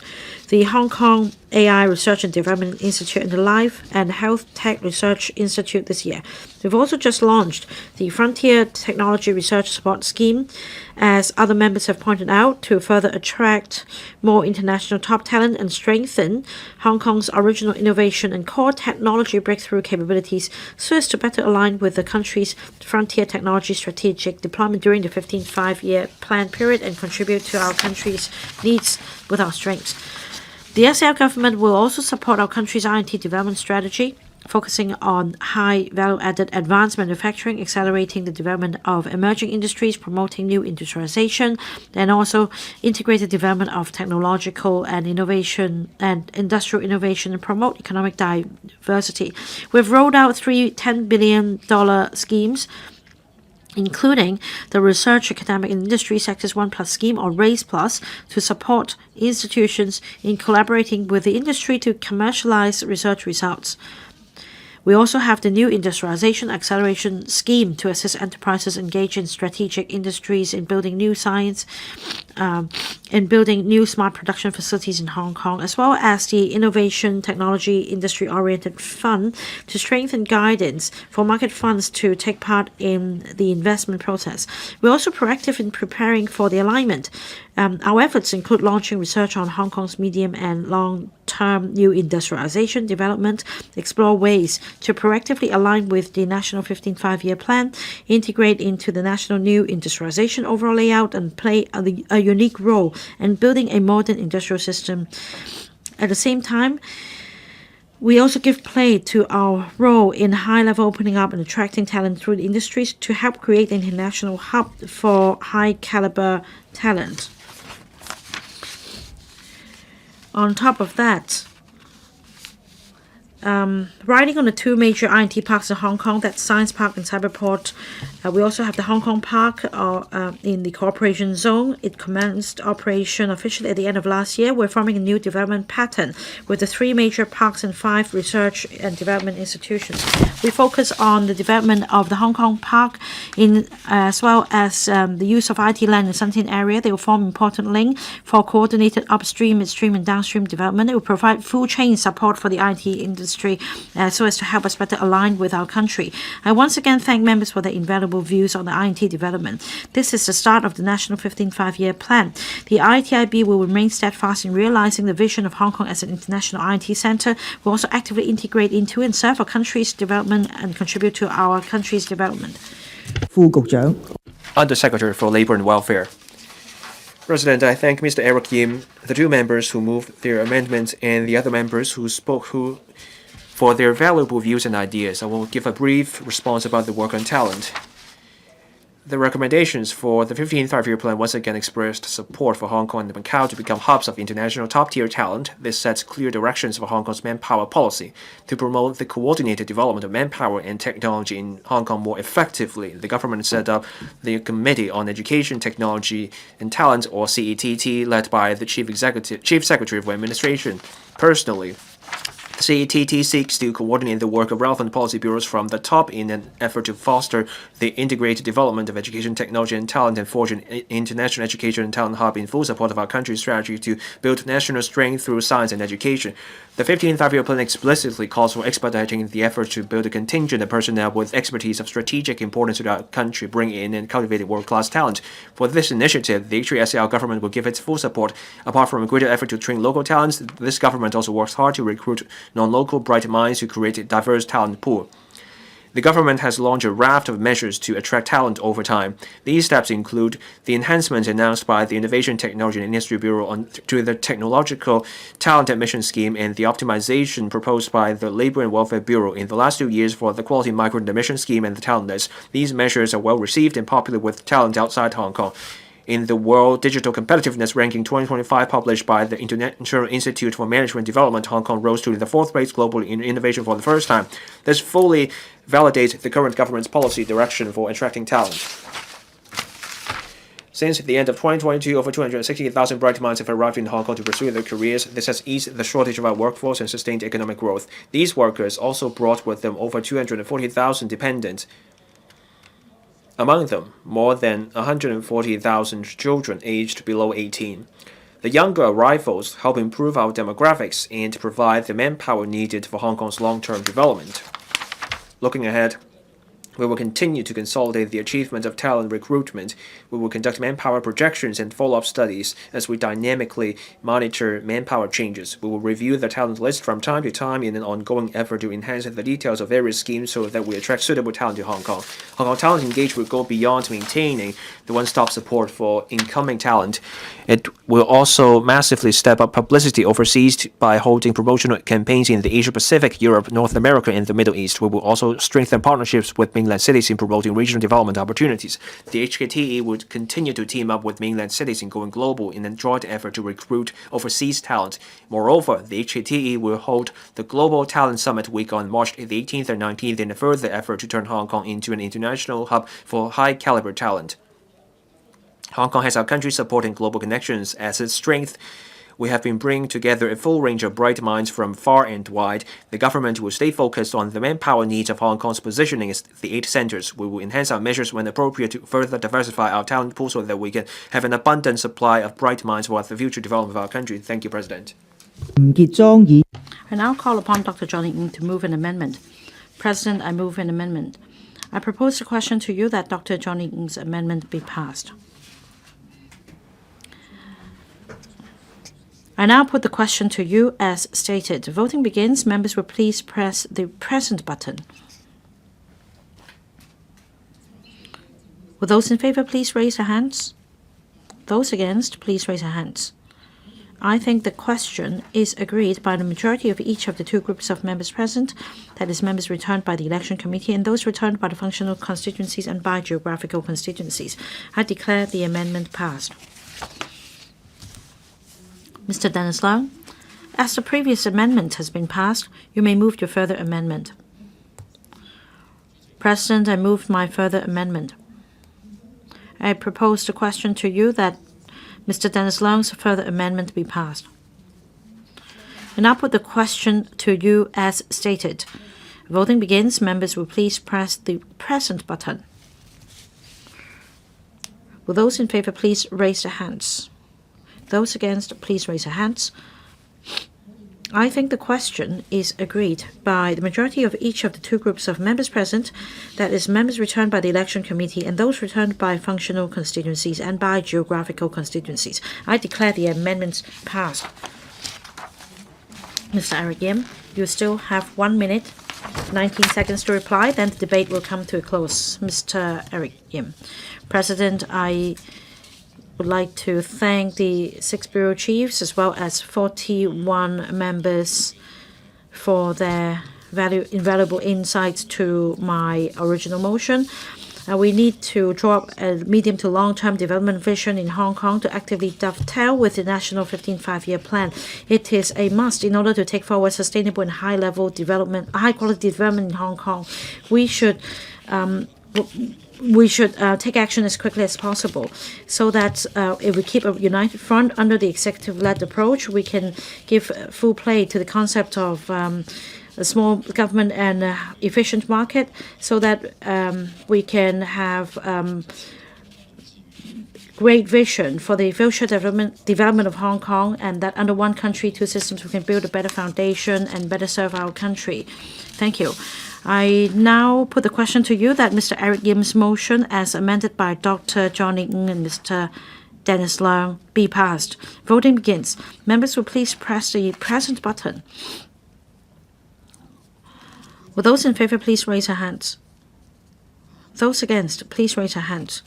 the Hong Kong AI Research and Development Institute and the Life and Health Tech Research Institute this year. We've also just launched the Frontier Technology Research Support Scheme, as other members have pointed out, to further attract more international top talent and strengthen Hong Kong's original innovation and core technology breakthrough capabilities so as to better align with the country's frontier technology strategic deployment during the 15th Five-Year Plan period and contribute to our country's needs with our strengths. The SAR government will also support our country's I&T development strategy, focusing on high value-added advanced manufacturing, accelerating the development of emerging industries, promoting new industrialization, and also integrated development of technological and innovation and industrial innovation and promote economic diversity. We've rolled out 3 $10 billion schemes, including the Research, Academic and Industry Sectors 1+ scheme or RAISE+, to support institutions in collaborating with the industry to commercialize research results. We also have the New Industrialization Acceleration Scheme to assist enterprises engaged in strategic industries in building new science, in building new smart production facilities in Hong Kong, as well as the Innovation Technology Industry-Oriented Fund to strengthen guidance for market funds to take part in the investment process. We're also proactive in preparing for the alignment. Our efforts include launching research on Hong Kong's medium and long-term new industrialization development, explore ways to proactively align with the National 15th Five-Year Plan, integrate into the national new industrialization overall layout, and play a unique role in building a modern industrial system. At the same time, we also give play to our role in high-level opening up and attracting talent through the industries to help create an international hub for high-caliber talent. On top of that, riding on the 2 major I&T parks in Hong Kong, that's Science Park and Cyberport. We also have the Hong Kong Park in the cooperation zone. It commenced operation officially at the end of last year. We're forming a new development pattern with the 3 major parks and 5 research and development institutions. We focus on the development of the Hong Kong Park as well as the use of IT land in Suntin area. They will form an important link for coordinated upstream, midstream and downstream development. It will provide full chain support for the IT industry so as to help us better align with our country. I once again thank members for their invaluable views on the I&T development. This is the start of the National 15th Five-Year Plan. The ITIB will remain steadfast in realizing the vision of Hong Kong as an international I&T center. We'll also actively integrate into and serve our country's development and contribute to our country's development. Undersecretary for Labor and Welfare. President, I thank Mr. Eric Yim, the 2 members who moved their amendments, and the other members who spoke for their valuable views and ideas. I will give a brief response about the work on talent. The recommendations for the 15th Five-Year Plan once again expressed support for Hong Kong and Macau to become hubs of international top-tier talent. This sets clear directions for Hong Kong's manpower policy. To promote the coordinated development of manpower and technology in Hong Kong more effectively, the government set up the Committee on Education, Technology and Talent, or CETT, led by the Chief Secretary of Administration. Personally, CETT seeks to coordinate the work of relevant policy bureaus from the top in an effort to foster the integrated development of education, technology, and talent and forge an international education and talent hub in full support of our country's strategy to build national strength through science and education. The 15th Five-Year Plan explicitly calls for expediting the effort to build a contingent of personnel with expertise of strategic importance to our country, bring in and cultivate world-class talent. For this initiative, the HKSAR government will give its full support. Apart from a greater effort to train local talents, this government also works hard to recruit non-local bright minds to create a diverse talent pool. The government has launched a raft of measures to attract talent over time. These steps include the enhancements announced by the Innovation, Technology and Industry Bureau to the Technological Talent Admission Scheme and the optimization proposed by the Labor and Welfare Bureau in the last 2 years for the Quality Migrant Admission Scheme and the Talent List. These measures are well received and popular with talent outside Hong Kong. In the World Digital Competitiveness Ranking 2025 published by the International Institute for Management Development, Hong Kong rose to the 4th place globally in innovation for the first time. This fully validates the current government's policy direction for attracting talent. Since the end of 2022, over 260,000 bright minds have arrived in Hong Kong to pursue their careers. This has eased the shortage of our workforce and sustained economic growth. These workers also brought with them over 240,000 dependents. Among them, more than 140,000 children aged below 18. The younger arrivals help improve our demographics and provide the manpower needed for Hong Kong's long-term development. Looking ahead, we will continue to consolidate the achievement of talent recruitment. We will conduct manpower projections and follow-up studies as we dynamically monitor manpower changes. We will review the talent list from time to time in an ongoing effort to enhance the details of various schemes so that we attract suitable talent to Hong Kong. Hong Kong Talent Engage will go beyond maintaining the one-stop support for incoming talent. It will also massively step up publicity overseas by holding promotional campaigns in the Asia-Pacific, Europe, North America, and the Middle East. We will also strengthen partnerships with mainland cities in promoting regional development opportunities. The HKTE would continue to team up with mainland cities in going global in a joint effort to recruit overseas talent. Moreover, the HKTE will hold the Global Talent Summit Week on March the 18th and 19th in a further effort to turn Hong Kong into an international hub for high-caliber talent. Hong Kong has our country's support and global connections as its strength. We have been bringing together a full range of bright minds from far and wide. The government will stay focused on the manpower needs of Hong Kong's positioning as the 8 centers. We will enhance our measures when appropriate to further diversify our talent pool so that we can have an abundant supply of bright minds for the future development of our country. Thank you, President. I now call upon Dr. Johnny Ng to move an amendment. President, I move an amendment. I propose a question to you that Dr. Johnny Ng's amendment be passed. I now put the question to you as stated. Voting begins. Members will please press the present button. Will those in favor please raise their hands? Those against, please raise their hands. I think the question is agreed by the majority of each of the 2 groups of members present, that is, members returned by the election committee and those returned by the functional constituencies and by geographical constituencies. I declare the amendment passed. Mr. Dennis Leung, as the previous amendment has been passed, you may move your further amendment. President, I moved my further amendment. I propose the question to you that Mr. Dennis Leung's further amendment be passed. I now put the question to you as stated. Voting begins. Members will please press the present button. Will those in favor please raise their hands? Those against, please raise your hands. I think the question is agreed by the majority of each of the 2 groups of members present, that is, members returned by the election committee and those returned by functional constituencies and by geographical constituencies. I declare the amendments passed. Mr. Eric Yim, you still have 1 minute, 19 seconds to reply, then the debate will come to a close. Mr. Eric Yim. President, I would like to thank the 6 bureau chiefs as well as 41 members for their invaluable insights to my original motion. We need to draw up a medium to long-term development vision in Hong Kong to actively dovetail with the national 15th five-year plan. It is a must in order to take forward sustainable and high-quality development in Hong Kong. We should take action as quickly as possible so that if we keep a united front under the executive-led approach, we can give full play to the concept of a small government and efficient market so that we can have great vision for the future development of Hong Kong, and that under one country, two systems, we can build a better foundation and better serve our country. Thank you. I now put the question to you that Mr. Erik Yim's motion, as amended by Dr. Johnny Ng and Mr. Dennis Leung, be passed. Voting begins. Members will please press the present button. Will those in favor please raise their hands? Those against, please raise their hands.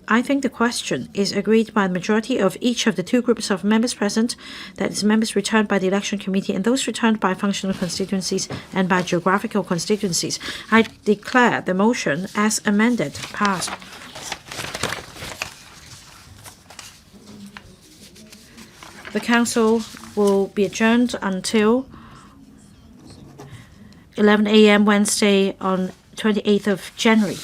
I think the question is agreed by the majority of each of the two groups of members present, that is, members returned by the election committee and those returned by functional constituencies and by geographical constituencies. I declare the motion as amended passed. The Council will be adjourned until 11 a.m. Wednesday on 28th of January.